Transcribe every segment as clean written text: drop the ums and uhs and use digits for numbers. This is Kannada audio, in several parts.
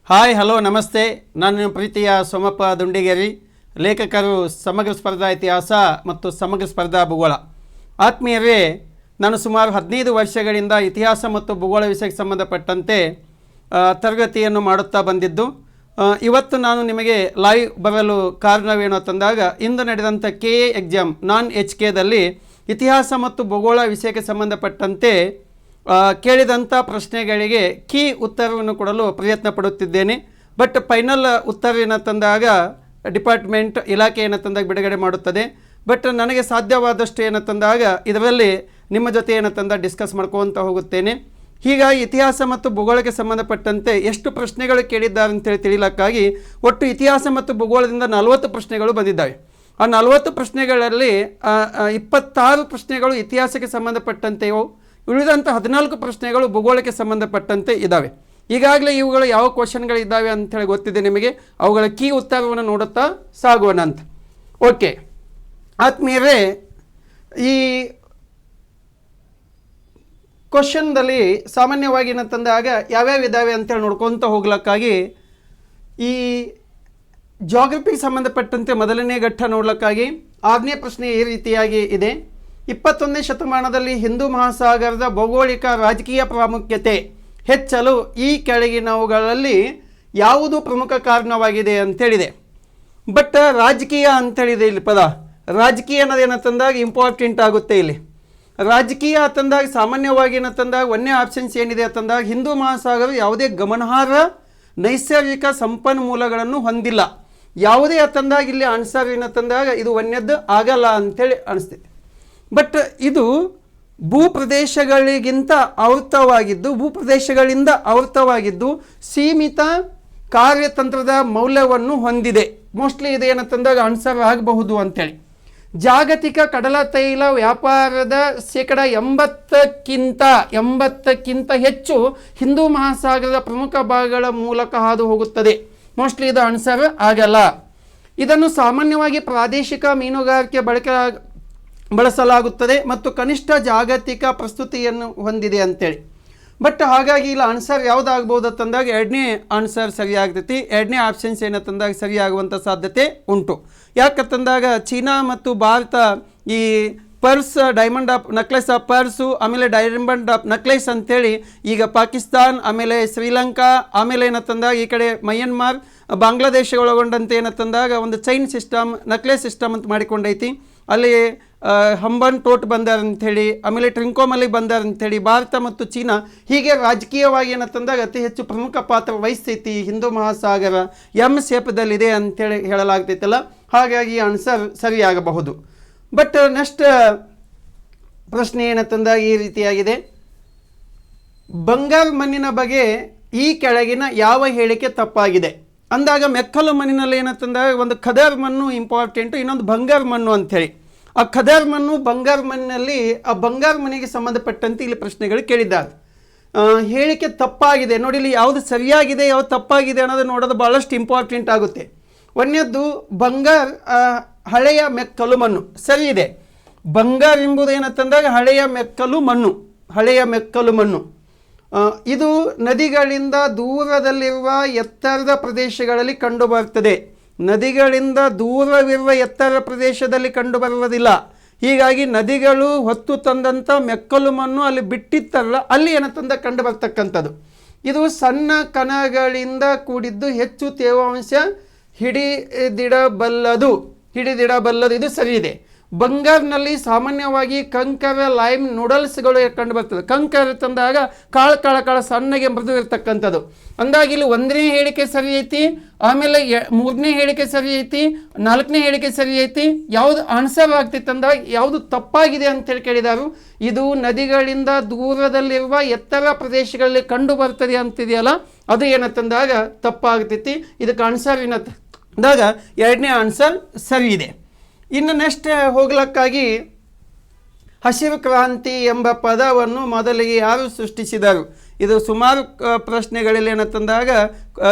ಹಾಯ್ ಹಲೋ ನಮಸ್ತೆ. ನಾನು ಪ್ರೀತಿಯ ಸೋಮಪ್ಪ ದುಂಡಿಗೇರಿ, ಲೇಖಕರು ಸಮಗ್ರ ಸ್ಪರ್ಧಾ ಇತಿಹಾಸ ಮತ್ತು ಸಮಗ್ರ ಸ್ಪರ್ಧಾ ಭೂಗೋಳ. ಆತ್ಮೀಯರೇ, ನಾನು ಸುಮಾರು 15 ವರ್ಷಗಳಿಂದ ಇತಿಹಾಸ ಮತ್ತು ಭೂಗೋಳ ವಿಷಯಕ್ಕೆ ಸಂಬಂಧಪಟ್ಟಂತೆ ತರಗತಿಯನ್ನು ಮಾಡುತ್ತಾ ಬಂದಿದ್ದು. ಇವತ್ತು ನಾನು ನಿಮಗೆ ಲೈವ್ ಬರಲು ಕಾರಣವೇನು ಅಂತಂದಾಗ, ಇಂದು ನಡೆದಂಥ KA ಎಕ್ಸಾಮ್ ನಾನ್ HKದಲ್ಲಿ ಇತಿಹಾಸ ಮತ್ತು ಭೂಗೋಳ ವಿಷಯಕ್ಕೆ ಸಂಬಂಧಪಟ್ಟಂತೆ ಕೇಳಿದಂಥ ಪ್ರಶ್ನೆಗಳಿಗೆ ಕೀ ಉತ್ತರವನ್ನು ಕೊಡಲು ಪ್ರಯತ್ನ ಪಡುತ್ತಿದ್ದೇನೆ. ಬಟ್ ಫೈನಲ್ ಉತ್ತರ ಏನಂತಂದಾಗ ಡಿಪಾರ್ಟ್ಮೆಂಟ್ ಇಲಾಖೆ ಏನಂತಂದಾಗ ಬಿಡುಗಡೆ ಮಾಡುತ್ತದೆ. ಬಟ್ ನನಗೆ ಸಾಧ್ಯವಾದಷ್ಟು ಏನಂತಂದಾಗ ಇದರಲ್ಲಿ ನಿಮ್ಮ ಜೊತೆ ಏನಂತಂದಾಗ ಡಿಸ್ಕಸ್ ಮಾಡ್ಕೊತ ಹೋಗುತ್ತೇನೆ. ಹೀಗಾಗಿ ಇತಿಹಾಸ ಮತ್ತು ಭೂಗೋಳಕ್ಕೆ ಸಂಬಂಧಪಟ್ಟಂತೆ ಎಷ್ಟು ಪ್ರಶ್ನೆಗಳು ಕೇಳಿದ್ದಾರೆ ಅಂತೇಳಿ ತಿಳಿಲಕ್ಕಾಗಿ ಒಟ್ಟು ಇತಿಹಾಸ ಮತ್ತು ಭೂಗೋಳದಿಂದ 40 ಪ್ರಶ್ನೆಗಳು ಬಂದಿದ್ದಾವೆ. ಆ 40 ಪ್ರಶ್ನೆಗಳಲ್ಲಿ 26 ಪ್ರಶ್ನೆಗಳು ಇತಿಹಾಸಕ್ಕೆ ಸಂಬಂಧಪಟ್ಟಂತೆಯೋ, ಉಳಿದಂಥ 14 ಪ್ರಶ್ನೆಗಳು ಭೂಗೋಳಕ್ಕೆ ಸಂಬಂಧಪಟ್ಟಂತೆ ಇದ್ದಾವೆ. ಈಗಾಗಲೇ ಇವುಗಳು ಯಾವ ಕ್ವಶನ್ಗಳಿದ್ದಾವೆ ಅಂಥೇಳಿ ಗೊತ್ತಿದೆ ನಿಮಗೆ. ಅವುಗಳ ಕೀ ಉತ್ತರವನ್ನು ನೋಡುತ್ತಾ ಸಾಗೋಣ ಅಂತ. ಓಕೆ ಆತ್ಮೀಯರೇ, ಈ ಕ್ವಶನ್ದಲ್ಲಿ ಸಾಮಾನ್ಯವಾಗಿ ಏನಂತಂದಾಗ ಯಾವ್ಯಾವ ಇದ್ದಾವೆ ಅಂತೇಳಿ ನೋಡ್ಕೊತ ಹೋಗ್ಲಿಕ್ಕಾಗಿ ಈ ಜಾಗ್ರಫಿಗೆ ಸಂಬಂಧಪಟ್ಟಂತೆ ಮೊದಲನೇ ಘಟ್ಟ ನೋಡ್ಲಿಕ್ಕಾಗಿ 6ನೇ ಪ್ರಶ್ನೆ ಈ ರೀತಿಯಾಗಿ ಇದೆ. 21ನೇ ಶತಮಾನದಲ್ಲಿ ಹಿಂದೂ ಮಹಾಸಾಗರದ ಭೌಗೋಳಿಕ ರಾಜಕೀಯ ಪ್ರಾಮುಖ್ಯತೆ ಹೆಚ್ಚಲು ಈ ಕೆಳಗಿನವುಗಳಲ್ಲಿ ಯಾವುದು ಪ್ರಮುಖ ಕಾರಣವಾಗಿದೆ ಅಂತೇಳಿದೆ. ಬಟ್ ರಾಜಕೀಯ ಅಂತೇಳಿದೆ ಇಲ್ಲಿ ಪದ. ರಾಜಕೀಯ ಅನ್ನೋದೇನಂತಂದಾಗ ಇಂಪಾರ್ಟೆಂಟ್ ಆಗುತ್ತೆ. ಇಲ್ಲಿ ರಾಜಕೀಯ ಅಂತಂದಾಗ ಸಾಮಾನ್ಯವಾಗಿ ಏನಂತಂದಾಗ ಒಂದೇ ಆಪ್ಷನ್ಸ್ ಏನಿದೆ ಅಂತಂದಾಗ ಹಿಂದೂ ಮಹಾಸಾಗರ ಯಾವುದೇ ಗಮನಾರ್ಹ ನೈಸರ್ಗಿಕ ಸಂಪನ್ಮೂಲಗಳನ್ನು ಹೊಂದಿಲ್ಲ. ಯಾವುದೇ ಅಂತಂದಾಗ ಇಲ್ಲಿ ಆನ್ಸರ್ ಏನಂತಂದಾಗ ಇದು ಒಂದೇದ್ದು ಆಗಲ್ಲ ಅಂಥೇಳಿ ಅನಿಸ್ತೈತಿ. ಬಟ್ ಇದು ಭೂಪ್ರದೇಶಗಳಿಗಿಂತ ಭೂಪ್ರದೇಶಗಳಿಂದ ಆವೃತವಾಗಿದ್ದು ಸೀಮಿತ ಕಾರ್ಯತಂತ್ರದ ಮೌಲ್ಯವನ್ನು ಹೊಂದಿದೆ. ಮೋಸ್ಟ್ಲಿ ಇದು ಏನಂತಂದಾಗ ಆನ್ಸರ್ ಆಗಬಹುದು ಅಂಥೇಳಿ. ಜಾಗತಿಕ ಕಡಲ ತೈಲ ವ್ಯಾಪಾರದ 80ಕ್ಕಿಂತ ಹೆಚ್ಚು ಹಿಂದೂ ಮಹಾಸಾಗರದ ಪ್ರಮುಖ ಭಾಗಗಳ ಮೂಲಕ ಹಾದು ಹೋಗುತ್ತದೆ. ಮೋಸ್ಟ್ಲಿ ಇದು ಆನ್ಸರ್ ಆಗಲ್ಲ. ಇದನ್ನು ಸಾಮಾನ್ಯವಾಗಿ ಪ್ರಾದೇಶಿಕ ಮೀನುಗಾರಿಕೆ ಬಳಸಲಾಗುತ್ತದೆ ಮತ್ತು ಕನಿಷ್ಠ ಜಾಗತಿಕ ಪ್ರಸ್ತುತಿಯನ್ನು ಹೊಂದಿದೆ ಅಂತೇಳಿ. ಬಟ್ ಹಾಗಾಗಿ ಇಲ್ಲಿ ಆನ್ಸರ್ ಯಾವುದಾಗ್ಬೋದು ಅಂತಂದಾಗ 2ನೇ ಆನ್ಸರ್ ಸರಿಯಾಗ್ತೈತಿ. 2ನೇ ಆಪ್ಷನ್ಸ್ ಏನಂತಂದಾಗ ಸರಿಯಾಗುವಂಥ ಸಾಧ್ಯತೆ ಉಂಟು. ಯಾಕಂತಂದಾಗ ಚೀನಾ ಮತ್ತು ಭಾರತ ಈ pearls diamond of necklace of pearls, ಆಮೇಲೆ ಡೈಮಂಡ್ ಆಫ್ ನೆಕ್ಲೆಸ್ ಅಂಥೇಳಿ ಈಗ ಪಾಕಿಸ್ತಾನ್, ಆಮೇಲೆ ಶ್ರೀಲಂಕಾ, ಆಮೇಲೆ ಏನಂತಂದಾಗ ಈ ಕಡೆ ಮಯನ್ಮಾರ್, ಬಾಂಗ್ಲಾದೇಶ ಒಳಗೊಂಡಂತೆ ಏನಂತಂದಾಗ ಒಂದು ಚೈನ್ ಸಿಸ್ಟಮ್, ನೆಕ್ಲೆಸ್ ಸಿಸ್ಟಮ್ ಅಂತ ಮಾಡಿಕೊಂಡೈತಿ. ಅಲ್ಲಿ ಹಂಬನ್ ಟೋಟ್ ಬಂದಾರ ಅಂಥೇಳಿ, ಆಮೇಲೆ ಟ್ರಿಂಕೋಮಲ್ಲಿ ಬಂದಾರ ಅಂಥೇಳಿ ಭಾರತ ಮತ್ತು ಚೀನಾ ಹೀಗೆ ರಾಜಕೀಯವಾಗಿ ಏನಂತಂದಾಗ ಅತಿ ಹೆಚ್ಚು ಪ್ರಮುಖ ಪಾತ್ರ ವಹಿಸ್ತೈತಿ. ಹಿಂದೂ ಮಹಾಸಾಗರ ಶೇಪದಲ್ಲಿದೆ ಅಂಥೇಳಿ ಹೇಳಲಾಗ್ತೈತಲ್ಲ, ಹಾಗಾಗಿ ಆನ್ಸರ್ ಸರಿಯಾಗಬಹುದು. ಬಟ್ ನೆಕ್ಸ್ಟ್ ಪ್ರಶ್ನೆ ಏನಂತಂದಾಗ ಈ ರೀತಿಯಾಗಿದೆ. ಬಂಗಾರ ಮಣ್ಣಿನ ಬಗ್ಗೆ ಈ ಕೆಳಗಿನ ಯಾವ ಹೇಳಿಕೆ ತಪ್ಪಾಗಿದೆ ಅಂದಾಗ ಮೆಕ್ಕಲು ಮಣ್ಣಿನಲ್ಲಿ ಏನಂತಂದಾಗ ಒಂದು ಖದರ್ ಮಣ್ಣು ಇಂಪಾರ್ಟೆಂಟು, ಇನ್ನೊಂದು ಬಂಗಾರ ಮಣ್ಣು ಅಂಥೇಳಿ. ಆ ಖದರ್ ಮಣ್ಣು ಬಂಗಾರ ಮಣ್ಣಿನಲ್ಲಿ ಆ ಬಂಗಾರ ಮಣ್ಣಿಗೆ ಸಂಬಂಧಪಟ್ಟಂತೆ ಇಲ್ಲಿ ಪ್ರಶ್ನೆಗಳು ಕೇಳಿದ್ದಾರೆ. ಹೇಳಿಕೆ ತಪ್ಪಾಗಿದೆ ನೋಡಿ. ಇಲ್ಲಿ ಯಾವುದು ಸರಿಯಾಗಿದೆ ಯಾವುದು ತಪ್ಪಾಗಿದೆ ಅನ್ನೋದು ನೋಡೋದು ಭಾಳಷ್ಟು ಇಂಪಾರ್ಟೆಂಟ್ ಆಗುತ್ತೆ. ಒಂದನೇದ್ದು ಬಂಗಾರ ಹಳೆಯ ಮೆಕ್ಕಲು ಮಣ್ಣು ಸರಿ ಇದೆ. ಬಂಗಾರ ಎಂಬುದು ಏನಂತಂದಾಗ ಹಳೆಯ ಮೆಕ್ಕಲು ಮಣ್ಣು. ಇದು ನದಿಗಳಿಂದ ದೂರದಲ್ಲಿರುವ ಎತ್ತರದ ಪ್ರದೇಶಗಳಲ್ಲಿ ಕಂಡುಬರುತ್ತದೆ. ನದಿಗಳಿಂದ ದೂರವಿರುವ ಎತ್ತರ ಪ್ರದೇಶದಲ್ಲಿ ಕಂಡುಬರುವುದಿಲ್ಲ. ಹೀಗಾಗಿ ನದಿಗಳು ಹೊತ್ತು ತಂದಂಥ ಮೆಕ್ಕಲು ಮಣ್ಣು ಅಲ್ಲಿ ಬಿಟ್ಟಿತ್ತಲ್ಲ, ಅಲ್ಲಿ ಏನಂತಂದ ಕಂಡು ಬರ್ತಕ್ಕಂಥದ್ದು. ಇದು ಸಣ್ಣ ಕಣಗಳಿಂದ ಕೂಡಿದ್ದು ಹೆಚ್ಚು ತೇವಾಂಶ ಹಿಡಿದಿಡಬಲ್ಲದು. ಇದು ಸರಿ ಇದೆ. ಬಂಗಾರ್ನಲ್ಲಿ ಸಾಮಾನ್ಯವಾಗಿ ಕಂಕರ ಲೈಮ್ ನೂಡಲ್ಸ್ಗಳು ಕಂಡು ಬರ್ತದೆ. ಕಂಕರ ತಂದಾಗ ಕಾಳು ಸಣ್ಣಗೆ ಮೃದು ಇರ್ತಕ್ಕಂಥದ್ದು. ಅಂದಾಗಿ ಇಲ್ಲಿ 1ನೇ ಹೇಳಿಕೆ ಸರಿ ಐತಿ, ಆಮೇಲೆ 3ನೇ ಹೇಳಿಕೆ ಸರಿ ಐತಿ, 4ನೇ ಹೇಳಿಕೆ ಸರಿ ಐತಿ. ಯಾವುದು ಆನ್ಸರ್ ಆಗ್ತೈತೆ ಅಂದಾಗ ಯಾವುದು ತಪ್ಪಾಗಿದೆ ಅಂತೇಳಿ ಕೇಳಿದಾರು. ಇದು ನದಿಗಳಿಂದ ದೂರದಲ್ಲಿರುವ ಎತ್ತರ ಪ್ರದೇಶಗಳಲ್ಲಿ ಕಂಡು ಬರ್ತದೆ ಅಂತಿದೆಯಲ್ಲ, ಅದು ಏನಂತಂದಾಗ ತಪ್ಪಾಗ್ತೈತಿ. ಇದಕ್ಕೆ ಆನ್ಸರ್ ಏನಂದಾಗ 2ನೇ ಆನ್ಸರ್ ಸರಿ ಇದೆ. ಇನ್ನು ನೆಕ್ಸ್ಟ್ ಹೋಗ್ಲಕ್ಕಾಗಿ ಹಸಿರು ಕ್ರಾಂತಿ ಎಂಬ ಪದವನ್ನು ಮೊದಲಿಗೆ ಯಾರು ಸೃಷ್ಟಿಸಿದರು? ಇದು ಸುಮಾರು ಪ್ರಶ್ನೆಗಳಲ್ಲಿ ಏನಂತಂದಾಗ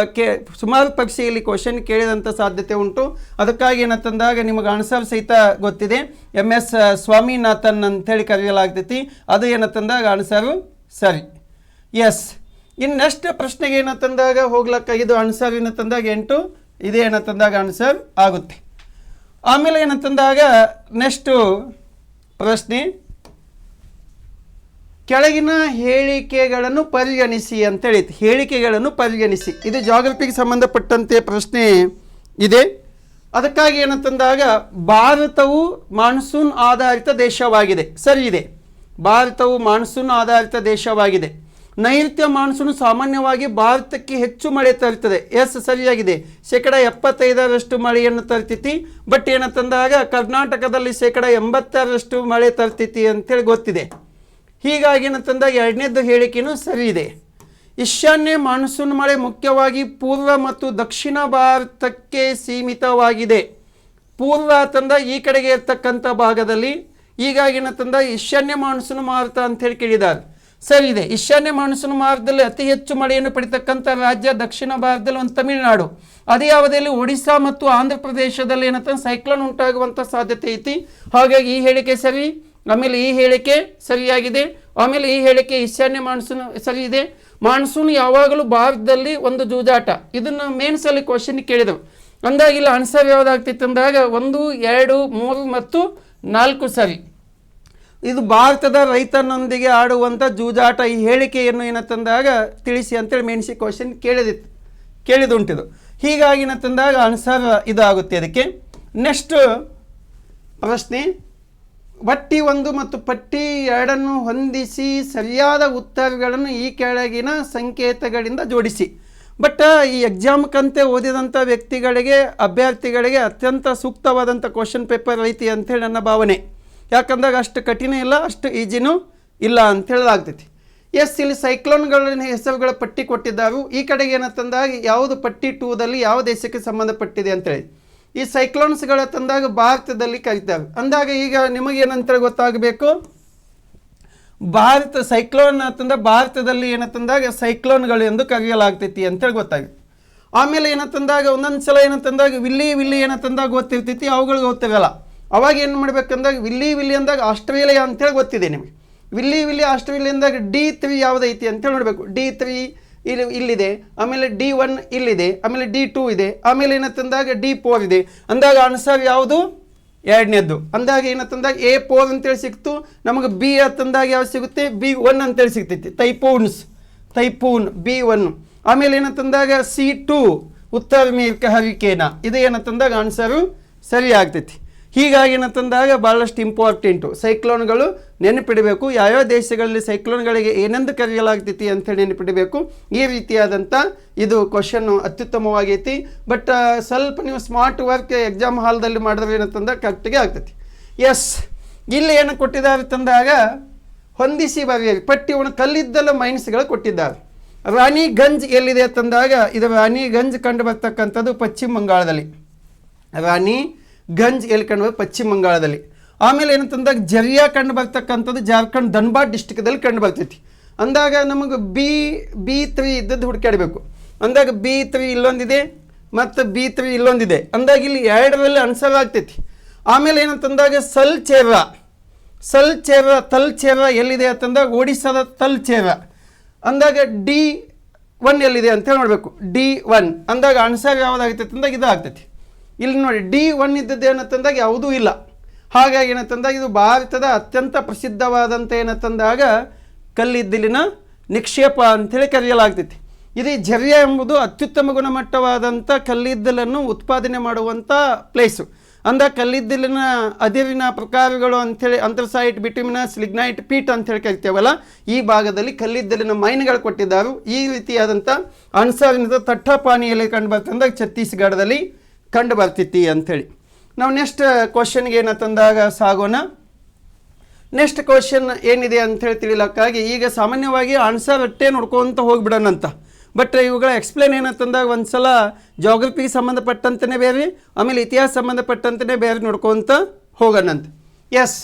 ಸುಮಾರು ಪರೀಕ್ಷೆಯಲ್ಲಿ ಕ್ವಶನ್ ಕೇಳಿದಂಥ ಸಾಧ್ಯತೆ ಉಂಟು. ಅದಕ್ಕಾಗಿ ಏನಂತಂದಾಗ ನಿಮಗೆ ಆನ್ಸರ್ ಸಹಿತ ಗೊತ್ತಿದೆ. MS ಸ್ವಾಮಿನಾಥನ್ ಅಂಥೇಳಿ ಕರೆಯಲಾಗ್ತೈತಿ. ಅದು ಏನಂತಂದಾಗ ಆನ್ಸರು ಸರಿ. ಎಸ್, ಇನ್ನು ನೆಕ್ಸ್ಟ್ ಪ್ರಶ್ನೆಗೆ ಏನಂತಂದಾಗ ಹೋಗ್ಲಕ್ಕ ಇದು ಆನ್ಸರ್ ಏನಂತಂದಾಗ 8 ಇದೇ ಏನಂತಂದಾಗ ಆನ್ಸರ್ ಆಗುತ್ತೆ. ಆಮೇಲೆ ಏನಂತಂದಾಗ ನೆಕ್ಸ್ಟು ಪ್ರಶ್ನೆ, ಕೆಳಗಿನ ಹೇಳಿಕೆಗಳನ್ನು ಪರಿಗಣಿಸಿ ಅಂತೇಳಿ ಹೇಳಿಕೆಗಳನ್ನು ಪರಿಗಣಿಸಿ. ಇದು ಜಾಗ್ರಫಿಗೆ ಸಂಬಂಧಪಟ್ಟಂತೆ ಪ್ರಶ್ನೆ ಇದೆ. ಅದಕ್ಕಾಗಿ ಏನಂತಂದಾಗ ಭಾರತವು ಮಾನ್ಸೂನ್ ಆಧಾರಿತ ದೇಶವಾಗಿದೆ. ಸರಿ ಇದೆ, ಭಾರತವು ಮಾನ್ಸೂನ್ ಆಧಾರಿತ ದೇಶವಾಗಿದೆ. ನೈಋತ್ಯ ಮಾನ್ಸೂನ್ ಸಾಮಾನ್ಯವಾಗಿ ಭಾರತಕ್ಕೆ ಹೆಚ್ಚು ಮಳೆ ತರುತ್ತದೆ. ಎಸ್, ಸರಿಯಾಗಿದೆ. 75% ಮಳೆಯನ್ನು ತರ್ತಿತಿ. ಬಟ್ ಏನಂತಂದಾಗ ಕರ್ನಾಟಕದಲ್ಲಿ 86% ಮಳೆ ತರ್ತಿತಿ ಅಂತೇಳಿ ಗೊತ್ತಿದೆ. ಹೀಗಾಗಿ ಏನಂತಂದಾಗ ಎರಡನೇದು ಹೇಳಿಕೆಯೂ ಸರಿ ಇದೆ. ಈಶಾನ್ಯ ಮಾನ್ಸೂನ್ ಮಳೆ ಮುಖ್ಯವಾಗಿ ಪೂರ್ವ ಮತ್ತು ದಕ್ಷಿಣ ಭಾರತಕ್ಕೆ ಸೀಮಿತವಾಗಿದೆ. ಪೂರ್ವ ಅಂತಂದ ಈ ಕಡೆಗೆ ಇರ್ತಕ್ಕಂಥ ಭಾಗದಲ್ಲಿ, ಹೀಗಾಗಿ ಏನಂತಂದ ಈಶಾನ್ಯ ಮಾನ್ಸೂನ್ ಮಾರುತ ಅಂತೇಳಿ ಕೇಳಿದ್ದಾರೆ. ಸರಿ ಇದೆ. ಈಶಾನ್ಯ ಮಾನ್ಸೂನ್ ಮಾರುತದಲ್ಲಿ ಅತಿ ಹೆಚ್ಚು ಮಳೆಯನ್ನು ಪಡಿತಕ್ಕಂಥ ರಾಜ್ಯ ದಕ್ಷಿಣ ಭಾರತದಲ್ಲಿ ಒಂದು ತಮಿಳುನಾಡು. ಅದೇ ಅವಧಿಯಲ್ಲಿ ಒಡಿಶಾ ಮತ್ತು ಆಂಧ್ರ ಪ್ರದೇಶದಲ್ಲಿ ಏನಂತ ಸೈಕ್ಲೋನ್ ಉಂಟಾಗುವಂಥ ಸಾಧ್ಯತೆ ಐತಿ. ಹಾಗಾಗಿ ಈ ಹೇಳಿಕೆ ಸರಿ. ಆಮೇಲೆ ಈ ಹೇಳಿಕೆ ಸರಿಯಾಗಿದೆ. ಆಮೇಲೆ ಈ ಹೇಳಿಕೆ ಈಶಾನ್ಯ ಮಾನ್ಸೂನ್ ಸರಿ ಇದೆ. ಮಾನ್ಸೂನ್ ಯಾವಾಗಲೂ ಭಾರತದಲ್ಲಿ ಒಂದು ಜೂಜಾಟ. ಇದನ್ನು ಮೇನ್ಸಲ್ಲಿ ಕ್ವಶನ್ ಕೇಳಿದವು. ಅಂದಾಗ ಇಲ್ಲಿ ಆನ್ಸರ್ ಯಾವುದಾಗ್ತಿತ್ತು ಅಂದಾಗ 1, 2, 3 ಮತ್ತು 4 ಸರಿ. ಇದು ಭಾರತದ ರೈತನೊಂದಿಗೆ ಆಡುವಂಥ ಜೂಜಾಟ. ಈ ಹೇಳಿಕೆಯನ್ನು ಏನಂತಂದಾಗ ತಿಳಿಸಿ ಅಂತೇಳಿ ಮೇನ್ಸಿ ಕ್ವಶನ್ ಕೇಳಿದುಂಟಿದು. ಹೀಗಾಗಿ ಏನಂತಂದಾಗ ಆನ್ಸರ್ ಇದಾಗುತ್ತೆ ಅದಕ್ಕೆ. ನೆಕ್ಸ್ಟ್ ಪ್ರಶ್ನೆ, ಪಟ್ಟಿ 1 ಮತ್ತು ಪಟ್ಟಿ 2 ಹೊಂದಿಸಿ ಸರಿಯಾದ ಉತ್ತರಗಳನ್ನು ಈ ಕೆಳಗಿನ ಸಂಕೇತಗಳಿಂದ ಜೋಡಿಸಿ. ಬಟ್ ಈ ಎಕ್ಸಾಮ್ಕಂತೆ ಓದಿದಂಥ ವ್ಯಕ್ತಿಗಳಿಗೆ, ಅಭ್ಯರ್ಥಿಗಳಿಗೆ ಅತ್ಯಂತ ಸೂಕ್ತವಾದಂಥ ಕ್ವಶನ್ ಪೇಪರ್ ಐತಿ ಅಂಥೇಳಿ ನನ್ನ ಭಾವನೆ. ಯಾಕಂದಾಗ ಅಷ್ಟು ಕಠಿಣ ಇಲ್ಲ, ಅಷ್ಟು ಈಜಿನೂ ಇಲ್ಲ ಅಂತ ಹೇಳಲಾಗ್ತೈತಿ. ಎಸ್, ಇಲ್ಲಿ ಸೈಕ್ಲೋನ್ಗಳ ಹೆಸರುಗಳ ಪಟ್ಟಿ ಕೊಟ್ಟಿದ್ದಾರೆ. ಈ ಕಡೆಗೆ ಏನಂತಂದಾಗ ಯಾವುದು ಪಟ್ಟಿ 2ದಲ್ಲಿ ಯಾವ ದೇಶಕ್ಕೆ ಸಂಬಂಧಪಟ್ಟಿದೆ ಅಂತೇಳಿ ಈ ಸೈಕ್ಲೋನ್ಸ್ಗಳ ತಂದಾಗ ಭಾರತದಲ್ಲಿ ಕರೀತಾರೆ. ಅಂದಾಗ ಈಗ ನಿಮಗೇನಂತೇಳಿ ಗೊತ್ತಾಗಬೇಕು, ಭಾರತ ಸೈಕ್ಲೋನ್ ಅಂತಂದ್ರೆ ಭಾರತದಲ್ಲಿ ಏನಂತಂದಾಗ ಸೈಕ್ಲೋನ್ಗಳು ಎಂದು ಕರೆಯಲಾಗ್ತೈತಿ ಅಂತೇಳಿ ಗೊತ್ತಾಗುತ್ತೆ. ಆಮೇಲೆ ಏನಂತಂದಾಗ ಒಂದೊಂದು ಸಲ ಏನಂತಂದಾಗ ವಿಲ್ಲಿ ಏನಂತಂದಾಗ ಗೊತ್ತಿರ್ತೈತಿ, ಅವುಗಳಿಗೆ ಗೊತ್ತಿರಲ್ಲ. ಅವಾಗ ಏನು ಮಾಡ್ಬೇಕಂದಾಗ ವಿಲ್ಲಿ ಅಂದಾಗ ಆಸ್ಟ್ರೇಲಿಯಾ ಅಂತೇಳಿ ಗೊತ್ತಿದೆ ನಿಮಗೆ. ವಿಲ್ಲಿ ಆಸ್ಟ್ರೇಲಿಯಾ ಅಂದಾಗ D3 ಯಾವುದೈತಿ ಅಂತೇಳಿ ನೋಡಬೇಕು. D3 ಇಲ್ಲಿದೆ, ಆಮೇಲೆ D1 ಇಲ್ಲಿದೆ, ಆಮೇಲೆ D2 ಇದೆ, ಆಮೇಲೆ ಏನಂತಂದಾಗ D4 ಇದೆ. ಅಂದಾಗ ಆನ್ಸರ್ ಯಾವುದು? ಎರಡನೇದ್ದು. ಅಂದಾಗ ಏನಂತಂದಾಗ A4 ಅಂತೇಳಿ ಸಿಕ್ತು. ನಮಗೆ B ಅಂತಂದಾಗ ಯಾವ್ದು ಸಿಗುತ್ತೆ? B1 ಅಂತೇಳಿ ಸಿಗ್ತೈತಿ. ತೈಪೂನ್ B1. ಆಮೇಲೆ ಏನಂತಂದಾಗ C2 ಉತ್ತರ ಅಮೆರಿಕ ಹರಿಕೇನ. ಇದು ಏನಂತಂದಾಗ ಆನ್ಸರು ಸರಿ ಆಗ್ತೈತಿ. ಹೀಗಾಗಿ ಏನಂತಂದಾಗ ಭಾಳಷ್ಟು ಇಂಪಾರ್ಟೆಂಟು ಸೈಕ್ಲೋನ್ಗಳು ನೆನಪಿಡಬೇಕು. ಯಾವ್ಯಾವ ದೇಶಗಳಲ್ಲಿ ಸೈಕ್ಲೋನ್ಗಳಿಗೆ ಏನೆಂದು ಕರೆಯಲಾಗ್ತೈತಿ ಅಂತೇಳಿ ನೆನಪಿಡಬೇಕು. ಈ ರೀತಿಯಾದಂಥ ಇದು ಕ್ವಶನ್ನು ಅತ್ಯುತ್ತಮವಾಗೈತಿ. ಬಟ್ ಸ್ವಲ್ಪ ನೀವು ಸ್ಮಾರ್ಟ್ ವರ್ಕ್ ಎಕ್ಸಾಮ್ ಹಾಲ್ದಲ್ಲಿ ಮಾಡಿದ್ರೆ ಏನಂತಂದಾಗ ಕರೆಕ್ಟಿಗೆ ಆಗ್ತೈತಿ. ಎಸ್, ಇಲ್ಲಿ ಏನು ಕೊಟ್ಟಿದ್ದಾರೆ ತಂದಾಗ ಹೊಂದಿಸಿ ಬರೆಯಿರಿ. ಪಟ್ಟಿ ಕಲ್ಲಿದ್ದಲ ಮೈನ್ಸ್ಗಳು ಕೊಟ್ಟಿದ್ದಾರೆ. ರಾಣಿಗಂಜ್ ಎಲ್ಲಿದೆ ಅಂತಂದಾಗ ಇದು ರಾಣಿಗಂಜ್ ಕಂಡು ಬರ್ತಕ್ಕಂಥದ್ದು ಪಶ್ಚಿಮ ಬಂಗಾಳದಲ್ಲಿ. ರಾಣಿಗಂಜ್ ಎಲ್ಲಿ ಕಂಡು ಪಶ್ಚಿಮ ಬಂಗಾಳದಲ್ಲಿ. ಆಮೇಲೆ ಏನಂತಂದಾಗ ಜರಿಯಾ ಕಂಡು ಬರ್ತಕ್ಕಂಥದ್ದು ಜಾರ್ಖಂಡ್ ಧನ್ಬಾದ್ ಡಿಸ್ಟಿಕ್ದಲ್ಲಿ ಕಂಡು ಬರ್ತೈತಿ. ಅಂದಾಗ ನಮಗೆ B3 ಇದ್ದದ್ದು ಹುಡುಕಾಡಬೇಕು. ಅಂದಾಗ B3 ಇಲ್ಲೊಂದಿದೆ ಮತ್ತು B3 ಇಲ್ಲೊಂದಿದೆ. ಅಂದಾಗ ಇಲ್ಲಿ 2ರಲ್ಲಿ ಆನ್ಸರ್ ಆಗ್ತೈತಿ. ಆಮೇಲೆ ಏನಂತಂದಾಗ ತಲ್ಚೇರ ಎಲ್ಲಿದೆ ಅಂತಂದಾಗ ಒಡಿಸ್ಸಾದ ತಲ್ಚೇರ. ಅಂದಾಗ D1 ಎಲ್ಲಿದೆ ಅಂತೇಳಿ ನೋಡಬೇಕು. D1 ಅಂದಾಗ ಆನ್ಸರ್ ಯಾವುದಾಗ್ತೈತಿ ಅಂದಾಗ ಇದು ಆಗ್ತೈತಿ. ಇಲ್ಲಿ ನೋಡಿ D1 ಇದ್ದದ್ದು ಏನಂತಂದಾಗ ಯಾವುದೂ ಇಲ್ಲ. ಹಾಗಾಗಿ ಏನಂತಂದಾಗ ಇದು ಭಾರತದ ಅತ್ಯಂತ ಪ್ರಸಿದ್ಧವಾದಂಥ ಏನಂತಂದಾಗ ಕಲ್ಲಿದ್ದಲಿನ ನಿಕ್ಷೇಪ ಅಂಥೇಳಿ ಕರೆಯಲಾಗ್ತೈತಿ. ಇದು ಜರಿಯಾ ಎಂಬುದು ಅತ್ಯುತ್ತಮ ಗುಣಮಟ್ಟವಾದಂಥ ಕಲ್ಲಿದ್ದಲನ್ನು ಉತ್ಪಾದನೆ ಮಾಡುವಂಥ ಪ್ಲೇಸು. ಅಂದಾಗ ಕಲ್ಲಿದ್ದಲಿನ ಅದಿರಿನ ಪ್ರಕಾರಗಳು ಅಂಥೇಳಿ ಅಂಥ್ರಸೈಟ್, ಬಿಟ್ಯುಮಿನಸ್, ಲಿಗ್ನೈಟ್, ಪೀಟ್ ಅಂಥೇಳಿ ಕರಿತೇವಲ್ಲ, ಈ ಭಾಗದಲ್ಲಿ ಕಲ್ಲಿದ್ದಲಿನ ಮೈನ್ಗಳು ಕೊಟ್ಟಿದ್ದಾರೆ. ಈ ರೀತಿಯಾದಂಥ ಆನ್ಸರ್ನಿಂದ ತಟ್ಟಪಾಣಿಯಲ್ಲಿ ಕಂಡು ಬರ್ತಂದಾಗ ಛತ್ತೀಸ್ಗಢದಲ್ಲಿ ಕಂಡು ಬರ್ತಿತ್ತು ಅಂಥೇಳಿ. ನಾವು ನೆಕ್ಸ್ಟ್ ಕ್ವಶನ್ಗೆ ಏನಂತಂದಾಗ ಸಾಗೋಣ. ನೆಕ್ಸ್ಟ್ ಕ್ವಶನ್ ಏನಿದೆ ಅಂಥೇಳಿ ತಿಳಿಲಕ್ಕಾಗಿ ಈಗ ಸಾಮಾನ್ಯವಾಗಿ ಆನ್ಸರ್ ಅಟ್ಟೆ ನೋಡ್ಕೊತ ಹೋಗಿಬಿಡೋಣಂತ. ಬಟ್ ಇವುಗಳ ಎಕ್ಸ್ಪ್ಲೇನ್ ಏನಂತಂದಾಗ ಒಂದು ಸಲ ಜಾಗ್ರಫಿಗೆ ಸಂಬಂಧಪಟ್ಟಂತೆಯೇ ಬೇರೆ, ಆಮೇಲೆ ಇತಿಹಾಸ ಸಂಬಂಧಪಟ್ಟಂತೆಯೇ ಬೇರೆ ನೋಡ್ಕೊತ ಹೋಗೋಣಂತ. ಎಸ್,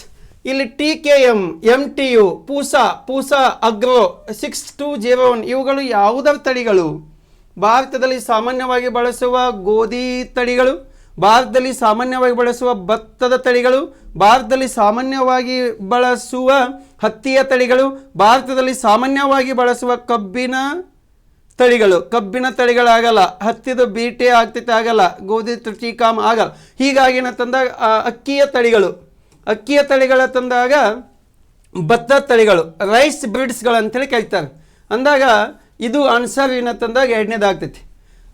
ಇಲ್ಲಿ TKM, MTU, ಪೂಸಾ ಅಗ್ರೋ 6201 ಇವುಗಳು ಯಾವುದರ ತಳಿಗಳು? ಭಾರತದಲ್ಲಿ ಸಾಮಾನ್ಯವಾಗಿ ಬಳಸುವ ಗೋಧಿ ತಳಿಗಳು, ಭಾರತದಲ್ಲಿ ಸಾಮಾನ್ಯವಾಗಿ ಬಳಸುವ ಭತ್ತದ ತಳಿಗಳು, ಭಾರತದಲ್ಲಿ ಸಾಮಾನ್ಯವಾಗಿ ಬಳಸುವ ಹತ್ತಿಯ ತಳಿಗಳು, ಭಾರತದಲ್ಲಿ ಸಾಮಾನ್ಯವಾಗಿ ಬಳಸುವ ಕಬ್ಬಿನ ತಳಿಗಳು, ಕಬ್ಬಿನ ತಳಿಗಳಾಗಲ್ಲ, ಹತ್ತಿದ ಬೀಟೆ ಆಗ್ತೈತೆ ಆಗಲ್ಲ, ಗೋಧಿ ಟೀಕಾಮ್ ಆಗಲ್ಲ. ಹೀಗಾಗಿ ತಂದಾಗ ಅಕ್ಕಿಯ ತಳಿಗಳ ತಂದಾಗ ಭತ್ತ ತಳಿಗಳು, ರೈಸ್ ಬ್ರಿಡ್ಸ್ಗಳು ಅಂತೇಳಿ ಕರೀತಾರೆ. ಅಂದಾಗ ಇದು ಆನ್ಸರ್ ತಂದಾಗ ಎರಡನೇದಾಗ್ತೈತಿ.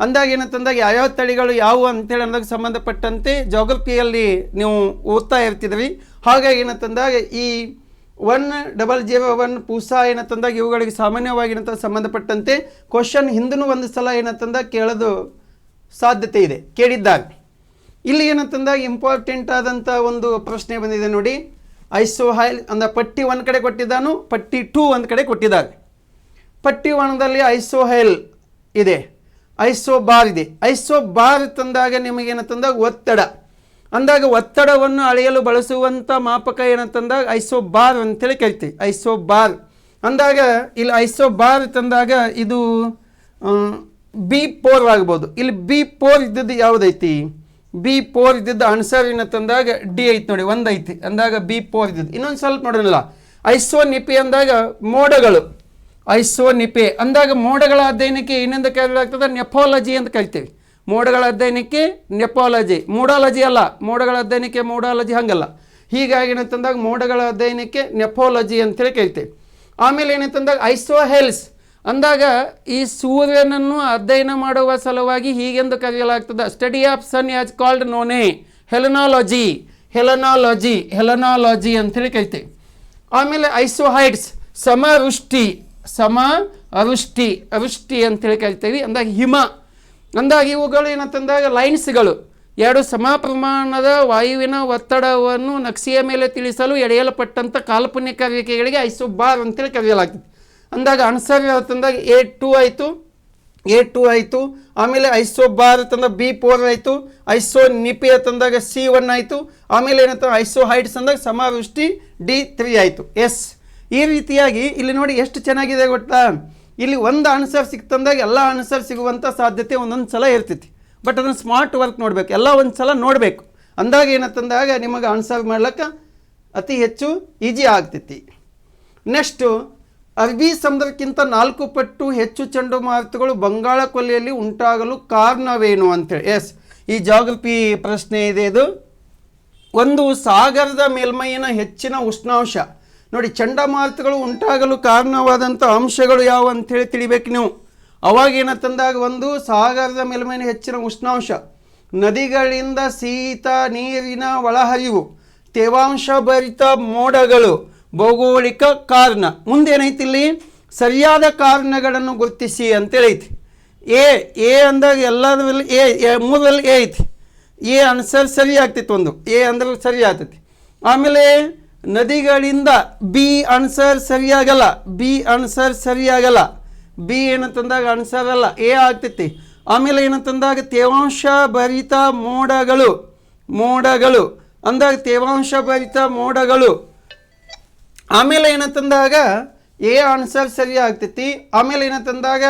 ಅಂದಾಗ ತಂದಾಗ ಯಾವ್ಯಾವ ತಳಿಗಳು ಯಾವುವು ಅಂತೇಳಿ ಅನ್ನೋದಕ್ಕೆ ಸಂಬಂಧಪಟ್ಟಂತೆ ಜಾಗ್ರಫಿಯಲ್ಲಿ ನೀವು ಓದ್ತಾ ಇರ್ತಿದ್ರಿ. ಹಾಗಾಗಿ ತಂದಾಗ ಈ 1001 ಪೂಸಾ ತಂದಾಗ ಇವುಗಳಿಗೆ ಸಾಮಾನ್ಯವಾಗಿ ಸಂಬಂಧಪಟ್ಟಂತೆ ಕ್ವಶನ್ ಹಿಂದೂ ಒಂದು ಸಲ ತಂದಾಗ ಕೇಳೋದು ಸಾಧ್ಯತೆ ಇದೆ, ಕೇಳಿದ್ದಾರೆ. ಇಲ್ಲಿ ತಂದಾಗ ಇಂಪಾರ್ಟೆಂಟ್ ಆದಂಥ ಒಂದು ಪ್ರಶ್ನೆ ಬಂದಿದೆ ನೋಡಿ. ಐಸೋಹೈಲ್ ಅಂದ್ರೆ ಪಟ್ಟಿ ಒಂದು ಕಡೆ ಕೊಟ್ಟಿದ್ದಾನು, ಪಟ್ಟಿ 2 ಒಂದು ಕಡೆ ಕೊಟ್ಟಿದ್ದಾರೆ. ಪಟ್ಟಿ 1ದಲ್ಲಿ ಐಸೋಹೈಲ್ ಇದೆ, ಐಸೋಬಾರ್ ಇದೆ. ಐಸೋಬಾರ್ ತಂದಾಗ ನಿಮಗೇನಂತಂದಾಗ ಒತ್ತಡ ಅಂದಾಗ ಒತ್ತಡವನ್ನು ಅಳೆಯಲು ಬಳಸುವಂಥ ಮಾಪಕ ತಂದಾಗ ಐಸೋಬಾರ್ ಅಂತೇಳಿ ಕರಿತೀವಿ. ಐಸೋಬಾರ್ ಅಂದಾಗ ಇಲ್ಲಿ ಐಸೋಬಾರ್ ತಂದಾಗ ಇದು B4 ಆಗ್ಬೋದು. ಇಲ್ಲಿ B4 ಇದ್ದದ್ದು ಯಾವುದೈತಿ? B4 ಇದ್ದದ್ದು ಆನ್ಸರ್ ತಂದಾಗ ಡಿ ಐತಿ ನೋಡಿ, 1 ಐತಿ ಅಂದಾಗ B4 ಇದ್ದದ್ದು. ಇನ್ನೊಂದು ಸ್ವಲ್ಪ ನೋಡೋಣಲ್ಲ, ಐಸೋನಿಪಿ ಅಂದಾಗ ಮೋಡಗಳು. ಐಸೋನಿಪೆ ಅಂದಾಗ ಮೋಡಗಳ ಅಧ್ಯಯನಕ್ಕೆ ಏನೆಂದು ಕರೆಯಲಾಗ್ತದೆ? ನೆಫಾಲಜಿ ಅಂತ ಕರಿತೀವಿ. ಮೋಡಗಳ ಅಧ್ಯಯನಕ್ಕೆ ನೆಫಾಲಜಿ, ಮೂಡಾಲಜಿ ಅಲ್ಲ. ಮೋಡಗಳ ಅಧ್ಯಯನಕ್ಕೆ ಮೂಡಾಲಜಿ ಹಂಗಲ್ಲ. ಹೀಗಾಗಿ ತಂದಾಗ ಮೋಡಗಳ ಅಧ್ಯಯನಕ್ಕೆ ನೆಫಾಲಜಿ ಅಂತೇಳಿ ಕರಿತೀವಿ. ಆಮೇಲೆ ತಂದಾಗ ಐಸೋಹೆಲ್ಸ್ ಅಂದಾಗ ಈ ಸೂರ್ಯನನ್ನು ಅಧ್ಯಯನ ಮಾಡುವ ಸಲುವಾಗಿ ಹೀಗೆಂದು ಕರೆಯಲಾಗ್ತದೆ. Study of sun as called ನೋನೆ ಹೆಲನಾಲಜಿ ಅಂತೇಳಿ ಕರಿತೀವಿ. ಆಮೇಲೆ ಐಸೋಹೈಡ್ಸ್ ಅರುಷ್ಟಿ ಅಂತೇಳಿ ಕರಿತೀವಿ. ಅಂದಾಗ ಹಿಮ ಅಂದಾಗ ಇವುಗಳು ತಂದಾಗ ಲೈನ್ಸ್ಗಳು, 2 ಸಮ ಪ್ರಮಾಣದ ವಾಯುವಿನ ಒತ್ತಡವನ್ನು ನಕ್ಷೆಯ ಮೇಲೆ ತಿಳಿಸಲು ಎಳೆಯಲ್ಪಟ್ಟಂಥ ಕಾಲ್ಪನಿಕ ರೇಖೆಗಳಿಗೆ ಐಸೋಬಾರ್ ಅಂತೇಳಿ ಕರೆಯಲಾಗ್ತದೆ. ಅಂದಾಗ ಆನ್ಸರ್ ತಂದಾಗ A2 ಆಯಿತು. ಆಮೇಲೆ ಐಸೋಬಾರ್ ತಂದಾಗ B4 ಆಯಿತು. ಐಸೋನಿಪೆ ತಂದಾಗ C1 ಆಯಿತು. ಆಮೇಲೆ ಐಸೋಹೈಡ್ಸ್ ಅಂದಾಗ ಸಮವೃಷ್ಟಿ D3 ಆಯಿತು. ಎಸ್, ಈ ರೀತಿಯಾಗಿ ಇಲ್ಲಿ ನೋಡಿ ಎಷ್ಟು ಚೆನ್ನಾಗಿದೆ ಗೊತ್ತಾ. ಇಲ್ಲಿ ಒಂದು ಆನ್ಸರ್ ಸಿಕ್ತಂದಾಗ ಎಲ್ಲ ಆನ್ಸರ್ ಸಿಗುವಂಥ ಸಾಧ್ಯತೆ ಒಂದೊಂದು ಸಲ ಇರ್ತೈತಿ. ಬಟ್ ಅದನ್ನು ಸ್ಮಾರ್ಟ್ ವರ್ಕ್ ನೋಡಬೇಕು, ಎಲ್ಲ ಒಂದು ಸಲ ನೋಡಬೇಕು. ಅಂದಾಗ ತಂದಾಗ ನಿಮಗೆ ಆನ್ಸರ್ ಮಾಡ್ಲಿಕ್ಕೆ ಅತಿ ಹೆಚ್ಚು ಈಜಿ ಆಗ್ತೈತಿ. ನೆಕ್ಸ್ಟು, ಅರಬ್ಬಿ ಸಮುದ್ರಕ್ಕಿಂತ 4 ಪಟ್ಟು ಹೆಚ್ಚು ಚಂಡಮಾರುತಗಳು ಬಂಗಾಳ ಕೊಲ್ಲಿಯಲ್ಲಿ ಉಂಟಾಗಲು ಕಾರಣವೇನು ಅಂತೇಳಿ. ಎಸ್, ಈ ಜಾಗ್ರಫಿ ಪ್ರಶ್ನೆ ಇದೆ. ಇದು ಒಂದು ಸಾಗರದ ಮೇಲ್ಮೈಯಿನ ಹೆಚ್ಚಿನ ಉಷ್ಣಾಂಶ ನೋಡಿ. ಚಂಡಮಾರುತಗಳು ಉಂಟಾಗಲು ಕಾರಣವಾದಂಥ ಅಂಶಗಳು ಯಾವ ಅಂಥೇಳಿ ತಿಳಿಬೇಕು ನೀವು. ಅವಾಗ ತಂದಾಗ ಒಂದು ಸಾಗರದ ಮೇಲ್ಮೈನ ಹೆಚ್ಚಿನ ಉಷ್ಣಾಂಶ, ನದಿಗಳಿಂದ ಶೀತ ನೀರಿನ ಒಳಹರಿವು, ತೇವಾಂಶ ಭರಿತ ಮೋಡಗಳು, ಭೌಗೋಳಿಕ ಕಾರಣ. ಮುಂದೇನೈತಿ ಇಲ್ಲಿ? ಸರಿಯಾದ ಕಾರಣಗಳನ್ನು ಗುರುತಿಸಿ ಅಂತೇಳಿ ಐತಿ. ಎ ಅಂದಾಗ ಎಲ್ಲದರಲ್ಲಿ ಮೂರರಲ್ಲಿ ಎ ಐತಿ. ಎ ಆನ್ಸರ್ ಸರಿ ಆಗ್ತೈತಿ. ಒಂದು ಎ ಅಂದ್ರೆ ಸರಿ ಆಗ್ತೈತಿ. ಆಮೇಲೆ ನದಿಗಳಿಂದ ಬಿ ಆನ್ಸರ್ ಸರಿಯಾಗಲ್ಲ. ಬಿ ತಂದಾಗ ಆನ್ಸರ್ ಅಲ್ಲ, ಎ ಆಗ್ತೈತಿ. ಆಮೇಲೆ ತಂದಾಗ ತೇವಾಂಶ ಭರಿತ ಮೋಡಗಳು ಅಂದಾಗ ತೇವಾಂಶ ಭರಿತ ಮೋಡಗಳು. ಆಮೇಲೆ ತಂದಾಗ ಎ ಆನ್ಸರ್ ಸರಿ ಆಗ್ತೈತಿ. ಆಮೇಲೆ ತಂದಾಗ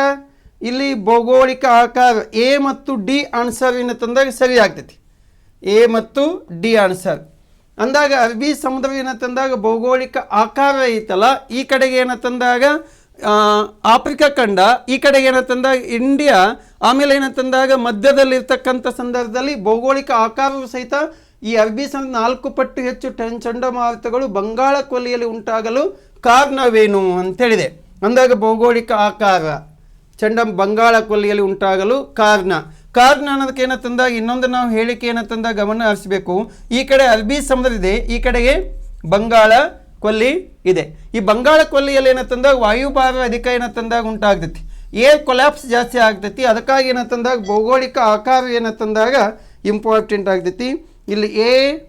ಇಲ್ಲಿ ಭೌಗೋಳಿಕ ಆಕಾರ ಎ ಮತ್ತು ಡಿ ಆನ್ಸರ್ ತಂದಾಗ ಸರಿ ಆಗ್ತೈತಿ. ಎ ಮತ್ತು ಡಿ ಆನ್ಸರ್ ಅಂದಾಗ ಅರಬ್ಬಿ ಸಮುದ್ರ ತಂದಾಗ ಭೌಗೋಳಿಕ ಆಕಾರ ಐತಲ್ಲ, ಈ ಕಡೆಗೆ ತಂದಾಗ ಆಫ್ರಿಕಾ ಖಂಡ, ಈ ಕಡೆಗೆ ತಂದಾಗ ಇಂಡಿಯಾ. ಆಮೇಲೆ ತಂದಾಗ ಮಧ್ಯದಲ್ಲಿರ್ತಕ್ಕಂಥ ಸಂದರ್ಭದಲ್ಲಿ ಭೌಗೋಳಿಕ ಆಕಾರವು ಸಹಿತ ಈ ಅರಬ್ಬಿ ಸಮುದ್ರ 4 ಪಟ್ಟು ಹೆಚ್ಚು ಚಂಡಮಾರುತಗಳು ಬಂಗಾಳ ಕೊಲ್ಲಿಯಲ್ಲಿ ಉಂಟಾಗಲು ಕಾರಣವೇನು ಅಂತೇಳಿದೆ. ಅಂದಾಗ ಭೌಗೋಳಿಕ ಆಕಾರ ಬಂಗಾಳ ಕೊಲ್ಲಿಯಲ್ಲಿ ಉಂಟಾಗಲು ಕಾರಣ ಅನ್ನೋದಕ್ಕೆ ತಂದಾಗ ಇನ್ನೊಂದು ನಾವು ಹೇಳಿಕೆ ತಂದಾಗ ಗಮನ ಹರಿಸಬೇಕು. ಈ ಕಡೆ ಅರಬ್ಬಿ ಸಮುದ್ರ ಇದೆ, ಈ ಕಡೆಗೆ ಬಂಗಾಳ ಕೊಲ್ಲಿ ಇದೆ. ಈ ಬಂಗಾಳ ಕೊಲ್ಲಿಯಲ್ಲಿ ತಂದಾಗ ವಾಯುಭಾರ ಅಧಿಕ ತಂದಾಗ ಉಂಟಾಗ್ತೈತಿ, ಏರ್ ಕೊಲ್ಯಾಪ್ಸ್ ಜಾಸ್ತಿ ಆಗ್ತೈತಿ. ಅದಕ್ಕಾಗಿ ತಂದಾಗ ಭೌಗೋಳಿಕ ಆಕಾರ ತಂದಾಗ ಇಂಪಾರ್ಟೆಂಟ್ ಆಗ್ತೈತಿ. ಇಲ್ಲಿ ACD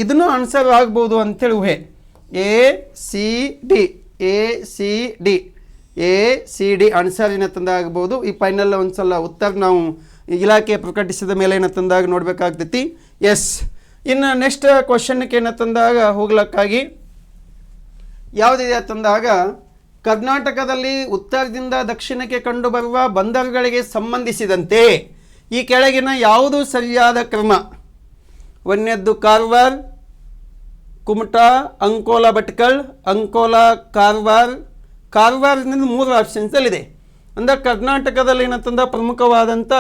ಇದನ್ನು ಆನ್ಸರ್ ಆಗ್ಬೋದು ಅಂತೇಳಿ ಊಹೆ. ACD ಆನ್ಸರ್ ತಂದಾಗಬಹುದು. ಈ ಫೈನಲ್ ಒಂದ್ಸಲ ಉತ್ತರ ನಾವು ಇಲಾಖೆ ಪ್ರಕಟಿಸಿದ ಮೇಲೆ ತಂದಾಗ ನೋಡಬೇಕಾಗ್ತೈತಿ. ಎಸ್, ಇನ್ನು ನೆಕ್ಸ್ಟ್ ಕ್ವಶನ್ಗೆ ತಂದಾಗ ಹೋಗ್ಲಕ್ಕಾಗಿ ಯಾವುದಿದೆ ತಂದಾಗ ಕರ್ನಾಟಕದಲ್ಲಿ ಉತ್ತರದಿಂದ ದಕ್ಷಿಣಕ್ಕೆ ಕಂಡುಬರುವ ಬಂದರುಗಳಿಗೆ ಸಂಬಂಧಿಸಿದಂತೆ ಈ ಕೆಳಗಿನ ಯಾವುದು ಸರಿಯಾದ ಕ್ರಮ? ಒಂದನೇದ್ದು ಕಾರವಾರ, ಕುಮಟಾ, ಅಂಕೋಲಾ ಭಟ್ಕಳ, ಅಂಕೋಲಾ ಕಾರವಾರ, ಕಾರವಾರದಿಂದ 3 ಆಪ್ಷನ್ಸಲ್ಲಿದೆ. ಅಂದರೆ ಕರ್ನಾಟಕದಲ್ಲಿ ಏನಂತಂದ ಪ್ರಮುಖವಾದಂಥ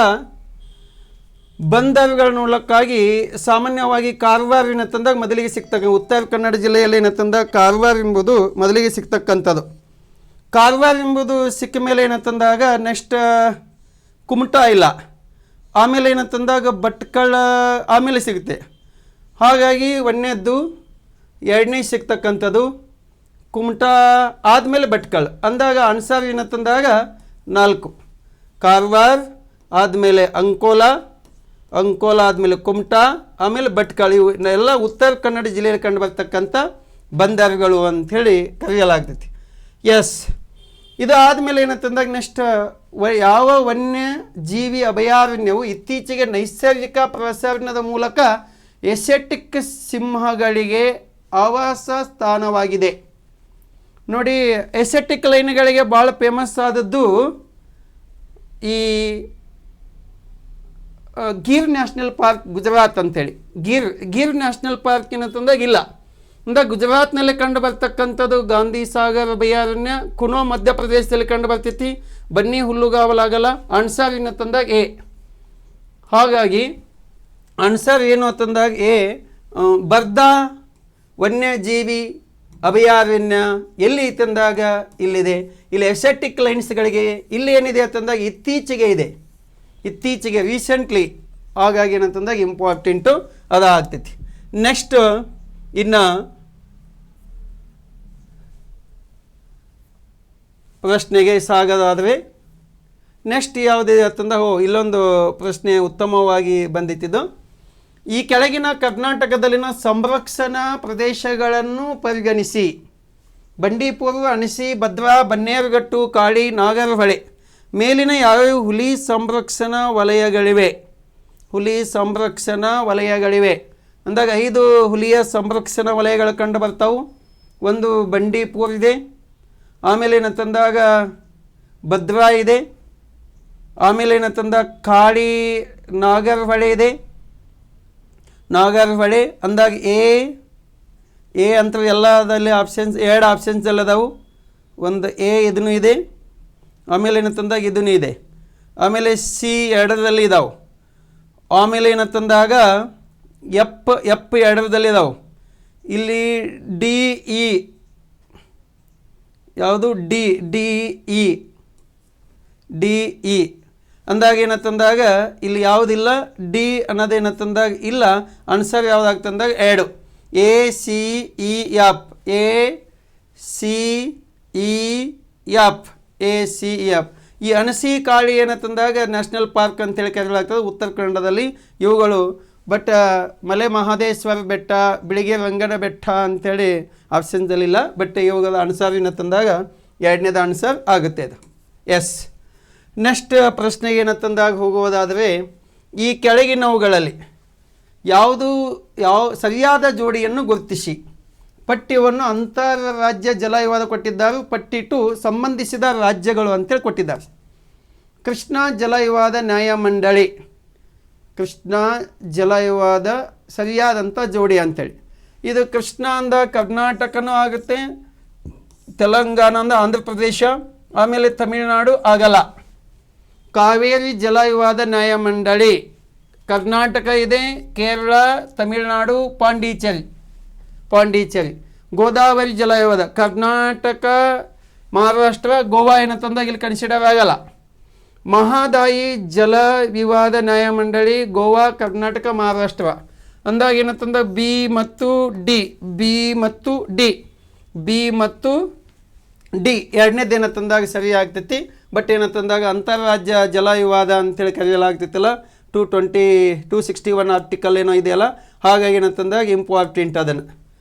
ಬಂದರುಗಳ ನೋಡೋಕ್ಕಾಗಿ ಸಾಮಾನ್ಯವಾಗಿ ಕಾರವಾರ ಏನಂತಂದಾಗ ಮೊದಲಿಗೆ ಸಿಗ್ತಕ್ಕ, ಉತ್ತರ ಕನ್ನಡ ಜಿಲ್ಲೆಯಲ್ಲಿ ಏನಂತಂದ ಕಾರವಾರ ಎಂಬುದು ಮೊದಲಿಗೆ ಸಿಗ್ತಕ್ಕಂಥದ್ದು. ಕಾರವಾರ ಎಂಬುದು ಸಿಕ್ಕ ಮೇಲೆ ಏನಂತಂದಾಗ ನೆಕ್ಸ್ಟ್ ಕುಮಟಾ ಇಲ್ಲ, ಆಮೇಲೆ ಏನಂತಂದಾಗ ಭಟ್ಕಳ ಆಮೇಲೆ ಸಿಗುತ್ತೆ. ಹಾಗಾಗಿ ಒಂದನೇದ್ದು, ಎರಡನೇ ಸಿಗ್ತಕ್ಕಂಥದ್ದು ಕುಮಟಾ ಆದಮೇಲೆ ಭಟ್ಕಳ. ಅಂದಾಗ ಆನ್ಸರ್ ಏನಂತಂದಾಗ 4 ಕಾರವಾರ ಆದಮೇಲೆ ಅಂಕೋಲಾ ಆದಮೇಲೆ ಕುಮಟಾ ಆಮೇಲೆ ಭಟ್ಕಳ. ಇವು ಎಲ್ಲ ಉತ್ತರ ಕನ್ನಡ ಜಿಲ್ಲೆಯಲ್ಲಿ ಕಂಡು ಬರ್ತಕ್ಕಂಥ ಬಂದರುಗಳು ಅಂಥೇಳಿ ಕರೆಯಲಾಗ್ತೈತಿ. ಎಸ್, ಇದು ಆದಮೇಲೆ ಏನಂತಂದಾಗ ನೆಕ್ಸ್ಟ್ ಯಾವ ವನ್ಯಜೀವಿ ಅಭಯಾರಣ್ಯವು ಇತ್ತೀಚೆಗೆ ನೈಸರ್ಗಿಕ ಪ್ರಸರಣದ ಮೂಲಕ ಏಷ್ಯಾಟಿಕ್ ಸಿಂಹಗಳಿಗೆ ಆವಾಸ ಸ್ಥಾನವಾಗಿದೆ. ನೋಡಿ, ಏಷ್ಯಾಟಿಕ್ ಲೈನ್ಗಳಿಗೆ ಭಾಳ ಫೇಮಸ್ ಆದದ್ದು ಈ ಗಿರ್ ನ್ಯಾಷನಲ್ ಪಾರ್ಕ್ ಗುಜರಾತ್ ಅಂಥೇಳಿ. ಗಿರ್ ನ್ಯಾಷನಲ್ ಪಾರ್ಕ್ ಏನಂತಂದಾಗ ಇಲ್ಲ ಅಂದರೆ ಗುಜರಾತ್ನಲ್ಲಿ ಕಂಡು ಬರ್ತಕ್ಕಂಥದ್ದು ಗಾಂಧಿ ಸಾಗರ್ ಅಭಯಾರಣ್ಯ, ಕುನೋ ಮಧ್ಯಪ್ರದೇಶದಲ್ಲಿ ಕಂಡು ಬರ್ತೈತಿ, ಬನ್ನಿ ಹುಲ್ಲುಗಾವಲಾಗಲ್ಲ. ಆನ್ಸರ್ ಏನಂತಂದಾಗ ಎ. ಹಾಗಾಗಿ ಆನ್ಸರ್ ಏನು ಅಂತಂದಾಗ ಎ. ಬರ್ದಾ ವನ್ಯಜೀವಿ ಅಭಯಾರಣ್ಯ ಎಲ್ಲಿ ಐತಂದಾಗ ಇಲ್ಲಿದೆ. ಇಲ್ಲಿ ಏಷ್ಯಾಟಿಕ್ ಲೈನ್ಸ್ಗಳಿಗೆ ಇಲ್ಲಿ ಏನಿದೆ ಅಂತಂದಾಗ ಇತ್ತೀಚೆಗೆ ಇದೆ, ಇತ್ತೀಚೆಗೆ ರೀಸೆಂಟ್ಲಿ. ಹಾಗಾಗಿ ಏನಂತಂದಾಗ ಇಂಪಾರ್ಟೆಂಟು ಅದಾಗ್ತೈತಿ. ನೆಕ್ಸ್ಟ್ ಇನ್ನು ಪ್ರಶ್ನೆಗೆ ಸಾಗೋದಾದರೆ ನೆಕ್ಸ್ಟ್ ಯಾವುದಿದೆ ಅಂತಂದಾಗ ಇಲ್ಲೊಂದು ಪ್ರಶ್ನೆ ಉತ್ತಮವಾಗಿ ಬಂದಿತ್ತಿದ್ದು. ಈ ಕೆಳಗಿನ ಕರ್ನಾಟಕದಲ್ಲಿನ ಸಂರಕ್ಷಣಾ ಪ್ರದೇಶಗಳನ್ನು ಪರಿಗಣಿಸಿ. ಬಂಡೀಪುರ, ಅಣಸಿ, ಭದ್ರಾ, ಬನ್ನೇರುಘಟ್ಟು, ಕಾಳಿ, ನಾಗರಹೊಳೆ ಮೇಲಿನ ಯಾವ್ಯಾವ ಹುಲಿ ಸಂರಕ್ಷಣಾ ವಲಯಗಳಿವೆ? ಹುಲಿ ಸಂರಕ್ಷಣಾ ವಲಯಗಳಿವೆ ಅಂದಾಗ 5 ಹುಲಿಯ ಸಂರಕ್ಷಣಾ ವಲಯಗಳು ಕಂಡು ಬರ್ತಾವೆ. ಒಂದು ಬಂಡೀಪುರ ಇದೆ, ಆಮೇಲೆ ಏನಂತಂದಾಗ ಭದ್ರಾ ಇದೆ, ಆಮೇಲೆ ಏನಂತಂದಾಗ ಕಾಳಿ ನಾಗರಹೊಳೆ ಇದೆ. ನಾಗರಹೊಳೆ ಅಂದಾಗ ಎ ಅಂತ ಎಲ್ಲದಲ್ಲಿ ಆಪ್ಷನ್ಸ್ 2 ಆಪ್ಷನ್ಸ್ ಎಲ್ಲ ಅದಾವು. ಒಂದು ಎ ಇದೂ ಇದೆ, ಆಮೇಲೆ ಏನಂತಂದಾಗ ಇದೂ ಇದೆ, ಆಮೇಲೆ ಸಿ 2ರಲ್ಲಿ ಇದಾವೆ, ಆಮೇಲೆ ಏನಂತಂದಾಗ ಎಫ್ 2ರಲ್ಲಿ ಇದಾವೆ. ಇಲ್ಲಿ ಡಿ ಇ ಯಾವುದು ಡಿ ಇ ಅಂದಾಗ ಏನಂತಂದಾಗ ಇಲ್ಲಿ ಯಾವುದಿಲ್ಲ, ಡಿ ಅನ್ನೋದೇನಂತಂದಾಗ ಇಲ್ಲ. ಆನ್ಸರ್ ಯಾವುದಾಗ್ತಂದಾಗ 2 ಎ ಸಿ ಇ ಎಫ್. ಈ ಅಣಸಿ ಕಾಳಿ ಏನಂತಂದಾಗ ನ್ಯಾಷನಲ್ ಪಾರ್ಕ್ ಅಂತೇಳಿ ಕರೆಯಲಾಗ್ತದೆ ಉತ್ತರ ಕನ್ನಡದಲ್ಲಿ ಇವುಗಳು. ಬಟ್ ಮಲೆ ಮಹದೇಶ್ವರ ಬೆಟ್ಟ, ಬಿಳಿಗೆ ರಂಗನ ಬೆಟ್ಟ ಅಂಥೇಳಿ ಆಪ್ಷನ್ಸಲ್ಲಿಲ್ಲ. ಬಟ್ ಇವುಗಳ ಆನ್ಸರ್ ಏನಂತಂದಾಗ 2ನೇದು ಆನ್ಸರ್ ಆಗುತ್ತೆ ಅದು. ಎಸ್, ನೆಕ್ಸ್ಟ್ ಪ್ರಶ್ನೆಗೆ ಏನಂತಂದಾಗ ಹೋಗುವುದಾದರೆ ಈ ಕೆಳಗಿನವುಗಳಲ್ಲಿ ಯಾವ ಸರಿಯಾದ ಜೋಡಿಯನ್ನು ಗುರುತಿಸಿ. ಪಠ್ಯವನ್ನು ಅಂತಾರಾಜ್ಯ ಜಲವಿವಾದ ಕೊಟ್ಟಿದ್ದಾರೆ. ಪಟ್ಟಿ 2 ಸಂಬಂಧಿಸಿದ ರಾಜ್ಯಗಳು ಅಂತೇಳಿ ಕೊಟ್ಟಿದ್ದಾರೆ. ಕೃಷ್ಣಾ ಜಲವಿವಾದ ನ್ಯಾಯಮಂಡಳಿ, ಕೃಷ್ಣಾ ಜಲವಿವಾದ ಸರಿಯಾದಂಥ ಜೋಡಿ ಅಂಥೇಳಿ. ಇದು ಕೃಷ್ಣಾ ಅಂದ ಕರ್ನಾಟಕನೂ ಆಗುತ್ತೆ, ತೆಲಂಗಾಣ ಅಂದ ಆಂಧ್ರ ಪ್ರದೇಶ, ಆಮೇಲೆ ತಮಿಳುನಾಡು ಆಗಲ್ಲ. ಕಾವೇರಿ ಜಲವಿವಾದ ನ್ಯಾಯಮಂಡಳಿ ಕರ್ನಾಟಕ ಇದೆ, ಕೇರಳ, ತಮಿಳುನಾಡು, ಪಾಂಡಿಚೇರಿ. ಗೋದಾವರಿ ಜಲವಿವಾದ ಕರ್ನಾಟಕ, ಮಹಾರಾಷ್ಟ್ರ, ಗೋವಾ ಏನಂತಂದಾಗ ಇಲ್ಲಿ ಕನ್ಸಿಡರ್ ಆಗಲ್ಲ. ಮಹದಾಯಿ ಜಲ ವಿವಾದ ನ್ಯಾಯಮಂಡಳಿ ಗೋವಾ, ಕರ್ನಾಟಕ, ಮಹಾರಾಷ್ಟ್ರ ಅಂದಾಗ ಏನಂತಂದ ಬಿ ಮತ್ತು ಡಿ 2ನೇದು ಏನಂತಂದಾಗ ಸರಿ ಆಗ್ತೈತಿ. ಬಟ್ ಏನಂತಂದಾಗ ಅಂತಾರಾಜ್ಯ ಜಲ ವಿವಾದ ಅಂತೇಳಿ ಕರೆಯಲಾಗ್ತೈತಲ್ಲ 261 ಆರ್ಟಿಕಲ್ ಏನೋ ಇದೆಯಲ್ಲ, ಹಾಗಾಗಿ ಏನಂತಂದಾಗ ಇಂಪಾರ್ಟೆಂಟ್ ಅದನ್ನು.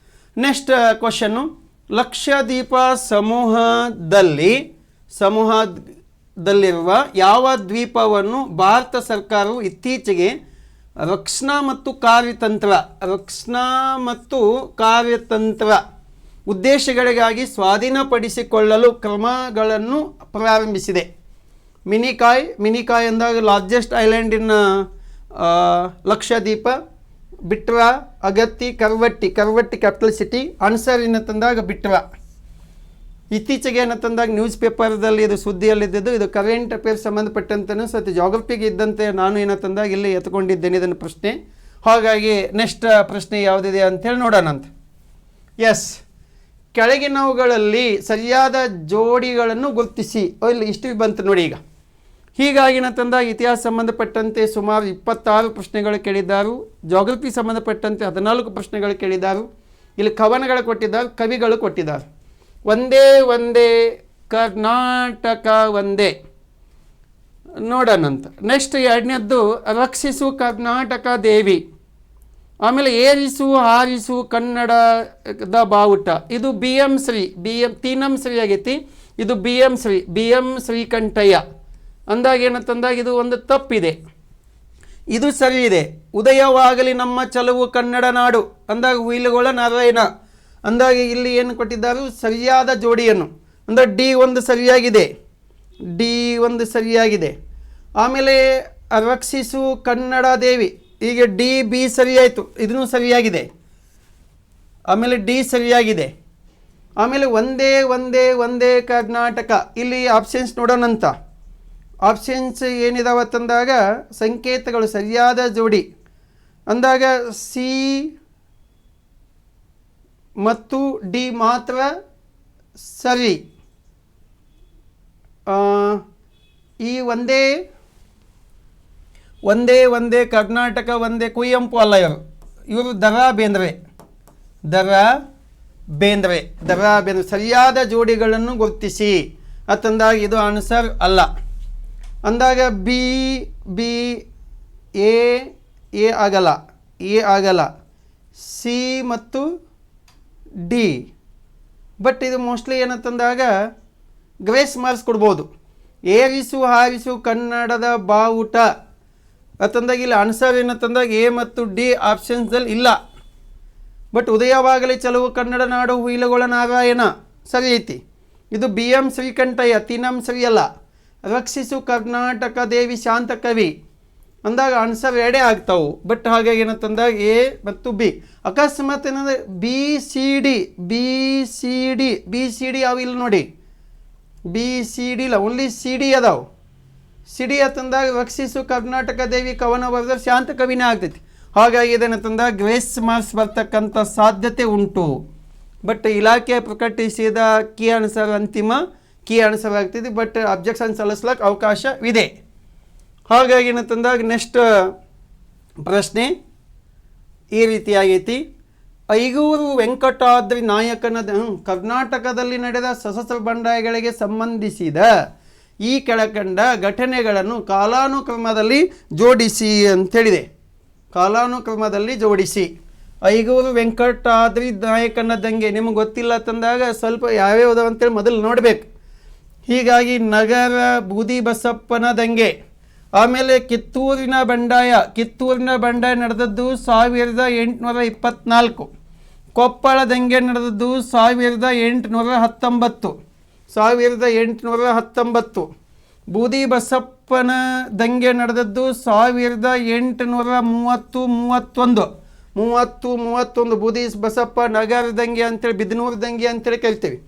ನೆಕ್ಸ್ಟ್ ಕ್ವಶನ್ನು, ಲಕ್ಷದ್ವೀಪ ಸಮೂಹದಲ್ಲಿರುವ ಯಾವ ದ್ವೀಪವನ್ನು ಭಾರತ ಸರ್ಕಾರವು ಇತ್ತೀಚೆಗೆ ರಕ್ಷಣಾ ಮತ್ತು ಕಾರ್ಯತಂತ್ರ ಉದ್ದೇಶಗಳಿಗಾಗಿ ಸ್ವಾಧೀನಪಡಿಸಿಕೊಳ್ಳಲು ಕ್ರಮಗಳನ್ನು ಪ್ರಾರಂಭಿಸಿದೆ? ಮಿನಿಕಾಯ್ ಅಂದಾಗ ಲಾರ್ಜೆಸ್ಟ್ ಐಲ್ಯಾಂಡ್ ಇನ್ ಲಕ್ಷದ್ವೀಪ, ಬಿಟ್ರಾ, ಅಗತ್ತಿ, ಕರ್ವಟ್ಟಿ ಕ್ಯಾಪಿಟಲ್ ಸಿಟಿ. ಆನ್ಸರ್ ಏನಂತಂದಾಗ ಬಿಟ್ರಾ. ಇತ್ತೀಚೆಗೆ ಏನಂತಂದಾಗ ನ್ಯೂಸ್ ಪೇಪರ್ದಲ್ಲಿ ಇದು ಸುದ್ದಿಯಲ್ಲಿದ್ದು ಇದು ಕರೆಂಟ್ ಅಫೇರ್ಸ್ ಸಂಬಂಧಪಟ್ಟಂತನೂ ಸತಿ ಜಾಗ್ರಫಿಗೆ ಇದ್ದಂತೆ ನಾನು ಏನಂತಂದಾಗ ಇಲ್ಲಿ ಎತ್ಕೊಂಡಿದ್ದೇನೆ ಇದನ್ನು ಪ್ರಶ್ನೆ. ಹಾಗಾಗಿ ನೆಕ್ಸ್ಟ್ ಪ್ರಶ್ನೆ ಯಾವುದಿದೆ ಅಂತೇಳಿ ನೋಡೋಣಂತ. ಎಸ್, ಕೆಳಗಿನವುಗಳಲ್ಲಿ ಸರಿಯಾದ ಜೋಡಿಗಳನ್ನು ಗುರುತಿಸಿ. ಇಲ್ಲಿ ಇಷ್ಟು ಬಂತು ನೋಡಿ. ಈಗ ಹೀಗಾಗಿ ಏನಂತಂದಾಗ ಇತಿಹಾಸ ಸಂಬಂಧಪಟ್ಟಂತೆ ಸುಮಾರು 26 ಪ್ರಶ್ನೆಗಳು ಕೇಳಿದ್ದಾರೆ, ಜಾಗ್ರಫಿ ಸಂಬಂಧಪಟ್ಟಂತೆ 14 ಪ್ರಶ್ನೆಗಳು ಕೇಳಿದ್ದಾರೆ. ಇಲ್ಲಿ ಕವನಗಳು ಕೊಟ್ಟಿದ್ದಾರೆ, ಕವಿಗಳು ಕೊಟ್ಟಿದ್ದಾರೆ. ಒಂದೇ ಒಂದೇ ಕರ್ನಾಟಕ ಒಂದೇ ನೋಡೋಣಂತ. ನೆಕ್ಸ್ಟ್ ಎರಡನೇದ್ದು ರಕ್ಷಿಸು ಕರ್ನಾಟಕ ದೇವಿ. ಆಮೇಲೆ ಏರಿಸು ಹಾರಿಸು ಕನ್ನಡದ ಬಾವುಟ. ಇದು BM ಶ್ರೀ, ತೀನಂ ಶ್ರೀ ಆಗೈತಿ. ಇದು BM ಶ್ರೀಕಂಠಯ್ಯ ಅಂದಾಗ ಏನಂತಂದಾಗ ಇದು ಒಂದು ತಪ್ಪಿದೆ, ಇದು ಸರಿ ಇದೆ. ಉದಯವಾಗಲಿ ನಮ್ಮ ಚಲುವು ಕನ್ನಡ ನಾಡು ಅಂದಾಗ ಹುಯಿಲುಗೊಳ ನಾರಾಯಣ ಅಂದಾಗ ಇಲ್ಲಿ ಏನು ಕೊಟ್ಟಿದ್ದಾರೆ ಸರಿಯಾದ ಜೋಡಿಯನ್ನು. ಅಂದರೆ D1 ಸರಿಯಾಗಿದೆ. ಆಮೇಲೆ ರಕ್ಷಿಸು ಕನ್ನಡ ದೇವಿ, ಈಗ DB ಸರಿಯಾಯಿತು, ಇದನ್ನು ಸರಿಯಾಗಿದೆ. ಆಮೇಲೆ D ಸರಿಯಾಗಿದೆ. ಆಮೇಲೆ ಒಂದೇ ಒಂದೇ ಒಂದೇ ಕರ್ನಾಟಕ, ಇಲ್ಲಿ ಆಪ್ಷನ್ಸ್ ನೋಡೋಣಂತ. ಆಪ್ಷನ್ಸ್ ಏನಿದಾವತ್ತಂದಾಗ ಸಂಕೇತಗಳು ಸರಿಯಾದ ಜೋಡಿ ಅಂದಾಗ C ಮತ್ತು D ಮಾತ್ರ ಸರಿ. ಈ ಒಂದೇ ಒಂದೇ ಕರ್ನಾಟಕ ಒಂದೇ ಕುವೆಂಪು ಅಲ್ಲ, ಇವರು ದರಾ ಬೇಂದ್ರೆ ಸರಿಯಾದ ಜೋಡಿಗಳನ್ನು ಗುರುತಿಸಿ ಅಂತಂದಾಗ ಇದು ಆನ್ಸರ್ ಅಲ್ಲ. ಅಂದಾಗ ಬಿ ಎ ಆಗಲ್ಲ, ಸಿ ಮತ್ತು ಡಿ. ಬಟ್ ಇದು ಮೋಸ್ಟ್ಲಿ ಏನಂತಂದಾಗ ಗ್ರೇಸ್ ಮಾರ್ಕ್ಸ್ ಕೊಡ್ಬೋದು. ಏರಿಸು ಹಾರಿಸು ಕನ್ನಡದ ಬಾವುಟ ಅಂತಂದಾಗ ಇಲ್ಲಿ ಆನ್ಸರ್ ಏನಂತಂದಾಗ ಎ ಮತ್ತು ಡಿ ಆಪ್ಷನ್ಸ್ದಲ್ಲಿ ಇಲ್ಲ. ಬಟ್ ಉದಯವಾಗಲಿ ಚಲುವು ಕನ್ನಡ ನಾಡು ಹುಯಿಲುಗೊಳ ನಾರಾಯಣ ಸರಿ ಐತಿ. ಇದು BM ಶ್ರೀಕಂಠಯ್ಯ, ತೀನಂ ಶ್ರೀ ಅಲ್ಲ. ರಕ್ಷಿಸು ಕರ್ನಾಟಕ ದೇವಿ ಶಾಂತ ಕವಿ ಅಂದಾಗ ಆನ್ಸರ್ ಎರಡೇ ಆಗ್ತಾವು. ಬಟ್ ಹಾಗಾಗಿ ಏನಂತಂದಾಗ ಎ ಮತ್ತು ಬಿ. ಅಕಸ್ಮಾತ್ ಏನಂದರೆ ಬಿ ಸಿ ಡಿ ಅವು ಇಲ್ಲ ನೋಡಿ, BCD ಇಲ್ಲ, ಓನ್ಲಿ CD ಅದಾವು. CD ಅಂತಂದಾಗ ರಕ್ಷಿಸು ಕರ್ನಾಟಕ ದೇವಿ ಕವನ ಬರೆದ್ರೆ ಶಾಂತ ಕವಿನೇ ಆಗ್ತೈತಿ. ಹಾಗಾಗಿ ಇದೇನಂತಂದಾಗ ಗ್ರೇಸ್ ಮಾರ್ಕ್ಸ್ ಬರ್ತಕ್ಕಂಥ ಸಾಧ್ಯತೆ ಉಂಟು. ಬಟ್ ಇಲಾಖೆ ಪ್ರಕಟಿಸಿದ ಅಂತಿಮ ಕೀ ಆನ್ಸರ್ ಆಗ್ತೈತಿ. ಬಟ್ ಅಬ್ಜೆಕ್ಷನ್ ಸಲ್ಲಿಸ್ಲಿಕ್ಕೆ ಅವಕಾಶವಿದೆ. ಹಾಗಾಗಿ ಏನಂತಂದಾಗ ನೆಕ್ಸ್ಟ್ ಪ್ರಶ್ನೆ ಈ ರೀತಿಯಾಗೈತಿ. ಐಗೂರು ವೆಂಕಟಾದ್ರಿ ನಾಯಕನ ಕರ್ನಾಟಕದಲ್ಲಿ ನಡೆದ ಸಶಸ್ತ್ರ ಬಂಡಾಯಗಳಿಗೆ ಸಂಬಂಧಿಸಿದ ಈ ಕೆಳಕಂಡ ಘಟನೆಗಳನ್ನು ಕಾಲಾನುಕ್ರಮದಲ್ಲಿ ಜೋಡಿಸಿ ಅಂಥೇಳಿದೆ. ಕಾಲಾನುಕ್ರಮದಲ್ಲಿ ಜೋಡಿಸಿ. ಐಗೂರು ವೆಂಕಟಾದ್ರಿ ನಾಯಕನ ದಂಗೆ ನಿಮಗೆ ಗೊತ್ತಿಲ್ಲ ತಂದಾಗ ಸ್ವಲ್ಪ ಯಾವ್ಯಾವ ಅಂತೇಳಿ ಮೊದಲು ನೋಡಬೇಕು. ಹೀಗಾಗಿ ನಗರ ಬೂದಿ ಬಸಪ್ಪನ ದಂಗೆ, ಆಮೇಲೆ ಕಿತ್ತೂರಿನ ಬಂಡಾಯ ನಡೆದದ್ದು 1824. ಕೊಪ್ಪಳ ದಂಗೆ ನಡೆದದ್ದು 1819. ಬೂದಿ ಬಸಪ್ಪನ ದಂಗೆ ನಡೆದದ್ದು 1831. ಬೂದಿ ಬಸಪ್ಪ ನಗರ ದಂಗೆ ಅಂತೇಳಿ ಬಿದನೂರು ದಂಗೆ ಅಂತೇಳಿ ಕರಿತೀವಿ.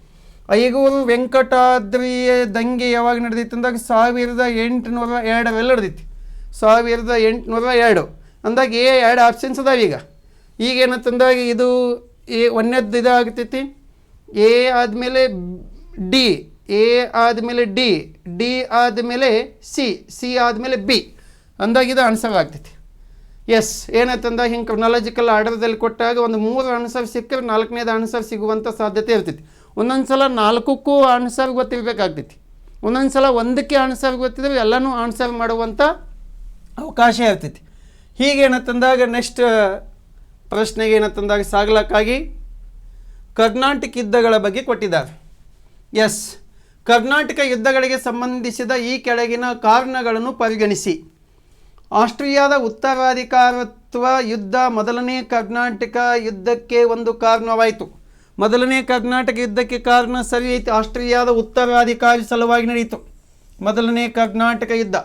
ಐಗೂರು ವೆಂಕಟಾದ್ರಿ ದಂಗೆ ಯಾವಾಗ ನಡೆದಿತ್ತು ಅಂದಾಗ 1802 ನಡೆದಿತ್ತು. 1802 ಅಂದಾಗ ಎರಡು ಆಪ್ಷನ್ಸ್ ಅದಾವ. ಈಗ ಏನಂತಂದಾಗ ಇದು ಒಂದನೇದ್ದು ಇದಾಗ್ತೈತಿ. ಎ ಆದಮೇಲೆ ಡಿ, ಡಿ ಆದಮೇಲೆ ಸಿ ಆದಮೇಲೆ ಬಿ ಅಂದಾಗ ಇದು ಆನ್ಸರ್ ಆಗ್ತೈತಿ. ಎಸ್, ಏನಂತಂದಾಗ ಹಿಂಗೆ ಕ್ರೊನಾಲಜಿಕಲ್ ಆರ್ಡರ್ದಲ್ಲಿ ಕೊಟ್ಟಾಗ ಒಂದು 3 ಆನ್ಸರ್ ಸಿಕ್ಕರೆ 4ನೇದು ಆನ್ಸರ್ ಸಿಗುವಂಥ ಸಾಧ್ಯತೆ ಇರ್ತೈತಿ. ಒಂದೊಂದು ಸಲ 4ಕ್ಕೂ ಆನ್ಸರ್ ಗೊತ್ತಿರಬೇಕಾಗ್ತೈತಿ. ಒಂದೊಂದು ಸಲ 1ಕ್ಕೆ ಆನ್ಸರ್ ಗೊತ್ತಿದ್ರೆ ಎಲ್ಲನೂ ಆನ್ಸರ್ ಮಾಡುವಂಥ ಅವಕಾಶ ಇರ್ತೈತಿ. ಹೀಗೇನಂತಂದಾಗ ನೆಕ್ಸ್ಟ್ ಪ್ರಶ್ನೆಗೆ ಏನಂತಂದಾಗ ಸಾಗಲಕ್ಕಾಗಿ ಕರ್ನಾಟಕ ಯುದ್ಧಗಳ ಬಗ್ಗೆ ಕೊಟ್ಟಿದ್ದಾರೆ. ಎಸ್, ಕರ್ನಾಟಕ ಯುದ್ಧಗಳಿಗೆ ಸಂಬಂಧಿಸಿದ ಈ ಕೆಳಗಿನ ಕಾರಣಗಳನ್ನು ಪರಿಗಣಿಸಿ. ಆಸ್ಟ್ರಿಯಾದ ಉತ್ತರಾಧಿಕಾರತ್ವ ಯುದ್ಧ ಮೊದಲನೇ ಕರ್ನಾಟಕ ಯುದ್ಧಕ್ಕೆ ಒಂದು ಕಾರಣವಾಯಿತು. ಮೊದಲನೇ ಕರ್ನಾಟಕ ಯುದ್ಧಕ್ಕೆ ಕಾರಣ ಸರಿ ಐತಿ. ಆಸ್ಟ್ರಿಯಾದ ಉತ್ತರಾಧಿಕಾರಿ ಸಲುವಾಗಿ ನಡೆಯಿತು ಮೊದಲನೇ ಕರ್ನಾಟಕ ಯುದ್ಧ.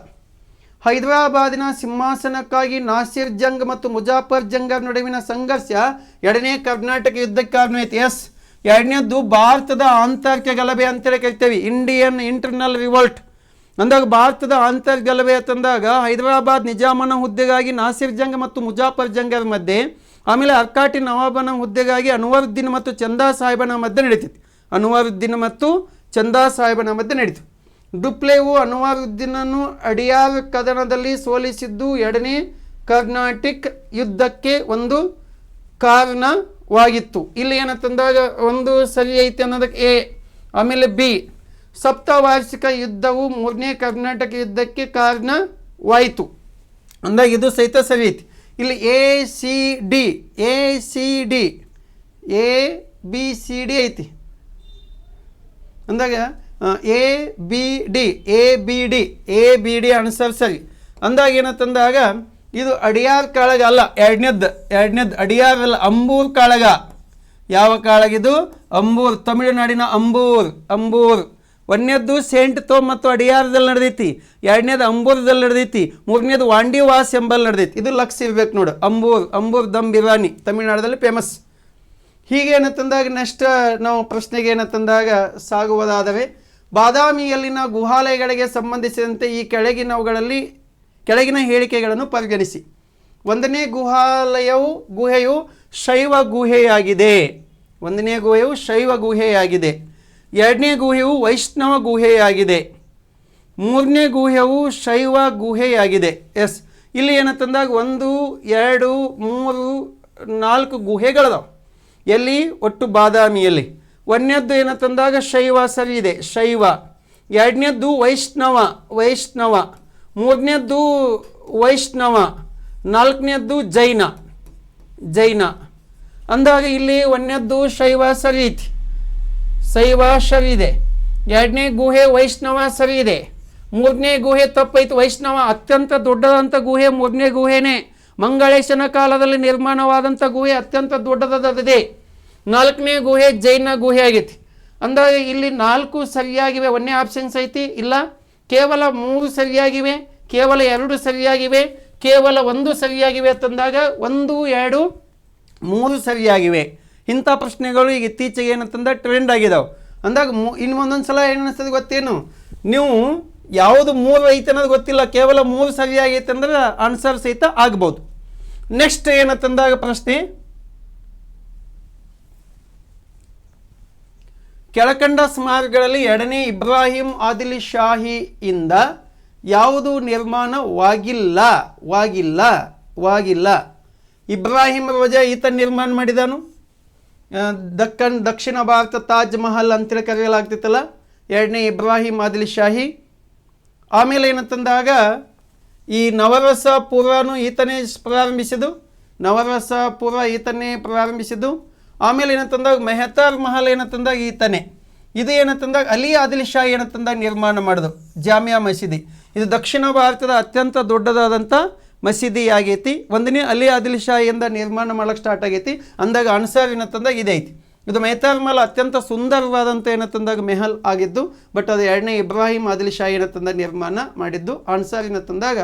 ಹೈದರಾಬಾದಿನ ಸಿಂಹಾಸನಕ್ಕಾಗಿ ನಾಸಿರ್ ಜಂಗ್ ಮತ್ತು ಮುಜಾಫರ್ ಜಂಗರ್ ನಡುವಿನ ಸಂಘರ್ಷ ಎರಡನೇ ಕರ್ನಾಟಕ ಯುದ್ಧಕ್ಕೆ ಕಾರಣ ಐತಿ. ಎಸ್, ಎರಡನೇದ್ದು ಭಾರತದ ಆಂತರಿಕ ಗಲಭೆ ಅಂತೇಳಿ ಕರಿತೇವೆ, ಇಂಡಿಯನ್ ಇಂಟರ್ನಲ್ ರಿವೋಲ್ಟ್. ಅಂದಾಗ ಭಾರತದ ಆಂತರಿಕ ಗಲಭೆ ಅಂತಂದಾಗ ಹೈದರಾಬಾದ್ ನಿಜಾಮನ ಹುದ್ದೆಗಾಗಿ ನಾಸಿರ್ ಜಂಗ್ ಮತ್ತು ಮುಜಾಫರ್ ಜಂಗರ ಮಧ್ಯೆ, ಆಮೇಲೆ ಅರ್ಕಾಟಿ ನವಾಬನ ಹುದ್ದೆಗಾಗಿ ಅನ್ವರುದ್ದೀನ್ ಮತ್ತು ಚಂದಾ ಸಾಹೇಬನ ಮಧ್ಯೆ ನಡೀತಿತ್ತು. ಅನ್ವರುದ್ದೀನ್ ಮತ್ತು ಚಂದಾ ಸಾಹೇಬನ ಮಧ್ಯೆ ನಡೀತು. ಡುಪ್ಲೆವು ಅನ್ವರುದ್ದೀನನ್ನು ಅಡಿಯಾರ್ ಕದನದಲ್ಲಿ ಸೋಲಿಸಿದ್ದು ಎರಡನೇ ಕರ್ನಾಟಿಕ್ ಯುದ್ಧಕ್ಕೆ ಒಂದು ಕಾರಣವಾಗಿತ್ತು. ಇಲ್ಲಿ ಏನಂತಂದಾಗ ಒಂದು ಸರಿ ಐತಿ ಅನ್ನೋದಕ್ಕೆ ಎ. ಆಮೇಲೆ ಬಿ, ಸಪ್ತವಾರ್ಷಿಕ ಯುದ್ಧವು ಮೂರನೇ ಕರ್ನಾಟಕ ಯುದ್ಧಕ್ಕೆ ಕಾರಣವಾಯಿತು ಅಂದಾಗ ಇದು ಸಹಿತ ಸರಿ ಐತಿ. ಇಲ್ಲಿ A C D B C D ಐತಿ ಅಂದಾಗ ಎ ಬಿ ಡಿ ಆನ್ಸರ್ ಸರಿ. ಅಂದಾಗ ಏನಂತಂದಾಗ ಇದು ಅಡಿಯಾರ್ ಕಾಳಗ ಅಲ್ಲ, ಎರಡನೇದ್ದು ಅಡಿಯಾರ್ ಅಲ್ಲ, ಅಂಬೂರ್ ಕಾಳಗ. ಯಾವ ಕಾಳಗಿದು? ಅಂಬೂರ್, ತಮಿಳುನಾಡಿನ ಅಂಬೂರ್. ಒಂದನೇದ್ದು ಸೇಂಟ್ ತೋಮ್ ಮತ್ತು ಅಡಿಯಾರದಲ್ಲಿ ನಡೆದೈತಿ, ಎರಡನೇದು ಅಂಬೂರದಲ್ಲಿ ನಡೆದೈತಿ, ಮೂರನೇದು ವಾಂಡಿವಾಸ್ ಎಂಬಲ್ಲಿ ನಡೆದೈತಿ. ಇದು ಲಕ್ಷ ಇರ್ಬೇಕು ನೋಡು. ಅಂಬೂರ್ ದಮ್ ಬಿರಿಯಾನಿ ತಮಿಳುನಾಡಲ್ಲಿ ಫೇಮಸ್. ಹೀಗೆ ಏನಂತಂದಾಗ ನೆಕ್ಸ್ಟ್ ನಾವು ಪ್ರಶ್ನೆಗೆ ಏನಂತಂದಾಗ ಸಾಗುವುದಾದರೆ, ಬಾದಾಮಿಯಲ್ಲಿನ ಗುಹಾಲಯಗಳಿಗೆ ಸಂಬಂಧಿಸಿದಂತೆ ಈ ಕೆಳಗಿನ ಹೇಳಿಕೆಗಳನ್ನು ಪರಿಗಣಿಸಿ. ಒಂದನೇ ಗುಹೆಯು ಶೈವ ಗುಹೆಯಾಗಿದೆ. ಎರಡನೇ ಗುಹೆಯು ವೈಷ್ಣವ ಗುಹೆಯಾಗಿದೆ. ಮೂರನೇ ಗುಹೆಯು ಶೈವ ಗುಹೆಯಾಗಿದೆ. ಎಸ್, ಇಲ್ಲಿ ಏನಂತಂದಾಗ 1, 2, 3, 4 ಗುಹೆಗಳದಾವೆ. ಎಲ್ಲಿ? ಒಟ್ಟು ಬಾದಾಮಿಯಲ್ಲಿ. ಒಂದನೇದ್ದು ಏನಂತಂದಾಗ ಶೈವ ಸರಿ ಇದೆ, ಶೈವ. ಎರಡನೇದ್ದು ವೈಷ್ಣವ. ಮೂರನೇದ್ದು ವೈಷ್ಣವ. ನಾಲ್ಕನೇದ್ದು ಜೈನ. ಅಂದಾಗ ಇಲ್ಲಿ ಒಂದನೇದ್ದು ಶೈವ ಸರಿ ಐತಿ, ಶೈವ ಸರಿ ಇದೆ. ಎರಡನೇ ಗುಹೆ ವೈಷ್ಣವ ಸರಿ ಇದೆ. ಮೂರನೇ ಗುಹೆ ತಪ್ಪೈತಿ, ವೈಷ್ಣವ. ಅತ್ಯಂತ ದೊಡ್ಡದಂಥ ಗುಹೆ ಮೂರನೇ ಗುಹೆನೇ. ಮಂಗಳೇಶನ ಕಾಲದಲ್ಲಿ ನಿರ್ಮಾಣವಾದಂಥ ಗುಹೆ ಅತ್ಯಂತ ದೊಡ್ಡದಾಗಿದೆ. ನಾಲ್ಕನೇ ಗುಹೆ ಜೈನ ಗುಹೆ ಆಗೈತಿ. ಅಂದಾಗ ಇಲ್ಲಿ 4 ಸರಿಯಾಗಿವೆ. ಒಂದನೇ ಆಪ್ಷನ್ಸ್ ಐತಿ, ಇಲ್ಲ ಕೇವಲ 3 ಸರಿಯಾಗಿವೆ, ಕೇವಲ 2 ಸರಿಯಾಗಿವೆ, ಕೇವಲ 1 ಸರಿಯಾಗಿವೆ ಅಂತಂದಾಗ 1, 2, 3 ಸರಿಯಾಗಿವೆ. ಇಂಥ ಪ್ರಶ್ನೆಗಳು ಈಗ ಇತ್ತೀಚೆಗೆ ಏನಂತಂದ ಟ್ರೆಂಡ್ ಆಗಿದಾವೆ. ಅಂದಾಗ ಇನ್ನು ಒಂದೊಂದು ಸಲ ಏನು ಅನಿಸ್ತದೆ ಗೊತ್ತೇನು, ನೀವು ಯಾವುದು 3 ಐತೆ ಅನ್ನೋದು ಗೊತ್ತಿಲ್ಲ, ಕೇವಲ 3 ಸರಿಯಾಗೈತೆ ಅಂದ್ರೆ ಆನ್ಸರ್ ಸಹಿತ ಆಗ್ಬೋದು. ನೆಕ್ಸ್ಟ್ ಏನಂತಂದಾಗ ಪ್ರಶ್ನೆ, ಕೆಳಕಂಡ ಸ್ಮಾರಕಗಳಲ್ಲಿ ಎರಡನೇ ಇಬ್ರಾಹಿಂ ಆದಿಲ್ ಶಾಹಿಯಿಂದ ಯಾವುದು ನಿರ್ಮಾಣವಾಗಿಲ್ಲ. ಇಬ್ರಾಹಿಂ ರೋಜ ಈತ ನಿರ್ಮಾಣ ಮಾಡಿದನು. ದಕ್ಷಿಣ ಭಾರತ ತಾಜ್ ಮಹಲ್ ಅಂತೇಳಿ ಕರೆಯಲಾಗ್ತಿತ್ತಲ್ಲ, ಎರಡನೇ ಇಬ್ರಾಹಿಂ ಆದಿಲ್ ಶಾಹಿ. ಆಮೇಲೆ ಏನಂತಂದಾಗ ಈ ನವರಸಪುರನು ಈತನೇ ಪ್ರಾರಂಭಿಸಿದ್ದು. ಆಮೇಲೆ ಏನಂತಂದಾಗ ಮೆಹತಾರ್ ಮಹಲ್ ಏನಂತಂದಾಗ ಈತನೇ. ಇದು ಏನಂತಂದಾಗ ಅಲಿ ಆದಿಲ್ ಶಾ ಏನಂತಂದಾಗ ನಿರ್ಮಾಣ ಮಾಡೋದು ಜಾಮಿಯಾ ಮಸೀದಿ. ಇದು ದಕ್ಷಿಣ ಭಾರತದ ಅತ್ಯಂತ ದೊಡ್ಡದಾದಂಥ ಮಸೀದಿ ಆಗೈತಿ. ಒಂದನೇ ಅಲಿ ಆದಿಲ್ ಶಾಹಿಯಿಂದ ನಿರ್ಮಾಣ ಮಾಡೋಕ್ಕೆ ಸ್ಟಾರ್ಟ್ ಆಗೈತಿ. ಅಂದಾಗ ಆನ್ಸರ್ ಏನಂತಂದಾಗ ಇದೆ ಐತಿ. ಇದು ಮೆಹತಾರ್ ಮಹಲ್ ಅತ್ಯಂತ ಸುಂದರವಾದಂಥ ಏನಂತಂದಾಗ ಮೆಹಲ್ ಆಗಿದ್ದು. ಬಟ್ ಅದು ಎರಡನೇ ಇಬ್ರಾಹಿಂ ಆದಿಲ್ ಶಾಹಿ ಏನಂತಂದಾಗ ನಿರ್ಮಾಣ ಮಾಡಿದ್ದು. ಆನ್ಸರ್ ಏನಂತಂದಾಗ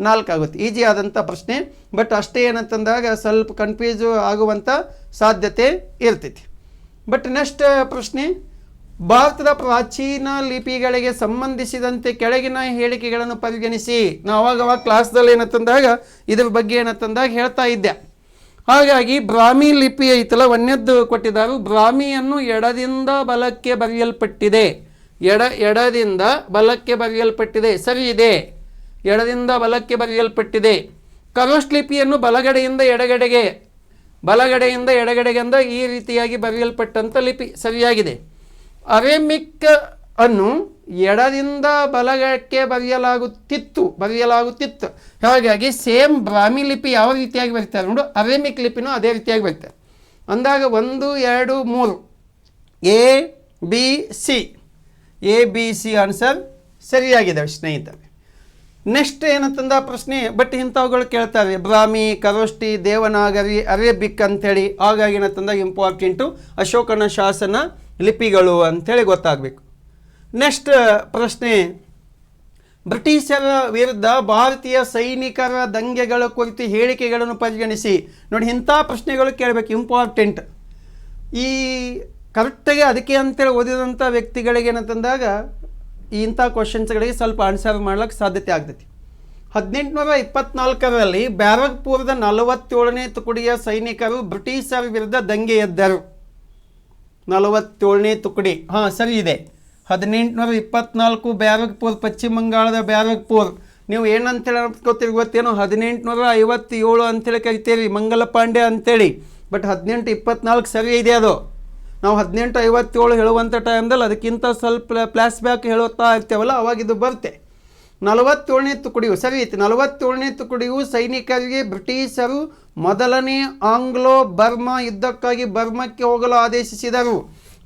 4 ಆಗುತ್ತೆ. ಈಜಿ ಆದಂಥ ಪ್ರಶ್ನೆ, ಬಟ್ ಅಷ್ಟೇ ಏನಂತಂದಾಗ ಸ್ವಲ್ಪ ಕನ್ಫ್ಯೂಸ್ ಆಗುವಂಥ ಸಾಧ್ಯತೆ ಇರ್ತೈತಿ. ಬಟ್ ನೆಕ್ಸ್ಟ್ ಪ್ರಶ್ನೆ, ಭಾರತದ ಪ್ರಾಚೀನ ಲಿಪಿಗಳಿಗೆ ಸಂಬಂಧಿಸಿದಂತೆ ಕೆಳಗಿನ ಹೇಳಿಕೆಗಳನ್ನು ಪರಿಗಣಿಸಿ. ನಾವು ಅವಾಗ ಕ್ಲಾಸ್ದಲ್ಲಿ ಏನಂತಂದಾಗ ಇದ್ರ ಬಗ್ಗೆ ಏನಂತಂದಾಗ ಹೇಳ್ತಾ ಇದ್ದೆ. ಹಾಗಾಗಿ ಬ್ರಾಹ್ಮಿ ಲಿಪಿ ಐತಲ್ಲ, ಒಂದನೇದ್ದು ಕೊಟ್ಟಿದ್ದಾರೆ. ಬ್ರಾಹ್ಮಿಯನ್ನು ಎಡದಿಂದ ಬಲಕ್ಕೆ ಬರೆಯಲ್ಪಟ್ಟಿದೆ. ಎಡದಿಂದ ಬಲಕ್ಕೆ ಬರೆಯಲ್ಪಟ್ಟಿದೆ, ಸರಿ ಇದೆ. ಎಡದಿಂದ ಬಲಕ್ಕೆ ಬರೆಯಲ್ಪಟ್ಟಿದೆ. ಖರೋಷ್ಠ ಲಿಪಿಯನ್ನು ಬಲಗಡೆಯಿಂದ ಎಡಗಡೆಗೆ ಅಂದ ಈ ರೀತಿಯಾಗಿ ಬರೆಯಲ್ಪಟ್ಟಂಥ ಲಿಪಿ ಸರಿಯಾಗಿದೆ. ಅರೇಮಿಕ್ ಅನ್ನು ಎಡದಿಂದ ಬಲಗಕ್ಕೆ ಬರೆಯಲಾಗುತ್ತಿತ್ತು. ಹಾಗಾಗಿ ಸೇಮ್ ಬ್ರಾಹ್ಮಿ ಲಿಪಿ ಯಾವ ರೀತಿಯಾಗಿ ಬರೀತಾರೆ ನೋಡು, ಅರೇಮಿಕ್ ಲಿಪಿನೂ ಅದೇ ರೀತಿಯಾಗಿ ಬರೀತಾರೆ. ಅಂದಾಗ 1, 2, 3 ಎ ಬಿ ಸಿ ಆನ್ಸರ್ ಸರಿಯಾಗಿದೆ ಸ್ನೇಹಿತರೆ. ನೆಕ್ಸ್ಟ್ ಏನಂತಂದ ಪ್ರಶ್ನೆ, ಬಟ್ ಇಂಥವುಗಳು ಕೇಳ್ತಾರೆ, ಬ್ರಾಹ್ಮಿ, ಖರೋಷ್ಠಿ, ದೇವನಾಗರಿ, ಅರೇಬಿಕ್ ಅಂಥೇಳಿ. ಹಾಗಾಗಿ ಏನಂತಂದಾಗ ಇಂಪಾರ್ಟೆಂಟು ಅಶೋಕನ ಶಾಸನ ಲಿಪಿಗಳು ಅಂಥೇಳಿ ಗೊತ್ತಾಗಬೇಕು. ನೆಕ್ಸ್ಟ್ ಪ್ರಶ್ನೆ, ಬ್ರಿಟಿಷರ ವಿರುದ್ಧ ಭಾರತೀಯ ಸೈನಿಕರ ದಂಗೆಗಳ ಕುರಿತು ಹೇಳಿಕೆಗಳನ್ನು ಪರಿಗಣಿಸಿ. ನೋಡಿ, ಇಂಥ ಪ್ರಶ್ನೆಗಳು ಕೇಳಬೇಕು, ಇಂಪಾರ್ಟೆಂಟ್. ಈ ಕರೆಕ್ಟಾಗಿ ಅದಕ್ಕೆ ಅಂತೇಳಿ ಓದಿದಂಥ ವ್ಯಕ್ತಿಗಳಿಗೆ ಏನಂತಂದಾಗ ಇಂಥ ಕ್ವಶನ್ಸ್ಗಳಿಗೆ ಸ್ವಲ್ಪ ಆನ್ಸರ್ ಮಾಡ್ಲಿಕ್ಕೆ ಸಾಧ್ಯತೆ ಆಗ್ತೈತಿ. 1824ರಲ್ಲಿ ಬ್ಯಾರಕ್ಪುರದ 47ನೇ ತುಕಡಿಯ ಸೈನಿಕರು ಬ್ರಿಟಿಷರ ವಿರುದ್ಧ ದಂಗೆ ಎದ್ದರು. 47ನೇ ತುಕಡಿ, ಹಾಂ ಸರಿ ಇದೆ. 1824 ಬ್ಯಾರಕ್ಪುರ್, ಪಶ್ಚಿಮ ಬಂಗಾಳದ ಬ್ಯಾರಕ್ಪುರ್. ನೀವು ಏನಂತೇಳಿ ಗೊತ್ತೇನೋ 1857 ಅಂತೇಳಿ ಕರಿತೀರಿ, ಮಂಗಲ ಪಾಂಡೆ ಅಂತೇಳಿ. ಬಟ್ 1824 ಸರಿ ಇದೆ ಅದು. ನಾವು 1857 ಹೇಳುವಂಥ ಟೈಮ್ದಲ್ಲಿ ಅದಕ್ಕಿಂತ ಸ್ವಲ್ಪ ಫ್ಲ್ಯಾಶ್ ಬ್ಯಾಕ್ ಹೇಳುತ್ತಾ ಇರ್ತೇವಲ್ಲ, ಅವಾಗ ಇದು ಬರುತ್ತೆ. 47ನೇ ತುಕಡಿಯು ಸರಿ ಐತಿ. 47ನೇ ತುಕಡಿಯು ಸೈನಿಕರಿಗೆ ಬ್ರಿಟಿಷರು ಮೊದಲನೇ ಆಂಗ್ಲೋ ಬರ್ಮಾ ಯುದ್ಧಕ್ಕಾಗಿ ಬರ್ಮಕ್ಕೆ ಹೋಗಲು ಆದೇಶಿಸಿದರು.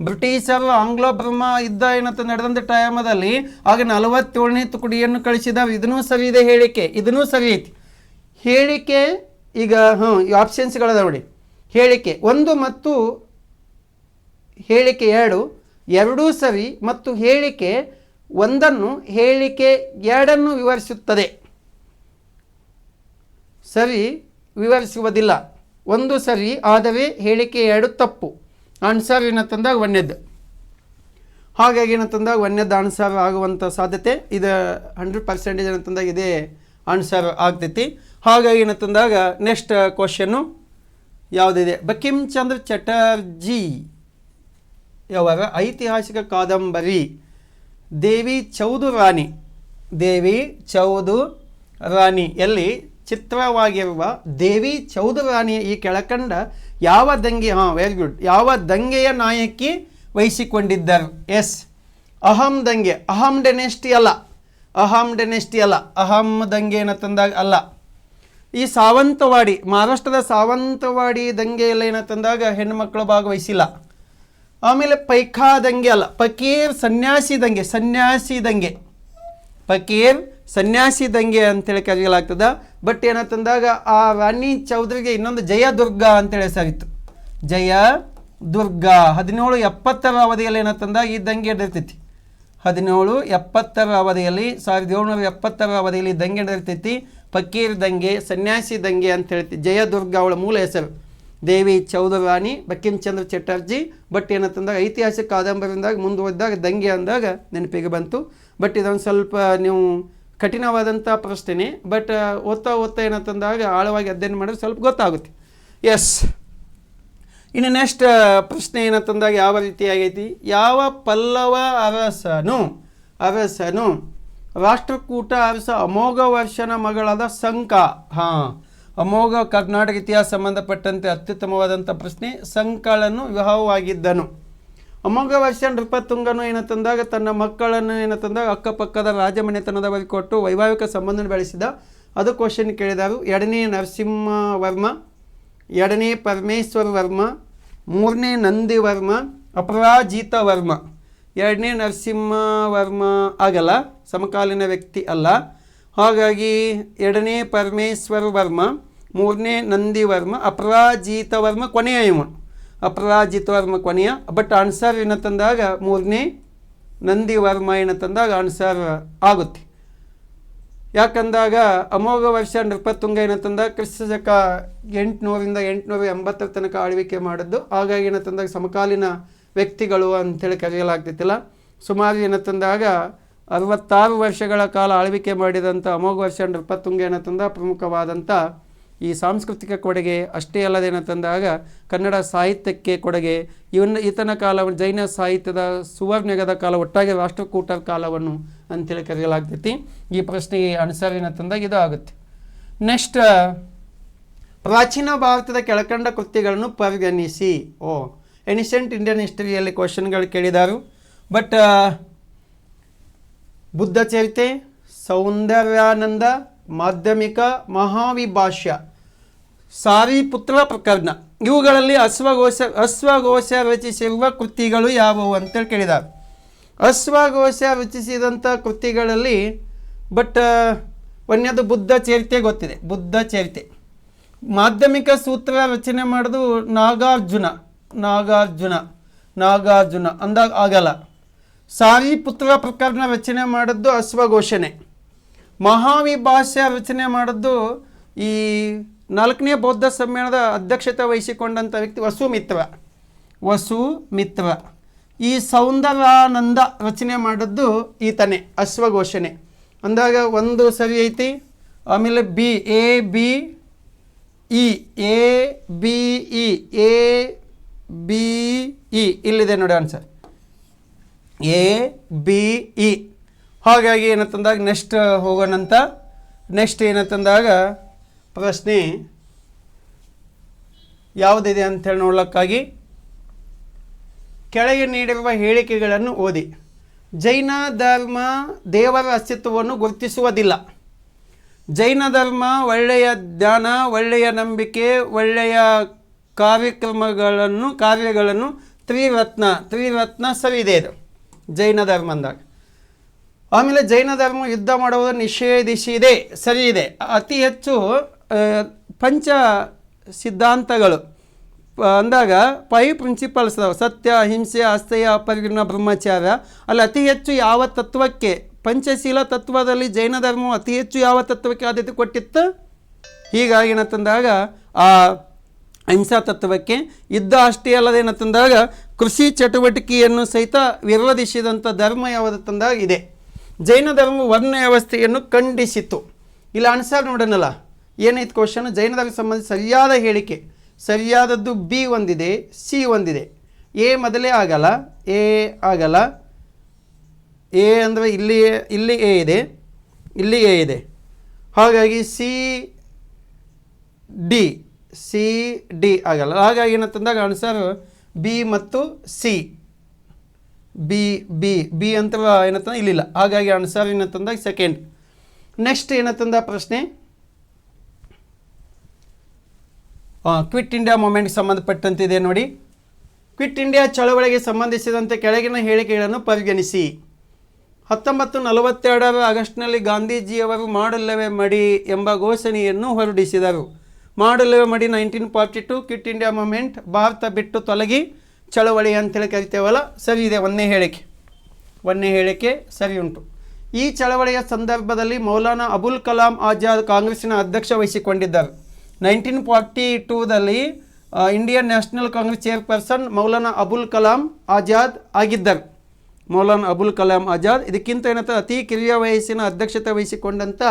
ಬ್ರಿಟಿಷರು ಆಂಗ್ಲೋ ಬರ್ಮಾ ಯುದ್ಧ ಏನಂತ ನಡೆದಂಥ ಟೈಮದಲ್ಲಿ ಆಗ 47ನೇ ತುಕಡಿಯನ್ನು ಕಳಿಸಿದರು. ಇದನ್ನೂ ಸರಿ ಇದೆ ಹೇಳಿಕೆ, ಇದನ್ನೂ ಸರಿ ಐತಿ ಹೇಳಿಕೆ. ಈಗ ಆಪ್ಷನ್ಸ್ಗಳದ ನೋಡಿ. ಹೇಳಿಕೆ 1 ಮತ್ತು ಹೇಳಿಕೆ 2 ಎರಡೂ ಸರಿ, ಮತ್ತು ಹೇಳಿಕೆ 1 ಹೇಳಿಕೆ 2 ವಿವರಿಸುತ್ತದೆ. ಸರಿ ವಿವರಿಸುವುದಿಲ್ಲ. 1 ಸರಿ, ಆದರೆ ಹೇಳಿಕೆ 2 ತಪ್ಪು. ಆನ್ಸರ್ ಏನಂತಂದಾಗ 1ನೇದ್ದು. ಹಾಗಾಗಿ ಏನಂತಂದಾಗ 1ನೇದ್ದು ಆನ್ಸರ್ ಆಗುವಂಥ ಸಾಧ್ಯತೆ ಇದು 100% ಏನಂತಂದಾಗ ಇದೇ ಆನ್ಸರ್ ಆಗ್ತೈತಿ. ಹಾಗಾಗಿ ಏನಂತಂದಾಗ ನೆಕ್ಸ್ಟ್ ಕ್ವಶನ್ನು ಯಾವುದಿದೆ, ಬಂಕಿಮ್ ಚಂದ್ರ ಚಟರ್ಜಿ ಯವರ ಐತಿಹಾಸಿಕ ಕಾದಂಬರಿ ದೇವಿ ಚೌಧುರಾಣಿ, ದೇವಿ ಚೌಧುರಾಣಿಯಲ್ಲಿ ಚಿತ್ರವಾಗಿರುವ ದೇವಿ ಚೌಧುರಾಣಿ ಈ ಕೆಳಕಂಡ ಯಾವ ದಂಗೆ, ವೆರಿ ಗುಡ್, ಯಾವ ದಂಗೆಯ ನಾಯಕಿ ವಹಿಸಿಕೊಂಡಿದ್ದರು? ಎಸ್, ಅಹಂ ದಂಗೆ. ಅಹಂ ಡೆನೆಸ್ಟಿ ಅಲ್ಲ, ಅಹಂ ಡೆನೆಸ್ಟಿ ಅಲ್ಲ, ಅಹಂ ದಂಗೆ ಏನಂತಂದಾಗ ಅಲ್ಲ. ಈ ಸಾವಂತವಾಡಿ, ಮಹಾರಾಷ್ಟ್ರದ ಸಾವಂತವಾಡಿ ದಂಗೆಯಲ್ಲಿ ಏನಂತಂದಾಗ ಹೆಣ್ಣುಮಕ್ಕಳು ಭಾಗವಹಿಸಿಲ್ಲ. ಆಮೇಲೆ ಪೈಖಾ ದಂಗೆ ಅಲ್ಲ, ಫಕೀರ್ ಸನ್ಯಾಸಿ ದಂಗೆ, ಸನ್ಯಾಸಿ ದಂಗೆ, ಫಕೀರ್ ಸನ್ಯಾಸಿ ದಂಗೆ ಅಂತೇಳಿ ಕರೆಯಲಾಗ್ತದ. ಬಟ್ ಏನಂತಂದಾಗ ಆ ರಾಣಿ ಚೌಧರಿಗೆ ಇನ್ನೊಂದು ಜಯದುರ್ಗ ಅಂತೇಳಿ ಹೆಸರಿತ್ತು, ಜಯದುರ್ಗ. 1770ರ ಅವಧಿಯಲ್ಲಿ ಏನಂತಂದಾಗ ಈ ದಂಗೆ ನಡೆದಿರ್ತೈತಿ. 1770ರ ಅವಧಿಯಲ್ಲಿ 1770ರ ಅವಧಿಯಲ್ಲಿ ದಂಗೆ ನಡೆದಿರ್ತೈತಿ. ಫಕೀರ್ ದಂಗೆ, ಸನ್ಯಾಸಿ ದಂಗೆ ಅಂತ ಹೇಳ್ತೀವಿ. ಜಯದುರ್ಗ ಅವಳ ಮೂಲ ಹೆಸರು ದೇವಿ ಚೌಧುರಾಣಿ, ಬಂಕಿಮ್ ಚಂದ್ರ ಚಟರ್ಜಿ. ಬಟ್ ಏನಂತಂದಾಗ ಐತಿಹಾಸಿಕ ಕಾದಂಬರಿಯಿಂದಾಗ ಮುಂದುವರೆದಾಗ ದಂಗೆ ಅಂದಾಗ ನೆನಪಿಗೆ ಬಂತು. ಬಟ್ ಇದೊಂದು ಸ್ವಲ್ಪ ನೀವು ಕಠಿಣವಾದಂಥ ಪ್ರಶ್ನೆ. ಬಟ್ ಓದ್ತಾ ಏನಂತಂದಾಗ ಆಳವಾಗಿ ಅಧ್ಯಯನ ಮಾಡಿದ್ರೆ ಸ್ವಲ್ಪ ಗೊತ್ತಾಗುತ್ತೆ. ಎಸ್, ಇನ್ನು ನೆಕ್ಸ್ಟ್ ಪ್ರಶ್ನೆ ಏನಂತಂದಾಗ ಯಾವ ರೀತಿಯಾಗೈತಿ, ಯಾವ ಪಲ್ಲವ ಅರಸನು ರಾಷ್ಟ್ರಕೂಟ ಅರಸ ಅಮೋಘ ವರ್ಷನ ಮಗಳಾದ ಸಂಕ, ಅಮೋಘ ಕರ್ನಾಟಕ ಇತಿಹಾಸ ಸಂಬಂಧಪಟ್ಟಂತೆ ಅತ್ಯುತ್ತಮವಾದಂಥ ಪ್ರಶ್ನೆ. ಸಂಕಳನ್ನು ವಿವಾಹವಾಗಿದ್ದನು. ಅಮೋಘ ವರ್ಷ ನೃಪತುಂಗನು ಏನಂತಂದಾಗ ತನ್ನ ಮಕ್ಕಳನ್ನು ಏನಂತಂದಾಗ ಅಕ್ಕಪಕ್ಕದ ರಾಜಮನೆತನದವರಿಗೆ ಕೊಟ್ಟು ವೈವಾಹಿಕ ಸಂಬಂಧ ಬೆಳೆಸಿದ. ಅದು ಕ್ವಶನ್ ಕೇಳಿದರು. 2ನೇ ನರಸಿಂಹವರ್ಮ, 2ನೇ ಪರಮೇಶ್ವರ ವರ್ಮ, 3ನೇ ನಂದಿವರ್ಮ, ಅಪರಾಜಿತ ವರ್ಮ. 2ನೇ ನರಸಿಂಹವರ್ಮ ಆಗಲ್ಲ, ಸಮಕಾಲೀನ ವ್ಯಕ್ತಿ ಅಲ್ಲ. ಹಾಗಾಗಿ 2ನೇ ಪರಮೇಶ್ವರ ವರ್ಮ, 3ನೇ ನಂದಿವರ್ಮ, ಅಪರಾಜಿತ ವರ್ಮ ಕೊನೆಯ ಇವನು, ಅಪರಾಜಿತ ವರ್ಮ ಕೊನೆಯ. ಬಟ್ ಆನ್ಸರ್ ಏನಂತಂದಾಗ 3ನೇ ನಂದಿವರ್ಮ ಏನಂತಂದಾಗ ಆನ್ಸರ್ ಆಗುತ್ತೆ. ಯಾಕಂದಾಗ ಅಮೋಘ ವರ್ಷ ನೃಪತುಂಗ ಏನಂತಂದಾಗ ಕ್ರಿಸ್ತಶಕ 800ರಿಂದ 880 ತನಕ ಆಳ್ವಿಕೆ ಮಾಡಿದ್ದು. ಹಾಗಾಗಿ ಏನಂತಂದಾಗ ಸಮಕಾಲೀನ ವ್ಯಕ್ತಿಗಳು ಅಂಥೇಳಿ ಕರೆಯಲಾಗ್ತಿತ್ತಿಲ್ಲ. ಸುಮಾರು ಏನಂತಂದಾಗ 66 ವರ್ಷಗಳ ಕಾಲ ಆಳ್ವಿಕೆ ಮಾಡಿದಂಥ ಅಮೋಘ ವರ್ಷ ನೃಪತುಂಗ ಏನಂತಂದ ಪ್ರಮುಖವಾದಂಥ ಈ ಸಾಂಸ್ಕೃತಿಕ ಕೊಡುಗೆ ಅಷ್ಟೇ ಅಲ್ಲದೇನಂತಂದಾಗ ಕನ್ನಡ ಸಾಹಿತ್ಯಕ್ಕೆ ಕೊಡುಗೆ, ಈತನ ಕಾಲವನ್ನು ಜೈನ ಸಾಹಿತ್ಯದ ಸುವರ್ಣಯುಗದ ಕಾಲ, ಒಟ್ಟಾಗಿ ರಾಷ್ಟ್ರಕೂಟರ ಕಾಲವನ್ನು ಅಂತೇಳಿ ಕರೆಯಲಾಗ್ತೈತಿ. ಈ ಪ್ರಶ್ನೆಗೆ ಆನ್ಸರ್ ಏನಂತಂದಾಗ ಇದು ಆಗುತ್ತೆ. ನೆಕ್ಸ್ಟ್, ಪ್ರಾಚೀನ ಭಾರತದ ಕೆಳಕಂಡ ಕೃತಿಗಳನ್ನು ಪರಿಗಣಿಸಿ. ಎನಿಸೆಂಟ್ ಇಂಡಿಯನ್ ಹಿಸ್ಟರಿಯಲ್ಲಿ ಕ್ವಶನ್ಗಳು ಕೇಳಿದರು. ಬಟ್ ಬುದ್ಧ ಚರಿತೆ, ಸೌಂದರ್ಯಾನಂದ, ಮಾಧ್ಯಮಿಕ, ಮಹಾವಿಭಾಷ್ಯ, ಸಾರಿಪುತ್ರ ಪ್ರಕರಣ, ಇವುಗಳಲ್ಲಿ ಅಶ್ವಘೋಷ ರಚಿಸಿರುವ ಕೃತಿಗಳು ಯಾವುವು ಅಂತೇಳಿ ಕೇಳಿದ್ದಾರೆ. ಅಶ್ವಘೋಷ ರಚಿಸಿದಂಥ ಕೃತಿಗಳಲ್ಲಿ ಬಟ್ ಒಂದನೇದು ಬುದ್ಧ ಚರಿತೆ ಗೊತ್ತಿದೆ, ಬುದ್ಧ ಚರಿತೆ. ಮಾಧ್ಯಮಿಕ ಸೂತ್ರ ರಚನೆ ಮಾಡೋದು ನಾಗಾರ್ಜುನ ಅಂದಾಗ ಆಗಲ್ಲ. ಸಾರಿಪುತ್ರ ಪ್ರಕರಣ ರಚನೆ ಮಾಡಿದ್ದು ಅಶ್ವಘೋಷನೆ. ಮಹಾವಿಭಾಷ್ಯ ರಚನೆ ಮಾಡಿದ್ದು ಈ 4ನೇ ಬೌದ್ಧ ಸಮ್ಮೇಳನದ ಅಧ್ಯಕ್ಷತೆ ವಹಿಸಿಕೊಂಡಂಥ ವ್ಯಕ್ತಿ ವಸುಮಿತ್ರ. ವಸು ಮಿತ್ರ. ಈ ಸೌಂದರಾನಂದ ರಚನೆ ಮಾಡಿದ್ದು ಈತನೇ, ಅಶ್ವಘೋಷಣೆ. ಅಂದಾಗ ಒಂದು ಸರಿ ಐತಿ. ಆಮೇಲೆ B A B E A B E A B E ಇಲ್ಲಿದೆ ನೋಡಿ ಆನ್ಸರ್, ಎ ಬಿ ಇ. ಹಾಗಾಗಿ ಏನಂತಂದಾಗ ನೆಕ್ಸ್ಟ್ ಹೋಗೋಣಂತ. ನೆಕ್ಸ್ಟ್ ಏನಂತಂದಾಗ ಪ್ರಶ್ನೆ ಯಾವುದಿದೆ ಅಂಥೇಳಿ ನೋಡ್ಲಿಕ್ಕಾಗಿ ಕೆಳಗೆ ನೀಡಿರುವ ಹೇಳಿಕೆಗಳನ್ನು ಓದಿ. ಜೈನ ಧರ್ಮ ದೇವರ ಅಸ್ತಿತ್ವವನ್ನು ಗುರುತಿಸುವುದಿಲ್ಲ. ಜೈನ ಧರ್ಮ ಒಳ್ಳೆಯ ಜ್ಞಾನ, ಒಳ್ಳೆಯ ನಂಬಿಕೆ, ಒಳ್ಳೆಯ ಕಾರ್ಯಗಳನ್ನು ತ್ರಿರತ್ನ ಸರಿ ಇದೆ ಇದು ಜೈನ ಧರ್ಮ ಅಂದಾಗ. ಆಮೇಲೆ ಜೈನ ಧರ್ಮ ಯುದ್ಧ ಮಾಡುವುದನ್ನು ನಿಷೇಧಿಸಿದೆ, ಸರಿ ಇದೆ. ಅತಿ ಹೆಚ್ಚು ಪಂಚ ಸಿದ್ಧಾಂತಗಳು ಅಂದಾಗ 5 ಪ್ರಿನ್ಸಿಪಲ್ಸ್ ಅದಾವೆ. ಸತ್ಯ, ಅಹಿಂಸೆ, ಆಸ್ತೇಯ, ಅಪರಿಗ್ರಹ, ಬ್ರಹ್ಮಚಾರ್ಯ. ಅಲ್ಲಿ ಅತಿ ಹೆಚ್ಚು ಯಾವ ತತ್ವಕ್ಕೆ, ಪಂಚಶೀಲ ತತ್ವದಲ್ಲಿ ಜೈನ ಧರ್ಮವು ಅತಿ ಹೆಚ್ಚು ಯಾವ ತತ್ವಕ್ಕೆ ಆದ್ಯತೆ ಕೊಟ್ಟಿತ್ತು? ಹೀಗಾಗಿ ಏನಂತಂದಾಗ ಆ ಅಹಿಂಸಾ ತತ್ವಕ್ಕೆ. ಯುದ್ಧ ಅಷ್ಟೇ ಅಲ್ಲದೆ ಏನಂತಂದಾಗ ಕೃಷಿ ಚಟುವಟಿಕೆಯನ್ನು ಸಹಿತ ವಿರೋಧಿಸಿದಂಥ ಧರ್ಮ ಯಾವುದಂತಂದಾಗ ಇದೆ. ಜೈನ ಧರ್ಮ ವರ್ಣ ವ್ಯವಸ್ಥೆಯನ್ನು ಖಂಡಿಸಿತು. ಇಲ್ಲಿ ಆನ್ಸರ್ ನೋಡೋಣಲ್ಲ, ಏನೈತೆ ಕ್ವಶನ್? ಜೈನ ಧರ್ಮ ಸಂಬಂಧಿಸಿ ಸರಿಯಾದ ಹೇಳಿಕೆ, ಸರಿಯಾದದ್ದು ಬಿ ಒಂದಿದೆ, ಸಿ ಒಂದಿದೆ. ಎ ಮೊದಲೇ ಆಗಲ್ಲ, ಎ ಆಗಲ್ಲ. ಎ ಅಂದರೆ ಇಲ್ಲಿ ಎ ಇದೆ, ಇಲ್ಲಿ ಎ ಇದೆ. ಹಾಗಾಗಿ ಸಿ ಡಿ ಆಗಲ್ಲ. ಹಾಗಾಗಿ ಏನಂತಂದಾಗ ಆನ್ಸರ್ ಬಿ ಮತ್ತು ಸಿ. ಬಿ ಅಂತ ಏನಂತಂದ್ರೆ ಇಲ್ಲಿಲ್ಲ. ಹಾಗಾಗಿ ಆನ್ಸರ್ ಏನಂತಂದಾಗ ಸೆಕೆಂಡ್. ನೆಕ್ಸ್ಟ್ ಏನಂತಂದ ಪ್ರಶ್ನೆ ಕ್ವಿಟ್ ಇಂಡಿಯಾ ಮೂಮೆಂಟ್ಗೆ ಸಂಬಂಧಪಟ್ಟಂತಿದೆ ನೋಡಿ. ಕ್ವಿಟ್ ಇಂಡಿಯಾ ಚಳವಳಿಗೆ ಸಂಬಂಧಿಸಿದಂತೆ ಕೆಳಗಿನ ಹೇಳಿಕೆಗಳನ್ನು ಪರಿಗಣಿಸಿ. 1942 ಆಗಸ್ಟ್ನಲ್ಲಿ ಗಾಂಧೀಜಿಯವರು ಮಾಡಲ್ಲವೇ ಮಡಿ ಎಂಬ ಘೋಷಣೆಯನ್ನು ಹೊರಡಿಸಿದರು. ಮಾಡಲ್ಲವೇ ಮಡಿ 1942, ಕ್ವಿಟ್ ಇಂಡಿಯಾ ಮೂಮೆಂಟ್, ಭಾರತ ಬಿಟ್ಟು ತೊಲಗಿ ಚಳವಳಿ ಅಂತೇಳಿ ಕರಿತೇವಲ್ಲ, ಸರಿ ಇದೆ. ಒಂದನೇ ಹೇಳಿಕೆ ಸರಿ ಉಂಟು. ಈ ಚಳವಳಿಯ ಸಂದರ್ಭದಲ್ಲಿ ಮೌಲಾನಾ ಅಬುಲ್ ಕಲಾಂ ಆಜಾದ್ ಕಾಂಗ್ರೆಸ್ಸಿನ ಅಧ್ಯಕ್ಷ ವಹಿಸಿಕೊಂಡಿದ್ದರು. 1942ದಲ್ಲಿ Indian National Congress chairperson Maulana Abul Kalam Azad ಆಗಿದ್ದರು. ಮೌಲಾನಾ ಅಬುಲ್ ಕಲಾಂ ಆಜಾದ್. ಇದಕ್ಕಿಂತ ಏನಂತ ಅತಿ ಕಿರಿಯ ವಯಸ್ಸಿನ ಅಧ್ಯಕ್ಷತೆ ವಹಿಸಿಕೊಂಡಂಥ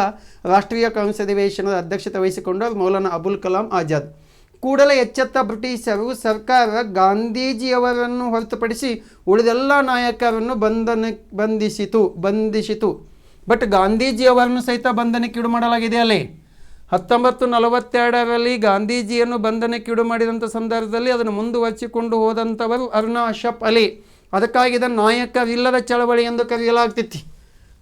ರಾಷ್ಟ್ರೀಯ ಕಾಂಗ್ರೆಸ್ ಅಧಿವೇಶನದ ಅಧ್ಯಕ್ಷತೆ ವಹಿಸಿಕೊಂಡವರು ಮೌಲಾನಾ ಅಬುಲ್ ಕಲಾಂ ಆಜಾದ್. ಕೂಡಲೇ ಎಚ್ಚೆತ್ತ ಬ್ರಿಟಿಷರು ಸರ್ಕಾರ ಗಾಂಧೀಜಿಯವರನ್ನು ಹೊರತುಪಡಿಸಿ ಉಳಿದೆಲ್ಲ ನಾಯಕರನ್ನು ಬಂಧಿಸಿತು. ಬಟ್ ಗಾಂಧೀಜಿಯವರನ್ನು ಸಹಿತ ಬಂಧನಕ್ಕೀಡು ಮಾಡಲಾಗಿದೆ. ಅಲ್ಲಿ 1942ರಲ್ಲಿ ಗಾಂಧೀಜಿಯನ್ನು ಬಂಧನಕ್ಕೀಡು ಮಾಡಿದಂಥ ಸಂದರ್ಭದಲ್ಲಿ ಅದನ್ನು ಮುಂದುವರಿಸಿಕೊಂಡು ಹೋದಂಥವರು ಅರುಣಾ ಅಶ್ರಫ್ ಅಲಿ. ಅದಕ್ಕಾಗಿ ಇದನ್ನು ನಾಯಕರಿಲ್ಲದ ಚಳವಳಿ ಎಂದು ಕರೆಯಲಾಗ್ತಿತ್ತು.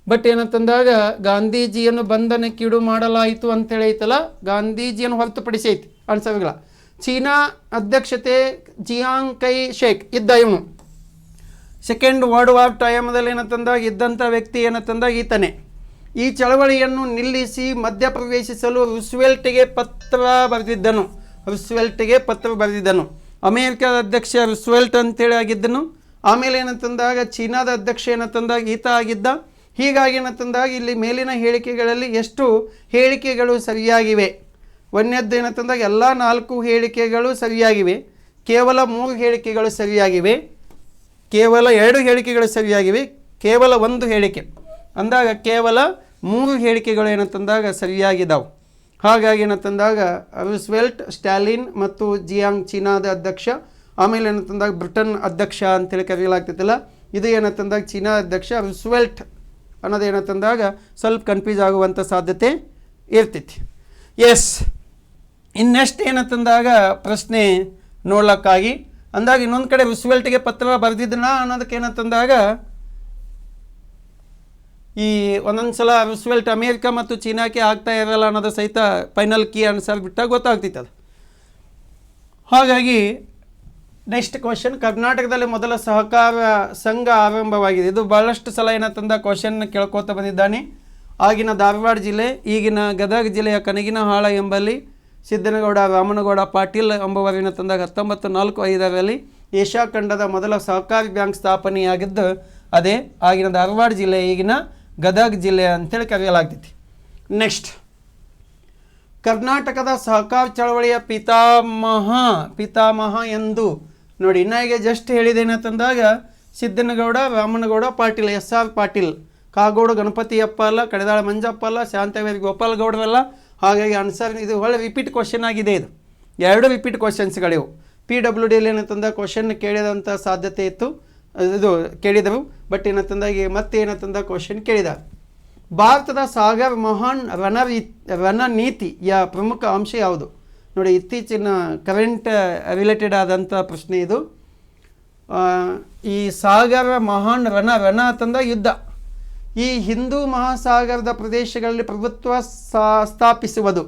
ಬಟ್ ಏನಂತಂದಾಗ ಗಾಂಧೀಜಿಯನ್ನು ಬಂಧನಕ್ಕೀಡು ಮಾಡಲಾಯಿತು ಅಂತೇಳಿ ಐತಲ್ಲ, ಗಾಂಧೀಜಿಯನ್ನು ಹೊರತುಪಡಿಸಿ ಐತಿ ಅನ್ಸವುಗಳ. ಚೀನಾ ಅಧ್ಯಕ್ಷತೆ ಜಿಯಾಂಗ್ ಕೈ ಶೇಕ್ ಇದ್ದ. ಇವನು ಸೆಕೆಂಡ್ ವರ್ಲ್ಡ್ ವಾರ್ ಟೈಮದಲ್ಲಿ ಏನಂತಂದಾಗ ಇದ್ದಂಥ ವ್ಯಕ್ತಿ ಏನಂತಂದಾಗ ಈತನೇ. ಈ ಚಳವಳಿಯನ್ನು ನಿಲ್ಲಿಸಿ ಮಧ್ಯಪ್ರವೇಶಿಸಲು ರೂಸ್ವೆಲ್ಟ್ಗೆ ಪತ್ರ ಬರೆದಿದ್ದನು. ಅಮೇರಿಕಾದ ಅಧ್ಯಕ್ಷ ರೂಸ್ವೆಲ್ಟ್ ಅಂತೇಳಿ ಆಗಿದ್ದನು. ಆಮೇಲೆ ಏನಂತಂದಾಗ ಚೀನಾದ ಅಧ್ಯಕ್ಷ ಏನಂತಂದಾಗ ಈತ ಆಗಿದ್ದ. ಹೀಗಾಗಿ ಏನಂತಂದಾಗ ಇಲ್ಲಿ ಮೇಲಿನ ಹೇಳಿಕೆಗಳಲ್ಲಿ ಎಷ್ಟು ಹೇಳಿಕೆಗಳು ಸರಿಯಾಗಿವೆ? ಒಂದನೇದ್ದು ಏನಂತಂದಾಗ ಎಲ್ಲ 4 ಹೇಳಿಕೆಗಳು ಸರಿಯಾಗಿವೆ, ಕೇವಲ 3 ಹೇಳಿಕೆಗಳು ಸರಿಯಾಗಿವೆ, ಕೇವಲ 2 ಹೇಳಿಕೆಗಳು ಸರಿಯಾಗಿವೆ, ಕೇವಲ 1 ಹೇಳಿಕೆ ಅಂದಾಗ ಕೇವಲ 3 ಹೇಳಿಕೆಗಳು ಏನಂತಂದಾಗ ಸರಿಯಾಗಿದ್ದಾವೆ. ಹಾಗಾಗಿ ಏನಂತಂದಾಗ ರೂಸ್ವೆಲ್ಟ್, ಸ್ಟಾಲಿನ್ ಮತ್ತು ಜಿಯಾಂಗ್ ಚೀನಾದ ಅಧ್ಯಕ್ಷ. ಆಮೇಲೆ ಏನಂತಂದಾಗ ಬ್ರಿಟನ್ ಅಧ್ಯಕ್ಷ ಅಂತೇಳಿ ಕರೆಯಲಾಗ್ತೈತಲ್ಲ, ಇದು ಏನಂತಂದಾಗ ಚೀನಾ ಅಧ್ಯಕ್ಷ. ರೂಸ್ವೆಲ್ಟ್ ಅನ್ನೋದು ಏನಂತಂದಾಗ ಸ್ವಲ್ಪ ಕನ್ಫ್ಯೂಸ್ ಆಗುವಂಥ ಸಾಧ್ಯತೆ ಇರ್ತೈತಿ. ಎಸ್, ಇನ್ನು ನೆಕ್ಸ್ಟ್ ಏನಂತಂದಾಗ ಪ್ರಶ್ನೆ ನೋಡ್ಲಿಕ್ಕಾಗಿ ಅಂದಾಗ ಇನ್ನೊಂದು ಕಡೆ ರೂಸ್ವೆಲ್ಟ್ಗೆ ಪತ್ರ ಬರೆದಿದ್ದನ ಅನ್ನೋದಕ್ಕೆ ಏನಂತಂದಾಗ ಈ ಒಂದೊಂದು ಸಲ ರೂಸ್ವೆಲ್ಟ್ ಅಮೇರಿಕಾ ಮತ್ತು ಚೀನಾಕ್ಕೆ ಆಗ್ತಾ ಇರಲ್ಲ ಅನ್ನೋದು ಸಹಿತ ಫೈನಲ್ ಕೀ ಅನ್ಸರ್ ಬಿಟ್ಟಾಗ ಗೊತ್ತಾಗ್ತಿತ್ತು ಅದು. ಹಾಗಾಗಿ ನೆಕ್ಸ್ಟ್ ಕ್ವಶನ್, ಕರ್ನಾಟಕದಲ್ಲಿ ಮೊದಲ ಸಹಕಾರ ಸಂಘ ಆರಂಭವಾಗಿದೆ. ಇದು ಭಾಳಷ್ಟು ಸಲ ಏನಂತಂದ ಕ್ವಶನ್ ಕೇಳ್ಕೋತ ಬಂದಿದ್ದಾನೆ. ಆಗಿನ ಧಾರವಾಡ ಜಿಲ್ಲೆ, ಈಗಿನ ಗದಗ ಜಿಲ್ಲೆಯ ಕನಗಿನಹಾಳ ಎಂಬಲ್ಲಿ ಸಿದ್ದನಗೌಡ ರಾಮನಗೌಡ ಪಾಟೀಲ್ ಎಂಬುವರು ಏನಂತಂದಾಗ 1945ರಲ್ಲಿ ಏಷ್ಯಾ ಖಂಡದ ಮೊದಲ ಸಹಕಾರಿ ಬ್ಯಾಂಕ್ ಸ್ಥಾಪನೆಯಾಗಿದ್ದು ಅದೇ ಆಗಿನ ಧಾರವಾಡ ಜಿಲ್ಲೆ, ಈಗಿನ ಗದಗ ಜಿಲ್ಲೆ ಅಂತೇಳಿ ಕರೆಯಲಾಗ್ತೈತಿ. ನೆಕ್ಸ್ಟ್, ಕರ್ನಾಟಕದ ಸಹಕಾರ ಚಳವಳಿಯ ಪಿತಾಮಹ ಎಂದು ನೋಡಿ ಇನ್ನಾಗೆ ಜಸ್ಟ್ ಹೇಳಿದೇನಂತಂದಾಗ ಸಿದ್ದನಗೌಡ, ರಾಮನಗೌಡ, ಪಾಟೀಲ್, SR ಪಾಟೀಲ್, ಕಾಗೋಡು ಗಣಪತಿಯಪ್ಪ ಅಲ್ಲ, ಕಡೆದಾಳ ಮಂಜಪ್ಪ ಅಲ್ಲ, ಶಾಂತವೇರಿ ಗೋಪಾಲ್ ಗೌಡರಲ್ಲ. ಹಾಗಾಗಿ ಆನ್ಸರ್ ಇದು ಒಳ್ಳೆ ರಿಪೀಟ್ ಕ್ವಶನ್ ಆಗಿದೆ. ಇದು 2 ರಿಪೀಟ್ ಕ್ವಶನ್ಸ್ಗಳಿವು. PWDಯಲ್ಲಿ ಏನಂತಂದ ಕ್ವಶನ್ ಕೇಳಿದಂಥ ಸಾಧ್ಯತೆ ಇತ್ತು, ಇದು ಕೇಳಿದರು. ಬಟ್ ಏನಂತಂದಾಗಿ ಮತ್ತೆ ಏನಂತಂದ ಕ್ವಶನ್ ಕೇಳಿದ. ಭಾರತದ ಸಾಗರ್ ಮಹಾನ್ ರಣನೀತಿಯ ಪ್ರಮುಖ ಅಂಶ ಯಾವುದು? ನೋಡಿ ಇತ್ತೀಚಿನ ಕರೆಂಟ್ ರಿಲೇಟೆಡ್ ಆದಂಥ ಪ್ರಶ್ನೆ ಇದು. ಈ ಸಾಗರ ಮಹಾನ್ ರಣ ಅಂತಂದಾಗ ಯುದ್ಧ. ಈ ಹಿಂದೂ ಮಹಾಸಾಗರದ ಪ್ರದೇಶಗಳಲ್ಲಿ ಪ್ರಭುತ್ವ ಸ್ಥಾಪಿಸುವುದು,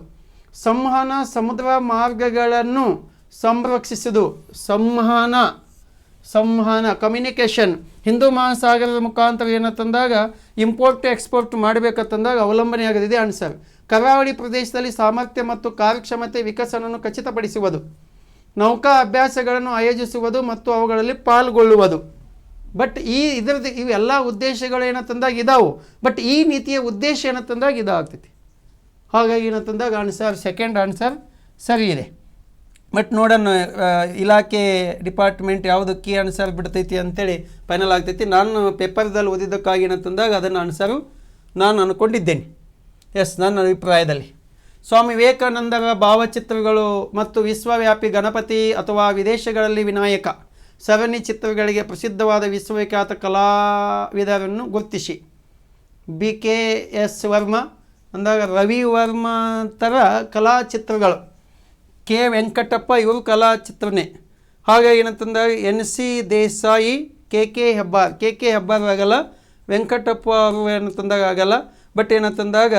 ಸಂವಹನ, ಸಮುದ್ರ ಮಾರ್ಗಗಳನ್ನು ಸಂರಕ್ಷಿಸುವುದು, ಸಂವಹನ ಕಮ್ಯುನಿಕೇಷನ್. ಹಿಂದೂ ಮಹಾಸಾಗರದ ಮುಖಾಂತರ ಏನಂತಂದಾಗ ಇಂಪೋರ್ಟ್ ಎಕ್ಸ್ಪೋರ್ಟ್ ಮಾಡಬೇಕಂತಂದಾಗ ಅವಲಂಬನೆ ಆಗದಿದೆ ಆನ್ಸರ್. ಕರಾವಳಿ ಪ್ರದೇಶದಲ್ಲಿ ಸಾಮರ್ಥ್ಯ ಮತ್ತು ಕಾರ್ಯಕ್ಷಮತೆ ವಿಕಸನವನ್ನು ಖಚಿತಪಡಿಸುವುದು, ನೌಕಾ ಅಭ್ಯಾಸಗಳನ್ನು ಆಯೋಜಿಸುವುದು ಮತ್ತು ಅವುಗಳಲ್ಲಿ ಪಾಲ್ಗೊಳ್ಳುವುದು. ಬಟ್ ಇದರದ್ದು ಇವೆಲ್ಲ ಉದ್ದೇಶಗಳು ಏನಂತಂದಾಗ ಇದಾವು. ಬಟ್ ಈ ನೀತಿಯ ಉದ್ದೇಶ ಏನಂತಂದಾಗ ಇದಾಗ್ತೈತಿ. ಹಾಗಾಗಿ ಏನಂತಂದಾಗ ಆನ್ಸರ್ ಸೆಕೆಂಡ್ ಆನ್ಸರ್ ಸರಿ ಇದೆ. ಬಟ್ ನೋಡೋಣ ಇಲಾಖೆ ಡಿಪಾರ್ಟ್ಮೆಂಟ್ ಯಾವುದು ಕೀ ಆನ್ಸರ್ ಬಿಡ್ತೈತಿ ಅಂತೇಳಿ ಫೈನಲ್ ಆಗ್ತೈತಿ. ನಾನು ಪೇಪರ್ದಲ್ಲಿ ಓದಿದ್ದಕ್ಕಾಗಿ ಏನಂತಂದಾಗ ಅದನ್ನು ಆನ್ಸರು ನಾನು ಅಂದ್ಕೊಂಡಿದ್ದೇನೆ. ನನ್ನ ಅಭಿಪ್ರಾಯದಲ್ಲಿ ಸ್ವಾಮಿ ವಿವೇಕಾನಂದರ ಭಾವಚಿತ್ರಗಳು ಮತ್ತು ವಿಶ್ವವ್ಯಾಪಿ ಗಣಪತಿ ಅಥವಾ ವಿದೇಶಗಳಲ್ಲಿ ವಿನಾಯಕ ಸರಣಿ ಚಿತ್ರಗಳಿಗೆ ಪ್ರಸಿದ್ಧವಾದ ವಿಶ್ವವಿಖ್ಯಾತ ಕಲಾವಿದರನ್ನು ಗುರುತಿಸಿ. BKS ವರ್ಮ ಅಂದಾಗ ರವಿ ವರ್ಮ ಥರ ಕಲಾಚಿತ್ರಗಳು. K ವೆಂಕಟಪ್ಪ ಇವರು ಕಲಾಚಿತ್ರನೇ. ಹಾಗಾಗಿ ಏನಂತಂದಾಗ NC ದೇಸಾಯಿ, KK ಹೆಬ್ಬಾರ್ ಆಗಲ್ಲ, ವೆಂಕಟಪ್ಪ ಅವರು ಏನಂತಂದಾಗ ಆಗಲ್ಲ. ಬಟ್ ಏನಂತಂದಾಗ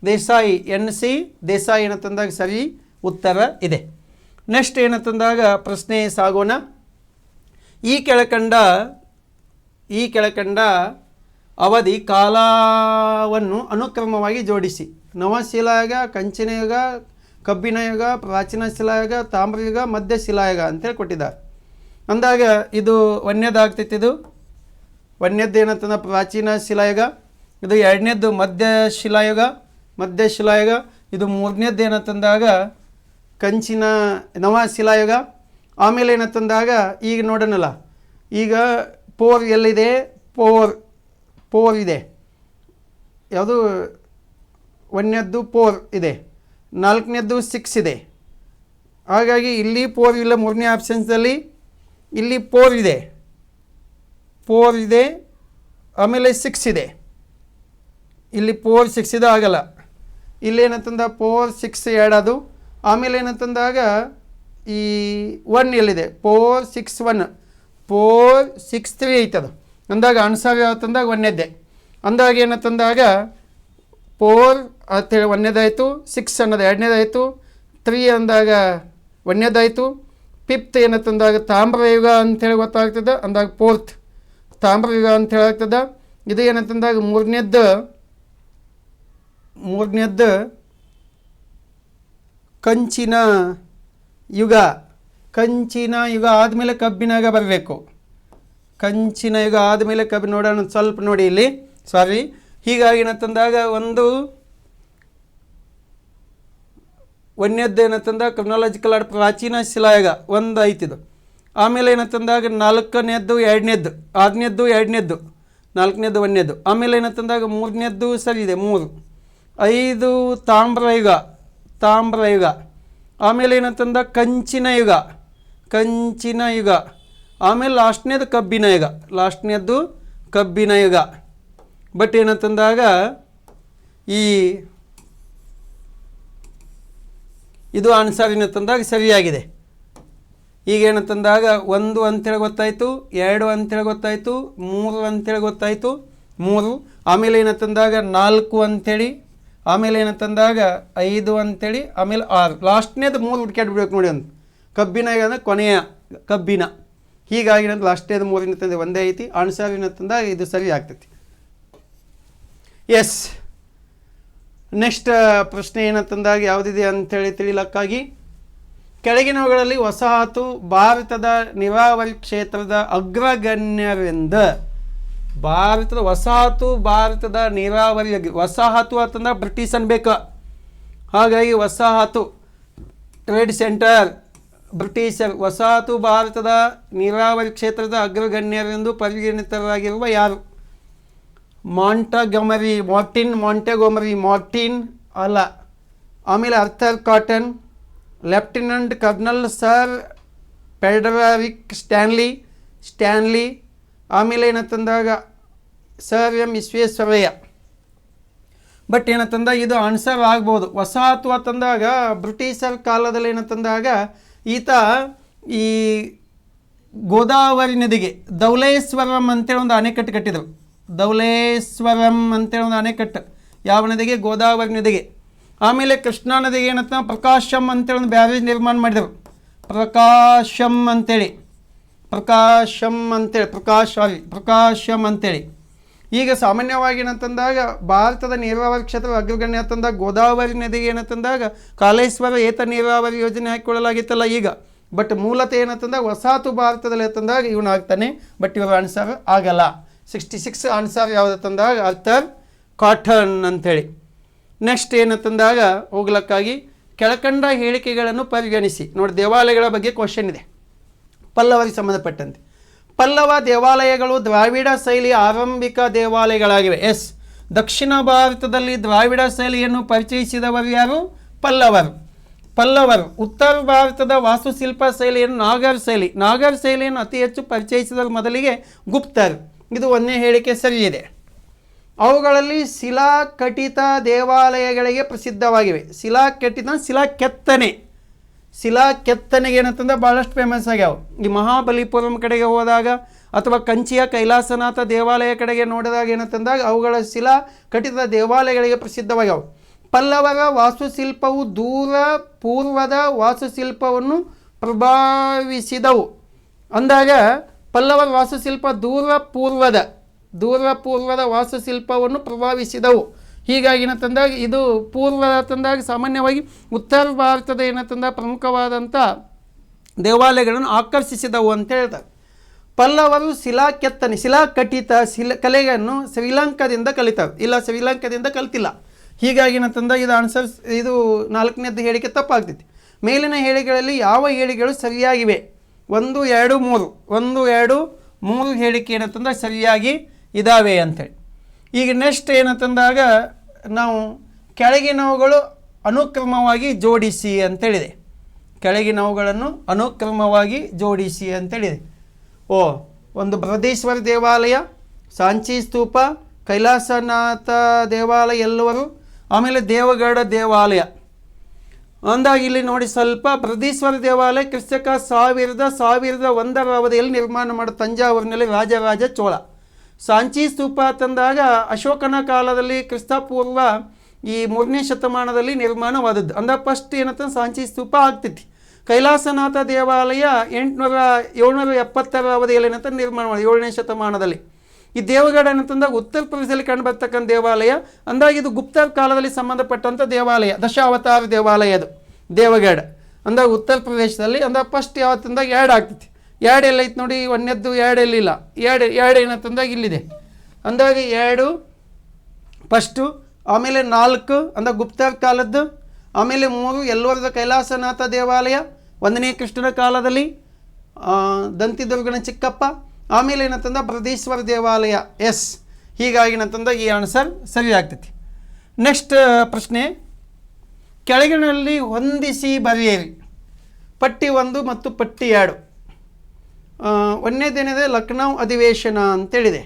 ದೇಸಾಯಿ, NC ದೇಸಾಯಿ ಏನಂತಂದಾಗ ಸರಿ ಉತ್ತರ ಇದೆ. ನೆಕ್ಸ್ಟ್ ಏನಂತಂದಾಗ ಪ್ರಶ್ನೆ ಸಾಗೋಣ. ಈ ಕೆಳಕಂಡ ಅವಧಿ ಕಾಲವನ್ನು ಅನುಕ್ರಮವಾಗಿ ಜೋಡಿಸಿ. ನವಶಿಲಾಯುಗ, ಕಂಚಿನ ಯುಗ, ಕಬ್ಬಿಣ ಯುಗ, ಪ್ರಾಚೀನ ಶಿಲಾಯುಗ, ತಾಮ್ರಯುಗ, ಮಧ್ಯ ಶಿಲಾಯುಗ ಅಂತೇಳಿ ಕೊಟ್ಟಿದ್ದಾರೆ. ಅಂದಾಗ ಇದು ಒಂದನೇದಾಗ್ತೈತಿ. ಇದು ಒಂದನೇದ್ದು ಏನಂತಂದ ಪ್ರಾಚೀನ ಶಿಲಾಯುಗ, ಇದು ಎರಡನೇದ್ದು ಮಧ್ಯ ಶಿಲಾಯುಗ. ಇದು ಮೂರನೇದ್ದು ಏನಂತಂದಾಗ ಕಂಚಿನ ನವ ಶಿಲಾಯುಗ. ಆಮೇಲೆ ಏನಂತಂದಾಗ ಈಗ ನೋಡೋಣಲ್ಲ, ಈಗ ಪೋರ್ ಎಲ್ಲಿದೆ? ಪೋರ್ ಇದೆ. ಯಾವುದು? ಒಂದನೇದ್ದು ಪೋರ್ ಇದೆ, ನಾಲ್ಕನೇದ್ದು 6 ಇದೆ. ಹಾಗಾಗಿ ಇಲ್ಲಿ ಪೋರ್ ಇಲ್ಲ. ಮೂರನೇ ಆಪ್ಷನ್ಸಲ್ಲಿ ಇಲ್ಲಿ ಪೋರ್ ಇದೆ, ಆಮೇಲೆ 6 ಇದೆ. ಇಲ್ಲಿ 4, 6 ಇದು ಆಗಲ್ಲ. ಇಲ್ಲೇನಂತಂದ 4, 6 ಎರಡದು. ಆಮೇಲೆ ಏನಂತಂದಾಗ ಈ 1 ಎಲ್ಲಿದೆ? 4, 6, 1, 4, 6, 3 ಐತದು. ಅಂದಾಗ ಆನ್ಸರ್ ಯಾವತ್ತಂದಾಗ ಒಂದನೇದ್ದೆ. ಅಂದಾಗ ಏನಂತಂದಾಗ 4 ಅಂತೇಳಿ ಒಂದನೇದಾಯಿತು, 6 ಅನ್ನೋದು ಎರಡನೇದಾಯಿತು, 3 ಅಂದಾಗ ಒಂದನೇದಾಯಿತು, 5th ಏನಂತಂದಾಗ ತಾಮ್ರಯುಗ ಅಂಥೇಳಿ ಗೊತ್ತಾಗ್ತದೆ. ಅಂದಾಗ 4th ತಾಮ್ರಯುಗ ಅಂಥೇಳಿ ಆಗ್ತದೆ. ಇದು ಏನಂತಂದಾಗ ಮೂರನೇದ್ದು ಕಂಚಿನ ಯುಗ ಆದಮೇಲೆ ಕಬ್ಬಿನಾಗ ಬರಬೇಕು. ಕಂಚಿನ ಯುಗ ಆದಮೇಲೆ ನೋಡೋಣ, ಸ್ವಲ್ಪ ನೋಡಿ ಇಲ್ಲಿ, ಸಾರಿ. ಹೀಗಾಗಿ ಏನಂತಂದಾಗ ಒಂದನೇದ್ದು ಏನಂತಂದಾಗ ಕ್ರೊನಾಲಜಿಕಲ್ ಆರ್ಡರ್ ಪ್ರಾಚೀನ ಶಿಲಾಯುಗ ಒಂದು ಐತಿದು. ಆಮೇಲೆ ಏನಂತಂದಾಗ 4ನೇದ್ದು 2ನೇದ್ದು, 6ನೇದ್ದು 2ನೇದ್ದು, 4ನೇದ್ದು 1ನೇದ್ದು. ಆಮೇಲೆ ಏನಂತಂದಾಗ 3ನೇದ್ದು ಸರಿ ಇದೆ 3, 5 ತಾಮ್ರಯುಗ. ಆಮೇಲೆ ಏನಂತಂದಾಗ ಕಂಚಿನ ಯುಗ. ಆಮೇಲೆ ಲಾಸ್ಟ್ನೇದು ಕಬ್ಬಿನ ಯುಗ. ಬಟ್ ಏನಂತಂದಾಗ ಇದು ಆನ್ಸರ್ ಏನಂತಂದಾಗ ಸರಿಯಾಗಿದೆ. ಈಗ ಏನಂತಂದಾಗ 1 ಅಂತೇಳಿ ಗೊತ್ತಾಯಿತು, 2 ಅಂತೇಳಿ ಗೊತ್ತಾಯಿತು, 3 ಅಂತೇಳಿ ಗೊತ್ತಾಯಿತು, 3. ಆಮೇಲೆ ಏನಂತಂದಾಗ 4 ಅಂಥೇಳಿ, ಆಮೇಲೆ ಏನಂತಂದಾಗ 5 ಅಂಥೇಳಿ, ಆಮೇಲೆ 6. ಲಾಸ್ಟ್ನೇದು 3 ಹುಡ್ಕ್ಯಾಡ್ಬಿಡ್ಬೇಕು ನೋಡಿ. ಅಂತ ಕಬ್ಬಿನ ಅಂದರೆ ಕೊನೆಯ ಕಬ್ಬಿನ. ಹೀಗಾಗಿ ಲಾಸ್ಟ್ನೇದು 3 ಏನಂತಂದ್ರೆ ಒಂದೇ ಐತಿ. ಆನ್ಸರ್ ಏನಂತಂದಾಗ ಇದು ಸರಿ ಆಗ್ತೈತಿ. ಎಸ್. ನೆಕ್ಸ್ಟ್ ಪ್ರಶ್ನೆ ಏನಂತಂದಾಗ ಯಾವುದಿದೆ ಅಂಥೇಳಿ ತಿಳಿಲಕ್ಕಾಗಿ, ಕೆಳಗಿನವುಗಳಲ್ಲಿ ವಸಾಹತು ಭಾರತದ ನೀರಾವರಿ ಕ್ಷೇತ್ರದ ಅಗ್ರಗಣ್ಯರಿಂದ. ಭಾರತದ ನೀರಾವರಿ ವಸಾಹತು ಅಂತಂದ್ರೆ ಬ್ರಿಟಿಷ್ ಅನ್ಬೇಕು. ಹಾಗಾಗಿ ವಸಾಹತು ಟ್ರೇಡ್ ಸೆಂಟರ್ ಬ್ರಿಟಿಷರು. ವಸಾಹತು ಭಾರತದ ನೀರಾವರಿ ಕ್ಷೇತ್ರದ ಅಗ್ರಗಣ್ಯರೆಂದು ಪರಿಗಣಿತರಾಗಿರುವ ಯಾರು? ಮಾರ್ಟಿನ್ ಅಲ್ಲ. ಆಮೇಲೆ Arthur Cotton, lieutenant colonel sir Frederick Stanley, ಆಮೇಲೆ ಏನಂತಂದಾಗ ಸರ್ ಎಂ ವಿಶ್ವೇಶ್ವರಯ್ಯ. ಬಟ್ ಏನಂತಂದ ಇದು ಆನ್ಸರ್ ಆಗ್ಬೋದು. ವಸಾಹತು ಅಂತಂದಾಗ ಬ್ರಿಟಿಷರ ಕಾಲದಲ್ಲಿ ಏನಂತಂದಾಗ ಈತ ಈ ಗೋದಾವರಿ ನದಿಗೆ ಧವಳೇಶ್ವರಂ ಅಂತೇಳಿ ಒಂದು ಅಣೆಕಟ್ಟು ಕಟ್ಟಿದರು. ಧವಳೇಶ್ವರಂ ಅಂತೇಳಿ ಒಂದು ಅಣೆಕಟ್ಟು ಯಾವ ನದಿಗೆ? ಗೋದಾವರಿ ನದಿಗೆ. ಆಮೇಲೆ ಕೃಷ್ಣಾ ನದಿಗೆ ಏನಂತ ಪ್ರಕಾಶಂ ಅಂತೇಳಿ ಒಂದು ಬ್ಯಾರೇಜ್ ನಿರ್ಮಾಣ ಮಾಡಿದರು. ಪ್ರಕಾಶಂ ಅಂತೇಳಿ. ಈಗ ಸಾಮಾನ್ಯವಾಗಿ ಏನಂತಂದಾಗ ಭಾರತದ ನೀರಾವರಿ ಕ್ಷೇತ್ರದ ಅಗ್ರಗಣ್ಯ ಅಂತಂದಾಗ ಗೋದಾವರಿ ನದಿಗೆ ಏನಂತಂದಾಗ ಕಾಲೇಶ್ವರ ಏತ ನೀರಾವರಿ ಯೋಜನೆ ಹಾಕಿಕೊಳ್ಳಲಾಗಿತ್ತಲ್ಲ ಈಗ. ಬಟ್ ಮೂಲತಃ ಏನಂತಂದಾಗ ವಸಾಹತು ಭಾರತದಲ್ಲಿ ಅಂತಂದಾಗ ಇವನು ಆಗ್ತಾನೆ. ಬಟ್ ಇವರು ಆನ್ಸರ್ ಆಗಲ್ಲ. 66 ಆನ್ಸರ್ ಯಾವುದಂತಂದಾಗ ಆರ್ಥರ್ ಕಾಟನ್ ಅಂಥೇಳಿ. ನೆಕ್ಸ್ಟ್ ಏನಂತಂದಾಗ ಹೋಗ್ಲಕ್ಕಾಗಿ ಕೆಳಕಂಡ ಹೇಳಿಕೆಗಳನ್ನು ಪರಿಗಣಿಸಿ. ನೋಡಿ, ದೇವಾಲಯಗಳ ಬಗ್ಗೆ ಕ್ವಶನ್ ಇದೆ ಪಲ್ಲವರಿಗೆ ಸಂಬಂಧಪಟ್ಟಂತೆ. ಪಲ್ಲವ ದೇವಾಲಯಗಳು ದ್ರಾವಿಡ ಶೈಲಿಯ ಆರಂಭಿಕ ದೇವಾಲಯಗಳಾಗಿವೆ. ಎಸ್. ದಕ್ಷಿಣ ಭಾರತದಲ್ಲಿ ದ್ರಾವಿಡ ಶೈಲಿಯನ್ನು ಪರಿಚಯಿಸಿದವರು ಯಾರು? ಪಲ್ಲವರು. ಉತ್ತರ ಭಾರತದ ವಾಸ್ತುಶಿಲ್ಪ ಶೈಲಿಯನ್ನು ನಾಗರ ಶೈಲಿಯನ್ನು ಅತಿ ಹೆಚ್ಚು ಪರಿಚಯಿಸಿದವರು ಮೊದಲಿಗೆ ಗುಪ್ತರು. ಇದು ಒಂದನೇ ಹೇಳಿಕೆ ಸರಿಯಿದೆ. ಅವುಗಳಲ್ಲಿ ಶಿಲಾಕಟಿತ ದೇವಾಲಯಗಳಿಗೆ ಪ್ರಸಿದ್ಧವಾಗಿವೆ. ಶಿಲಾಕೆತ್ತನೆಗೆ ಏನಂತಂದ್ರೆ ಭಾಳಷ್ಟು ಫೇಮಸ್ ಆಗ್ಯಾವ. ಈ ಮಹಾಬಲಿಪುರಂ ಕಡೆಗೆ ಹೋದಾಗ ಅಥವಾ ಕಂಚಿಯ ಕೈಲಾಸನಾಥ ದೇವಾಲಯ ಕಡೆಗೆ ನೋಡಿದಾಗ ಏನಂತಂದಾಗ ಅವುಗಳ ಶಿಲಾಕಟಿತ ದೇವಾಲಯಗಳಿಗೆ ಪ್ರಸಿದ್ಧವಾಗ್ಯಾವ. ಪಲ್ಲವರ ವಾಸ್ತುಶಿಲ್ಪವು ದೂರ ಪೂರ್ವದ ವಾಸ್ತುಶಿಲ್ಪವನ್ನು ಪ್ರಭಾವಿಸಿದವು. ಅಂದಾಗ ಪಲ್ಲವರ ವಾಸ್ತುಶಿಲ್ಪ ದೂರ ಪೂರ್ವದ ವಾಸ್ತುಶಿಲ್ಪವನ್ನು ಪ್ರಭಾವಿಸಿದವು. ಹೀಗಾಗಿ ಏನಂತಂದಾಗ ಇದು ಪೂರ್ವದ ತಂದಾಗ ಸಾಮಾನ್ಯವಾಗಿ ಉತ್ತರ ಭಾರತದ ಏನಂತಂದಾಗ ಪ್ರಮುಖವಾದಂಥ ದೇವಾಲಯಗಳನ್ನು ಆಕರ್ಷಿಸಿದವು ಅಂತ ಹೇಳ್ತಾರೆ. ಪಲ್ಲವರು ಶಿಲಾಕಟಿತ ಕಲೆಯನ್ನು ಶ್ರೀಲಂಕಾದಿಂದ ಕಲಿತಾರೆ. ಇಲ್ಲ, ಶ್ರೀಲಂಕಾದಿಂದ ಕಲಿತಿಲ್ಲ. ಹೀಗಾಗಿ ಏನಂತಂದಾಗ ಇದು ಆನ್ಸರ್, ಇದು 4ನೇದು ಹೇಳಿಕೆ ತಪ್ಪಾಗ್ತೈತಿ. ಮೇಲಿನ ಹೇಳಿಕೆಗಳಲ್ಲಿ ಯಾವ ಹೇಳಿಕೆಗಳು ಸರಿಯಾಗಿವೆ? 1, 2, 3 ಹೇಳಿಕೆ ಏನಂತಂದಾಗ ಸರಿಯಾಗಿ ಇದ್ದಾವೆ ಅಂಥೇಳಿ. ಈಗ ನೆಕ್ಸ್ಟ್ ಏನಂತಂದಾಗ ನಾವು ಕೆಳಗಿನವುಗಳು ಅನುಕ್ರಮವಾಗಿ ಜೋಡಿಸಿ ಅಂತೇಳಿದೆ. ಕೆಳಗಿನವುಗಳನ್ನು ಅನುಕ್ರಮವಾಗಿ ಜೋಡಿಸಿ ಅಂತೇಳಿದೆ. ಒಂದು ಬೃಹದೀಶ್ವರ ದೇವಾಲಯ, ಸಾಂಚಿ ಸ್ತೂಪ, ಕೈಲಾಸನಾಥ ದೇವಾಲಯ ಎಲ್ಲವರು, ಆಮೇಲೆ ದೇವಗಢ ದೇವಾಲಯ. ಅಂದಾಗ ಇಲ್ಲಿ ನೋಡಿ ಸ್ವಲ್ಪ ಬೃಹದೀಶ್ವರ ದೇವಾಲಯ ಕ್ರಿಸ್ತಕ 1001ರ ಅವಧಿಯಲ್ಲಿ ನಿರ್ಮಾಣ ಮಾಡಿದ ತಂಜಾವೂರಿನಲ್ಲಿ ರಾಜರಾಜ ಚೋಳ. ಸಾಂಚಿ ಸ್ತೂಪ ತಂದಾಗ ಅಶೋಕನ ಕಾಲದಲ್ಲಿ ಕ್ರಿಸ್ತಪೂರ್ವ ಈ 3ನೇ ಶತಮಾನದಲ್ಲಿ ನಿರ್ಮಾಣವಾದದ್ದು. ಅಂದಾಗ ಫಸ್ಟ್ ಏನಂತ ಸಾಂಚಿ ಸ್ತೂಪ ಆಗ್ತೈತಿ. ಕೈಲಾಸನಾಥ ದೇವಾಲಯ 770ರ ಅವಧಿಯಲ್ಲಿ ಏನಂತ ನಿರ್ಮಾಣ ಮಾಡಿ 7ನೇ ಶತಮಾನದಲ್ಲಿ. ಈ ದೇವಗಢ ಏನಂತಂದಾಗ ಉತ್ತರ ಪ್ರದೇಶದಲ್ಲಿ ಕಂಡುಬರ್ತಕ್ಕಂಥ ದೇವಾಲಯ. ಅಂದಾಗ ಇದು ಗುಪ್ತರ ಕಾಲದಲ್ಲಿ ಸಂಬಂಧಪಟ್ಟಂಥ ದೇವಾಲಯ, ದಶಾವತಾರ ದೇವಾಲಯ ಅದು ದೇವಗಢ. ಅಂದಾಗ ಉತ್ತರ ಪ್ರದೇಶದಲ್ಲಿ ಅಂದಾಗ ಫಸ್ಟ್ ಯಾವತ್ತಂದಾಗ 2 ಆಗ್ತೈತಿ. 2 ಎಲ್ಲೈತೆ ನೋಡಿ, 1ನೇದ್ದು 2 ಎಲ್ಲಿಲ್ಲ. 2 ಏನಂತಂದಾಗ ಇಲ್ಲಿದೆ. ಅಂದಾಗ 2 ಫಸ್ಟು, ಆಮೇಲೆ 4 ಅಂದಾಗ ಗುಪ್ತರ ಕಾಲದ್ದು, ಆಮೇಲೆ 3 ಎಲ್ಲೋರದ ಕೈಲಾಸನಾಥ ದೇವಾಲಯ 1ನೇ ಕೃಷ್ಣನ ಕಾಲದಲ್ಲಿ, ದಂತಿದುರ್ಗನ ಚಿಕ್ಕಪ್ಪ, ಆಮೇಲೆ ಏನಂತಂದ ಬೃಹದೀಶ್ವರ ದೇವಾಲಯ. ಎಸ್. ಹೀಗಾಗಿ ಏನಂತಂದಾಗ ಈ ಆನ್ಸರ್ ಸರಿ ಆಗ್ತೈತಿ. ನೆಕ್ಸ್ಟ್ ಪ್ರಶ್ನೆ, ಕೆಳಗಿನಲ್ಲಿ ಹೊಂದಿಸಿ ಬರೆಯಿರಿ. ಪಟ್ಟಿ 1 ಮತ್ತು ಪಟ್ಟಿ 2. 1ನೇದೇನಿದೆ? ಲಕ್ನೌ ಅಧಿವೇಶನ ಅಂತೇಳಿದೆ,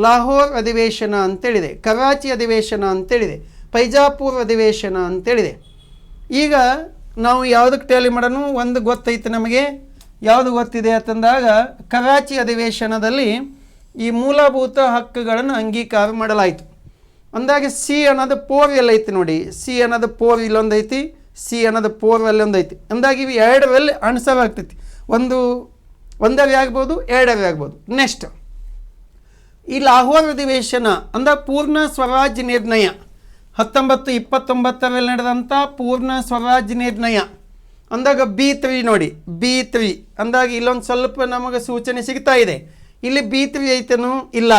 ಲಾಹೋರ್ ಅಧಿವೇಶನ ಅಂತೇಳಿದೆ, ಕರಾಚಿ ಅಧಿವೇಶನ ಅಂತೇಳಿದೆ, ಪೈಜಾಪುರ್ ಅಧಿವೇಶನ ಅಂತೇಳಿದೆ. ಈಗ ನಾವು ಯಾವುದಕ್ಕೆ ಟ್ಯಾಲಿ ಮಾಡೋಣ? ಒಂದು ಗೊತ್ತೈತೆ ನಮಗೆ. ಯಾವುದು ಗೊತ್ತಿದೆ ಅಂತಂದಾಗ ಕರಾಚಿ ಅಧಿವೇಶನದಲ್ಲಿ ಈ ಮೂಲಭೂತ ಹಕ್ಕುಗಳನ್ನು ಅಂಗೀಕಾರ ಮಾಡಲಾಯಿತು. ಅಂದಾಗ ಸಿ ಅನ್ನೋದು ಪೋರ್ ಎಲ್ಲೈತಿ ನೋಡಿ. ಸಿ ಅನ್ನೋದು ಪೋರ್ ಇಲ್ಲೊಂದೈತಿ, ಸಿ ಅನ್ನೋದು ಪೋರ್ ಅಲ್ಲೊಂದೈತಿ. ಅಂದಾಗ ಇವು 2ರಲ್ಲಿ ಆನ್ಸರ್ ಆಗ್ತೈತಿ. ಒಂದವೇ ಆಗ್ಬೋದು, 2ವೇ ಆಗ್ಬೋದು. ನೆಕ್ಸ್ಟ್ ಈ ಲಾಹೋರ್ ಅಧಿವೇಶನ ಅಂದಾಗ ಪೂರ್ಣ ಸ್ವರಾಜ್ಯ ನಿರ್ಣಯ 1929ರಲ್ಲಿ ನಡೆದಂಥ ಪೂರ್ಣ ಸ್ವರಾಜ್ಯ ನಿರ್ಣಯ. ಅಂದಾಗ B3 ನೋಡಿ, B3 ಅಂದಾಗ ಇಲ್ಲೊಂದು ಸ್ವಲ್ಪ ನಮಗೆ ಸೂಚನೆ ಸಿಗ್ತಾ ಇದೆ. ಇಲ್ಲಿ B3 ಐತನೂ ಇಲ್ಲ.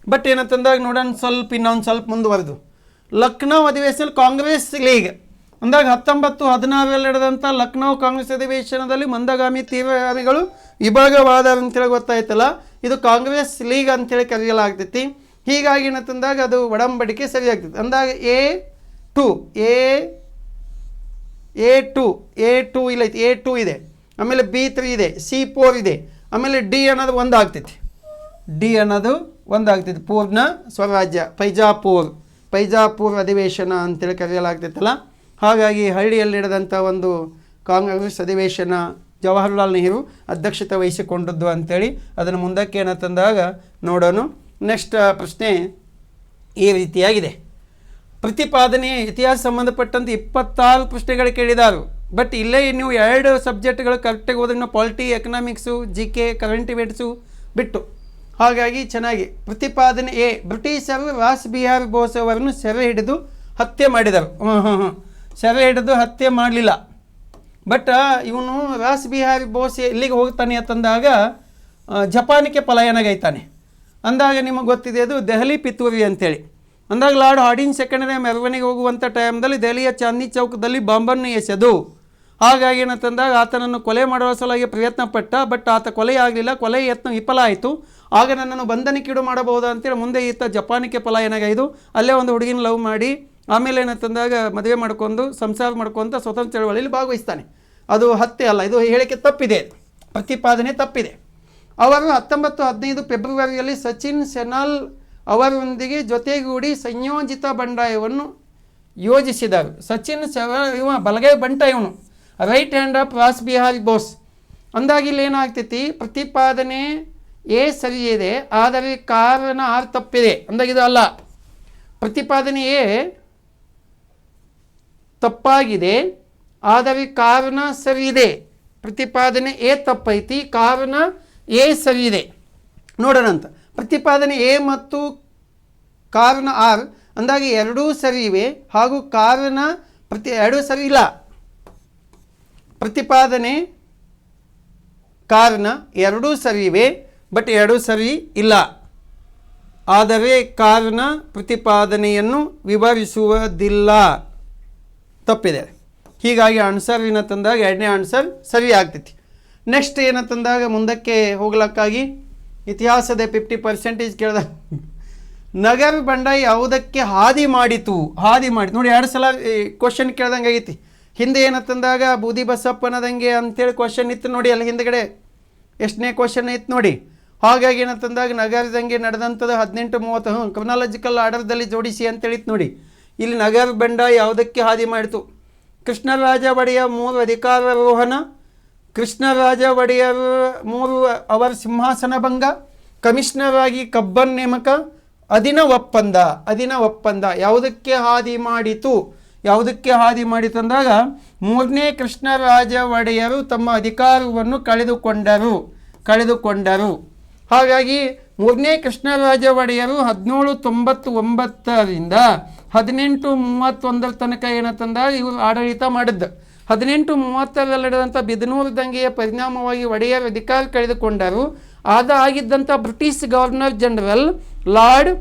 ಬಟ್ ಏನಂತಂದಾಗ ನೋಡೋಣ ಸ್ವಲ್ಪ ಇನ್ನೊಂದು ಸ್ವಲ್ಪ ಮುಂದುವರೆದು. ಲಕ್ನೋ ಅಧಿವೇಶನ ಕಾಂಗ್ರೆಸ್ ಲೀಗ್ ಅಂದಾಗ 1916 ನಡೆದಂಥ ಲಕ್ನೋ ಕಾಂಗ್ರೆಸ್ ಅಧಿವೇಶನದಲ್ಲಿ ಮಂದಗಾಮಿ ತೀವ್ರಗಾಮಿಗಳು ವಿಭಾಗವಾದರು ಅಂತೇಳಿ ಗೊತ್ತಾಯ್ತಲ್ಲ, ಇದು ಕಾಂಗ್ರೆಸ್ ಲೀಗ್ ಅಂತೇಳಿ ಕರೆಯಲಾಗ್ತೈತಿ. ಹೀಗಾಗಿ ಏನಂತಂದಾಗ ಅದು ಒಡಂಬಡಿಕೆ ಸರಿಯಾಗ್ತೈತಿ. ಅಂದಾಗ A2 ಇಲ್ಲ ಐತಿ, A2 ಇದೆ, ಆಮೇಲೆ B3 ಇದೆ, C4 ಇದೆ, ಆಮೇಲೆ D ಅನ್ನೋದು ಒಂದು ಆಗ್ತೈತಿ. ಡಿ ಅನ್ನೋದು ಒಂದಾಗ್ತೈತಿ. ಪೂರ್ಣ ಸ್ವರಾಜ್ಯ, ಪೈಜಾಪುರ್ ಅಧಿವೇಶನ ಅಂತೇಳಿ ಕರೆಯಲಾಗ್ತೈತಲ್ಲ. ಹಾಗಾಗಿ ಹಳ್ಳಿಯಲ್ಲಿ ನಡೆದಂಥ ಒಂದು ಕಾಂಗ್ರೆಸ್ ಅಧಿವೇಶನ ಜವಾಹರ್ಲಾಲ್ ನೆಹರು ಅಧ್ಯಕ್ಷತೆ ವಹಿಸಿಕೊಂಡದ್ದು ಅಂಥೇಳಿ ಅದನ್ನು ಮುಂದಕ್ಕೆ ಏನಂತಂದಾಗ ನೋಡೋಣ. ನೆಕ್ಸ್ಟ್ ಪ್ರಶ್ನೆ ಈ ರೀತಿಯಾಗಿದೆ. ಪ್ರತಿಪಾದನೆಯ ಇತಿಹಾಸ ಸಂಬಂಧಪಟ್ಟಂತೆ 26 ಪ್ರಶ್ನೆಗಳು ಕೇಳಿದಾರು. ಬಟ್ ಇಲ್ಲೇ ನೀವು 2 ಸಬ್ಜೆಕ್ಟ್ಗಳು ಕರೆಕ್ಟಾಗಿ ಹೋದ್ರೆ polity, economics, GK, current events ಬಿಟ್ಟು, ಹಾಗಾಗಿ ಚೆನ್ನಾಗಿ. ಪ್ರತಿಪಾದನೆ ಎ, ಬ್ರಿಟಿಷರು ರಾಸ್ ಬಿಹಾರ್ ಬೋಸ್ ಅವರನ್ನು ಸೆರೆ ಹಿಡಿದು ಹತ್ಯೆ ಮಾಡಿದರು. ಸೆರೆ ಹಿಡಿದು ಹತ್ಯೆ ಮಾಡಲಿಲ್ಲ. ಬಟ್ ಇವನು ರಾಸ್ ಬಿಹಾರಿ ಬೋಸ್ ಎಲ್ಲಿಗೆ ಹೋಗ್ತಾನೆ ಅಂತಂದಾಗ ಜಪಾನಿಗೆ ಪಲಾಯನಗೈತಾನೆ. ಅಂದಾಗ ನಿಮಗೆ ಗೊತ್ತಿದೆ ಅದು ದೆಹಲಿ ಪಿತೂರಿ ಅಂತೇಳಿ. ಅಂದಾಗ ಲಾರ್ಡ್ ಹಾರ್ಡಿಂಗ್ ಸೆಕೆಂಡನೇ ಮೆರವಣಿಗೆ ಹೋಗುವಂಥ ಟೈಮ್ದಲ್ಲಿ ದೆಹಲಿಯ ಚಾಂದ್ನಿ ಚೌಕದಲ್ಲಿ ಬಾಂಬನ್ನು ಎಸೆದು, ಹಾಗಾಗಿ ಏನಂತಂದಾಗ ಆತನನ್ನು ಕೊಲೆ ಮಾಡುವ ಸಲುವಾಗಿ ಪ್ರಯತ್ನ ಪಟ್ಟ. ಬಟ್ ಆತ ಕೊಲೆ ಆಗಲಿಲ್ಲ, ಕೊಲೆ ಯತ್ನ ವಿಫಲ ಆಯಿತು. ಆಗ ನನ್ನನ್ನು ಬಂಧನಕ್ಕೀಡು ಮಾಡಬಹುದು ಅಂತೇಳಿ ಮುಂದೆ ಈತ ಜಪಾನಿಗೆ ಪಲಾಯನಗೈದು ಅಲ್ಲೇ ಒಂದು ಹುಡುಗಿನ ಲವ್ ಮಾಡಿ ಆಮೇಲೆ ಏನಂತಂದಾಗ ಮದುವೆ ಮಾಡ್ಕೊಂಡು ಸಂಸಾರ ಮಾಡ್ಕೊಂತ ಸ್ವತಂತ್ರ ಚಳವಳಿಯಲ್ಲಿ ಭಾಗವಹಿಸ್ತಾನೆ. ಅದು ಹತ್ಯೆ ಅಲ್ಲ, ಇದು ಹೇಳಿಕೆ ತಪ್ಪಿದೆ, ಪ್ರತಿಪಾದನೆ ತಪ್ಪಿದೆ. ಅವರು 1915 ಫೆಬ್ರವರಿಯಲ್ಲಿ ಸಚಿನ್ ಸೆನಾಲ್ ಅವರೊಂದಿಗೆ ಜೊತೆಗೂಡಿ ಸಂಯೋಜಿತ ಬಂಡಾಯವನ್ನು ಯೋಜಿಸಿದರು. ಸಚಿನ್ ಇವ ಬಲಗೈ ಬಂಟ, ಇವನು right hand of Rash Behari Bose. ಅಂದಾಗಿ ಇಲ್ಲಿ ಏನಾಗ್ತೈತಿ, ಪ್ರತಿಪಾದನೆ ಎ ಸರಿ ಇದೆ, ಆದರೆ ಕಾರಣ ಆರ್ ತಪ್ಪಿದೆ. ಅಂದಾಗ ಇದು ಅಲ್ಲ, ಪ್ರತಿಪಾದನೆ ಎ ತಪ್ಪಾಗಿದೆ, ಆದರೆ ಕಾರಣ ಸರಿ ಇದೆ. ಪ್ರತಿಪಾದನೆ ಎ ತಪ್ಪೈತಿ, ಕಾರಣ ಎ ಸರಿ ಇದೆ. ನೋಡೋಣ ಅಂತ. ಪ್ರತಿಪಾದನೆ ಎ ಮತ್ತು ಕಾರಣ ಆರ್ ಅಂದಾಗ ಎರಡೂ ಸರಿ ಇವೆ, ಹಾಗೂ ಕಾರಣ ಎರಡೂ ಸರಿ ಇಲ್ಲ. ಪ್ರತಿಪಾದನೆ ಕಾರಣ ಎರಡೂ ಸರಿ ಇವೆ, ಬಟ್ ಎರಡೂ ಸರಿ ಇಲ್ಲ. ಆದರೆ ಕಾರಣ ಪ್ರತಿಪಾದನೆಯನ್ನು ವಿವರಿಸುವುದಿಲ್ಲ, ತಪ್ಪಿದೆ. ಹೀಗಾಗಿ ಆನ್ಸರ್ ಏನಂತಂದಾಗ ಎರಡನೇ ಆನ್ಸರ್ ಸರಿ ಆಗ್ತೈತಿ. ನೆಕ್ಸ್ಟ್ ಏನಂತಂದಾಗ ಮುಂದಕ್ಕೆ ಹೋಗ್ಲಕ್ಕಾಗಿ ಇತಿಹಾಸದ 50% ಕೇಳ್ದ. ನಗರ ಬಂಡಾಯ ಯಾವುದಕ್ಕೆ ಹಾದಿ ಮಾಡಿತು ನೋಡಿ, 2 ಸಲ ಕ್ವಶನ್ ಕೇಳ್ದಂಗೆ ಆಗೈತಿ. ಹಿಂದೆ ಏನಂತಂದಾಗ ಬೂದಿ ಬಸಪ್ಪನದಂಗೆ ಅಂತೇಳಿ ಕ್ವಶನ್ ಇತ್ತು ನೋಡಿ, ಅಲ್ಲಿ ಹಿಂದ್ಗಡೆ ಎಷ್ಟನೇ ಕ್ವಶನ್ ಇತ್ತು ನೋಡಿ. ಹಾಗಾಗಿ ಏನಂತಂದಾಗ ನಗರದಂಗೆ ನಡೆದಂಥದ್ದು 1830 ಕ್ರೊನಾಲಜಿಕಲ್ ಆರ್ಡರ್ದಲ್ಲಿ ಜೋಡಿಸಿ ಅಂತೇಳಿತ್ತು ನೋಡಿ. ಇಲ್ಲಿ ನಗರ ಬಂಡಾಯ ಯಾವುದಕ್ಕೆ ಹಾದಿ ಮಾಡಿತು? ಕೃಷ್ಣರಾಜ ಒಡೆಯರ್ 3 ಅಧಿಕಾರಾರೋಹಣ, ಕೃಷ್ಣರಾಜ ಒಡೆಯರ್ 3 ಅವರ ಸಿಂಹಾಸನ ಭಂಗ, ಕಮಿಷನರ್ ಆಗಿ ಕಬ್ಬನ್ ನೇಮಕ, ಅಧೀನ ಒಪ್ಪಂದ ಯಾವುದಕ್ಕೆ ಹಾದಿ ಮಾಡಿತು ಅಂದಾಗ 3ನೇ ಕೃಷ್ಣರಾಜ ಒಡೆಯರು ತಮ್ಮ ಅಧಿಕಾರವನ್ನು ಕಳೆದುಕೊಂಡರು. ಹಾಗಾಗಿ 3ನೇ ಕೃಷ್ಣರಾಜ ಒಡೆಯರು 1799ರಿಂದ 1831 ತನಕ ಏನಂತಂದಾಗ ಇವರು ಆಡಳಿತ ಮಾಡಿದ್ದು. 1830ರಲ್ಲಿ ನಡೆದಂಥ ಬಿದನೂರು ದಂಗೆಯ ಪರಿಣಾಮವಾಗಿ ಒಡೆಯರ್ ಅಧಿಕಾರ ಕಳೆದುಕೊಂಡರು. ಆಗಿದ್ದಂಥ British governor general lord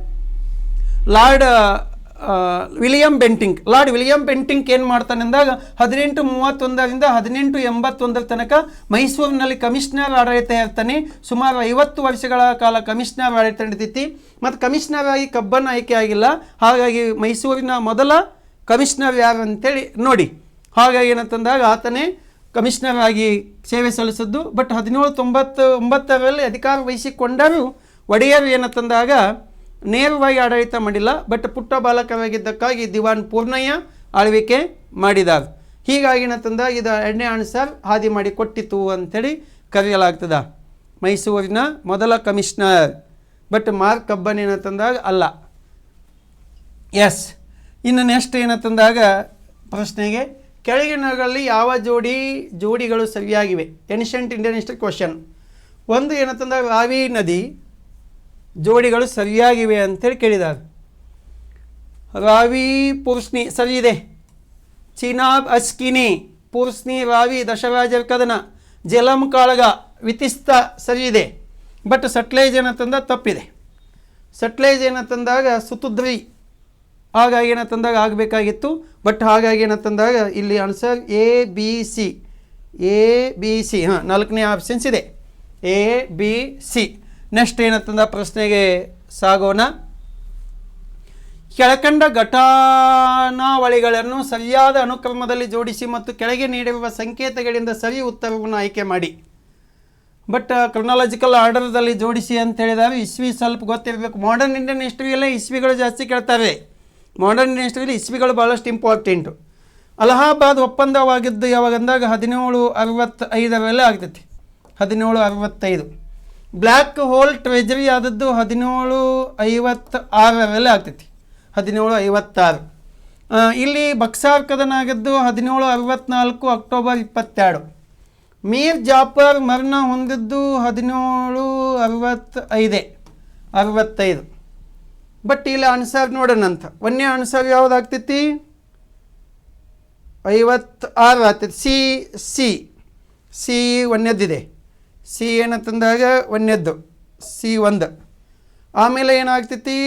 William Bentinck ಏನು ಮಾಡ್ತಾನೆ ಅಂದಾಗ 1831ರಿಂದ 1881 ತನಕ ಮೈಸೂರಿನಲ್ಲಿ ಕಮಿಷನರ್ ಆಡಳಿತ ಇರ್ತಾನೆ. ಸುಮಾರು 50 ವರ್ಷಗಳ ಕಾಲ ಕಮಿಷನರ್ ಆಡಳಿತ ನಡೀತೈತಿ. ಮತ್ತು ಕಮಿಷನರ್ ಆಗಿ ಕಬ್ಬನ್ ಆಯ್ಕೆ ಆಗಿಲ್ಲ. ಹಾಗಾಗಿ ಮೈಸೂರಿನ ಮೊದಲ ಕಮಿಷನರ್ ಯಾರು ಅಂತೇಳಿ ನೋಡಿ. ಹಾಗಾಗಿ ಏನಂತಂದಾಗ ಆತನೇ ಕಮಿಷನರ್ ಆಗಿ ಸೇವೆ ಸಲ್ಲಿಸಿದ್ದು. ಬಟ್ 1799ರಲ್ಲಿ ಅಧಿಕಾರ ವಹಿಸಿಕೊಂಡರೂ ಒಡೆಯರು ಏನಂತಂದಾಗ ನೇರವಾಗಿ ಆಡಳಿತ ಮಾಡಿಲ್ಲ. ಬಟ್ ಪುಟ್ಟ ಬಾಲಕರಾಗಿದ್ದಕ್ಕಾಗಿ ದಿವಾನ್ ಪೂರ್ಣಯ್ಯ ಆಳ್ವಿಕೆ ಮಾಡಿದ್ದಾರೆ. ಹೀಗಾಗಿ ಏನಂತಂದಾಗ ಇದು ಎರಡನೇ ಆನ್ಸರ್ ಹಾದಿ ಮಾಡಿ ಕೊಟ್ಟಿತು ಅಂಥೇಳಿ ಕರೆಯಲಾಗ್ತದೆ. ಮೈಸೂರಿನ ಮೊದಲ ಕಮಿಷನರ್. ಬಟ್ ಮಾರ್ಕ್ ಕಬ್ಬನ್ ಏನಂತಂದಾಗ ಅಲ್ಲ. ಎಸ್. ಇನ್ನು ನೆಕ್ಸ್ಟ್ ಏನಂತಂದಾಗ ಪ್ರಶ್ನೆಗೆ ಕೆಳಗಿನಗಳಲ್ಲಿ ಯಾವ ಜೋಡಿಗಳು ಸರಿಯಾಗಿವೆ? Ancient Indian history question. ಒಂದು ಏನಂತಂದಾಗ ರಾವಿ ನದಿ ಜೋಡಿಗಳು ಸರಿಯಾಗಿವೆ ಅಂತೇಳಿ ಕೇಳಿದ್ದಾರೆ. ರಾವಿ ಪುರ್ಸ್ನಿ ಸರಿ ಇದೆ. ಚಿನಾಬ್ ಅಸ್ಕಿನಿ, ಪುರ್ಸ್ನಿ, ರಾವಿ, ದಶರಾಜರ ಕದನ, ಜಲಂ ಕಾಳಗ, ವಿತಿಸ್ತ ಸರಿ ಇದೆ. ಬಟ್ ಸಟ್ಲೇಜ್ ಏನಂತಂದ ತಪ್ಪಿದೆ. ಸಟ್ಲೇಜ್ ಏನಂತಂದಾಗ ಸುತುದ್ರಿ ಹಾಗಾಗಿ ಏನಂತಂದಾಗ ಆಗಬೇಕಾಗಿತ್ತು. ಬಟ್ ಹಾಗಾಗಿ ಏನಂತಂದಾಗ ಇಲ್ಲಿ ಆನ್ಸರ್ ಎ ಬಿ ಸಿ, ಹಾಂ 4ನೇ ಆಪ್ಷನ್ಸ್ ಇದೆ, ಎ ಬಿ ಸಿ. ನೆಕ್ಸ್ಟ್ ಏನಂತಂದ ಪ್ರಶ್ನೆಗೆ ಸಾಗೋಣ. ಕೆಳಕಂಡ ಘಟನಾವಳಿಗಳನ್ನು ಸರಿಯಾದ ಅನುಕ್ರಮದಲ್ಲಿ ಜೋಡಿಸಿ ಮತ್ತು ಕೆಳಗೆ ನೀಡಿರುವ ಸಂಕೇತಗಳಿಂದ ಸರಿ ಉತ್ತರವನ್ನು ಆಯ್ಕೆ ಮಾಡಿ. ಬಟ್ ಕ್ರೊನಾಲಜಿಕಲ್ ಆರ್ಡರ್ದಲ್ಲಿ ಜೋಡಿಸಿ ಅಂತ ಹೇಳಿದಾಗ ಇಸ್ವಿ ಸ್ವಲ್ಪ ಗೊತ್ತಿರಬೇಕು. ಮಾಡರ್ನ್ ಇಂಡಿಯನ್ ಹಿಸ್ಟ್ರಿಯಲ್ಲೇ ಇಸ್ವಿಗಳು ಜಾಸ್ತಿ ಕೇಳ್ತಾರೆ. ಮಾಡರ್ನ್ ಇಂಡಿಯನ್ ಹಿಸ್ಟ್ರಿಯಲ್ಲಿ ಇಸ್ವಿಗಳು ಭಾಳಷ್ಟು ಇಂಪಾರ್ಟೆಂಟು. ಅಲಹಾಬಾದ್ ಒಪ್ಪಂದವಾಗಿದ್ದು ಯಾವಾಗ ಅಂದಾಗ 1765 ಆಗ್ತೈತಿ, 1765. ಬ್ಲ್ಯಾಕ್ ಹೋಲ್ ಟ್ರೆಜರಿ ಆದದ್ದು 1756 ಆಗ್ತೈತಿ, 1756. ಇಲ್ಲಿ ಬಕ್ಸಾರ್ ಕದನ ಆಗಿದ್ದು 1764 ಅಕ್ಟೋಬರ್ 22. ಮೀರ್ ಜಾಫರ್ ಮರಣ ಹೊಂದಿದ್ದು 1765. ಬಟ್ ಇಲ್ಲಿ ಆನ್ಸರ್ ನೋಡೋಣಂತ. ಒಂದನೇ ಆನ್ಸರ್ ಯಾವುದಾಗ್ತೈತಿ? 56 ಆಗ್ತೈತಿ. ಸಿ ಒಂದನೇದಿದೆ. ಸಿ ಏನಂತಂದಾಗ ಒಂದನೇದ್ದು ಸಿ 1. ಆಮೇಲೆ ಏನಾಗ್ತೈತಿ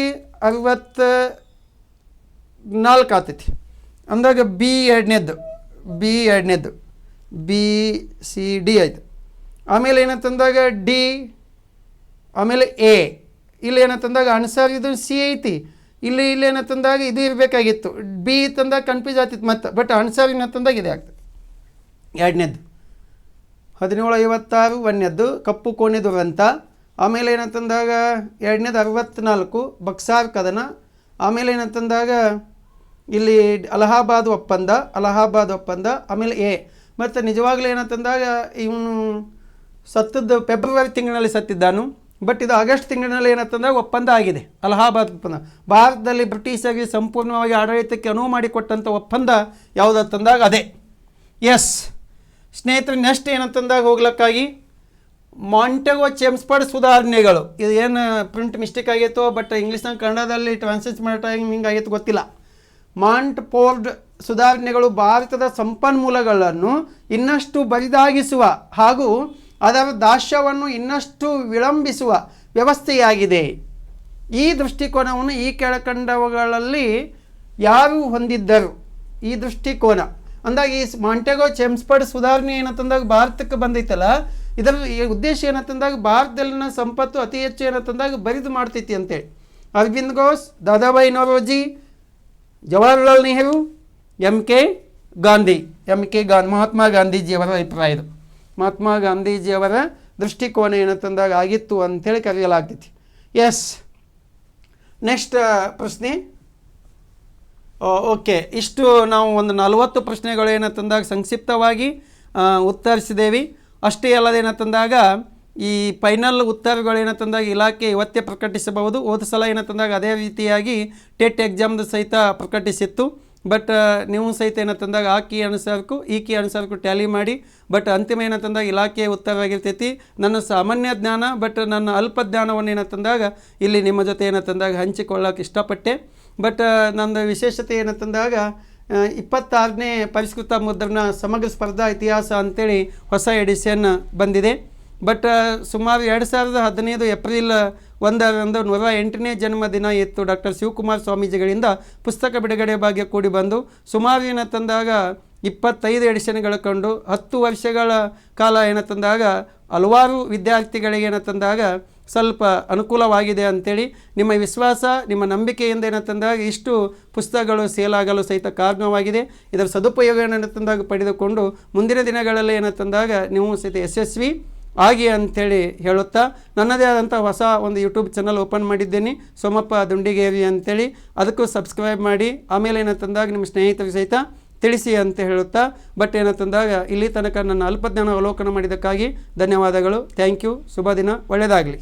64 ಆಗ್ತೈತಿ. ಅಂದಾಗ ಬಿ ಎರಡನೇದ್ದು ಬಿ ಸಿ ಡಿ ಆಯಿತು. ಆಮೇಲೆ ಏನಂತಂದಾಗ ಡಿ, ಆಮೇಲೆ ಎ. ಇಲ್ಲಿ ಏನಂತಂದಾಗ ಆನ್ಸರ್ ಇದು ಸಿ ಐತಿ. ಇಲ್ಲಿ ಏನಂತಂದಾಗ ಇದು ಇರಬೇಕಾಗಿತ್ತು, ಬಿ ತಂದಾಗ ಕನ್ಫ್ಯೂಸ್ ಆಗ್ತಿತ್ತು ಮತ್ತು. ಬಟ್ ಆನ್ಸರ್ ಏನಂತಂದಾಗ ಇದೆ ಆಗ್ತದೆ. ಎರಡನೇದ್ದು 1756 ಒಂದನೇದ್ದು ಕಪ್ಪು ಕೋಣೆ ದುರಂತ. ಆಮೇಲೆ ಏನಂತಂದಾಗ ಎರಡನೇದು 64 ಬಕ್ಸಾರ್ ಕದನ. ಆಮೇಲೆ ಏನಂತಂದಾಗ ಇಲ್ಲಿ ಅಲಹಾಬಾದ್ ಒಪ್ಪಂದ. ಆಮೇಲೆ ಎ. ಮತ್ತು ನಿಜವಾಗ್ಲೂ ಏನಂತಂದಾಗ ಇವನು ಸತ್ತದ್ದು ಫೆಬ್ರವರಿ ತಿಂಗಳಿನಲ್ಲಿ ಸತ್ತಿದ್ದಾನು. ಬಟ್ ಇದು ಆಗಸ್ಟ್ ತಿಂಗಳಿನಲ್ಲಿ ಏನಂತಂದಾಗ ಒಪ್ಪಂದ ಆಗಿದೆ, ಅಲಹಾಬಾದ್ ಒಪ್ಪಂದ. ಭಾರತದಲ್ಲಿ ಬ್ರಿಟಿಷರಿಗೆ ಸಂಪೂರ್ಣವಾಗಿ ಆಡಳಿತಕ್ಕೆ ಅನುವು ಮಾಡಿಕೊಟ್ಟಂಥ ಒಪ್ಪಂದ ಯಾವುದಂತಂದಾಗ ಅದೇ. ಎಸ್ ಸ್ನೇಹಿತರೆ, ನೆಕ್ಸ್ಟ್ ಏನಂತಂದಾಗ ಹೋಗ್ಲಿಕ್ಕಾಗಿ ಮಾಂಟೆಗೋ ಚೆಮ್ಸ್ಫರ್ಡ್ ಸುಧಾರಣೆಗಳು. ಇದು ಏನು ಪ್ರಿಂಟ್ ಮಿಸ್ಟೇಕ್ ಆಗೈತೋ, ಬಟ್ ಇಂಗ್ಲೀಷ್ನಾಗ ಕನ್ನಡದಲ್ಲಿ ಟ್ರಾನ್ಸ್ಲೇಟ್ ಮಾಡೋ ಟೈಮ್ ಹಿಂಗಾಗೈತೆ ಗೊತ್ತಿಲ್ಲ. ಮಾಂಟ್ಫೋರ್ಡ್ ಸುಧಾರಣೆಗಳು ಭಾರತದ ಸಂಪನ್ಮೂಲಗಳನ್ನು ಇನ್ನಷ್ಟು ಬರಿದಾಗಿಸುವ ಹಾಗೂ ಅದರ ದಾಸ್ಯವನ್ನು ಇನ್ನಷ್ಟು ವಿಳಂಬಿಸುವ ವ್ಯವಸ್ಥೆಯಾಗಿದೆ. ಈ ದೃಷ್ಟಿಕೋನವನ್ನು ಈ ಕೆಳಕಂಡವುಗಳಲ್ಲಿ ಯಾರು ಹೊಂದಿದ್ದರು? ಈ ದೃಷ್ಟಿಕೋನ ಅಂದಾಗ ಈ ಮಾಂಟೆಗೋ ಚೆಮ್ಸ್ಫರ್ಡ್ ಸುಧಾರಣೆ ಏನಂತಂದಾಗ ಭಾರತಕ್ಕೆ ಬಂದೈತಲ್ಲ, ಇದರ ಉದ್ದೇಶ ಏನಂತಂದಾಗ ಭಾರತದಲ್ಲಿನ ಸಂಪತ್ತು ಅತಿ ಹೆಚ್ಚು ಏನಂತಂದಾಗ ಬರಿದು ಮಾಡ್ತೈತಿ ಅಂತೇಳಿ. Aurobindo Ghosh, Dadabhai Naoroji, Jawaharlal Nehru, M K Gandhi. ಮಹಾತ್ಮ ಗಾಂಧೀಜಿಯವರ ಅಭಿಪ್ರಾಯ ಇದು. ಮಹಾತ್ಮ ಗಾಂಧೀಜಿಯವರ ದೃಷ್ಟಿಕೋನ ಏನಂತಂದಾಗ ಆಗಿತ್ತು ಅಂಥೇಳಿ ಕರೆಯಲಾಗ್ತೈತಿ. ಎಸ್ ನೆಕ್ಸ್ಟ್ ಪ್ರಶ್ನೆ. ಓಕೆ, ಇಷ್ಟು ನಾವು ಒಂದು 40 ಪ್ರಶ್ನೆಗಳು ಏನಂತಂದಾಗ ಸಂಕ್ಷಿಪ್ತವಾಗಿ ಉತ್ತರಿಸಿದ್ದೇವೆ. ಅಷ್ಟೇ ಅಲ್ಲದೇನಂತಂದಾಗ ಈ ಫೈನಲ್ ಉತ್ತರಗಳು ಏನಂತಂದಾಗ ಇಲಾಖೆ ಇವತ್ತೇ ಪ್ರಕಟಿಸಬಹುದು. ಹೋದ ಸಲ ಏನಂತಂದಾಗ ಅದೇ ರೀತಿಯಾಗಿ ಟೆಟ್ ಎಕ್ಸಾಮ್ದು ಸಹಿತ ಪ್ರಕಟಿಸಿತ್ತು. ಬಟ್ ನೀವು ಸಹಿತ ಏನಂತಂದಾಗ ಆ ಕೀ ಅನುಸಾರಕ್ಕೂ ಈ ಕೀ ಅನುಸಾರಕ್ಕೂ ಟ್ಯಾಲಿ ಮಾಡಿ. ಬಟ್ ಅಂತಿಮ ಏನಂತಂದಾಗ ಇಲಾಖೆಯ ಉತ್ತರವಾಗಿರ್ತೈತಿ. ನನ್ನ ಸಾಮಾನ್ಯ ಜ್ಞಾನ ಬಟ್ ನನ್ನ ಅಲ್ಪ ಜ್ಞಾನವನ್ನು ಏನಂತಂದಾಗ ಇಲ್ಲಿ ನಿಮ್ಮ ಜೊತೆ ಏನಂತಂದಾಗ ಹಂಚಿಕೊಳ್ಳೋಕೆ ಇಷ್ಟಪಟ್ಟೆ. ಬಟ್ ನಂದು ವಿಶೇಷತೆ ಏನಂತಂದಾಗ 26ನೇ ಪರಿಷ್ಕೃತ ಮುದ್ರಣ ಸಮಗ್ರ ಸ್ಪರ್ಧಾ ಇತಿಹಾಸ ಅಂಥೇಳಿ ಹೊಸ ಎಡಿಷನ್ ಬಂದಿದೆ. ಬಟ್ ಸುಮಾರು 2015 ಏಪ್ರಿಲ್ 1ರಂದು 108ನೇ ಜನ್ಮದಿನ ಇತ್ತು ಡಾಕ್ಟರ್ ಶಿವಕುಮಾರ ಸ್ವಾಮೀಜಿಗಳಿಂದ ಪುಸ್ತಕ ಬಿಡುಗಡೆ ಭಾಗ್ಯ ಕೂಡಿ ಬಂದು ಸುಮಾರು ಏನಂತಂದಾಗ 25 ಎಡಿಷನ್ಗಳು ಕಂಡು 10 ವರ್ಷಗಳ ಕಾಲ ಏನಂತಂದಾಗ ಹಲವಾರು ವಿದ್ಯಾರ್ಥಿಗಳಿಗೆ ಏನಂತಂದಾಗ ಸ್ವಲ್ಪ ಅನುಕೂಲವಾಗಿದೆ ಅಂಥೇಳಿ ನಿಮ್ಮ ವಿಶ್ವಾಸ, ನಿಮ್ಮ ನಂಬಿಕೆಯಿಂದ ಏನಂತಂದಾಗ ಇಷ್ಟು ಪುಸ್ತಕಗಳು ಸೇಲಾಗಲು ಸಹಿತ ಕಾರಣವಾಗಿದೆ. ಇದರ ಸದುಪಯೋಗ ಏನಂತಂದಾಗ ಪಡೆದುಕೊಂಡು ಮುಂದಿನ ದಿನಗಳಲ್ಲಿ ಏನಂತಂದಾಗ ನೀವು ಸಹಿತ ಯಶಸ್ವಿ ಆಗಿ ಅಂಥೇಳಿ ಹೇಳುತ್ತಾ ನನ್ನದೇ ಆದಂಥ ಹೊಸ ಒಂದು ಯೂಟ್ಯೂಬ್ ಚಾನಲ್ ಓಪನ್ ಮಾಡಿದ್ದೇನೆ, ಸೋಮಪ್ಪ ದುಂಡಿಗೇರಿ ಅಂಥೇಳಿ. ಅದಕ್ಕೂ ಸಬ್ಸ್ಕ್ರೈಬ್ ಮಾಡಿ. ಆಮೇಲೆ ಏನಂತಂದಾಗ ನಿಮ್ಮ ಸ್ನೇಹಿತರಿಗೆ ಸಹಿತ ತಿಳಿಸಿ ಅಂತ ಹೇಳುತ್ತಾ ಬಟ್ ಏನಂತಂದಾಗ ಇಲ್ಲಿ ತನಕ ನನ್ನ ಅಲ್ಪಜ್ಞಾನ ಅವಲೋಕನ ಮಾಡಿದ್ದಕ್ಕಾಗಿ ಧನ್ಯವಾದಗಳು. Thank you. ಶುಭ ದಿನ, ಒಳ್ಳೆಯದಾಗಲಿ.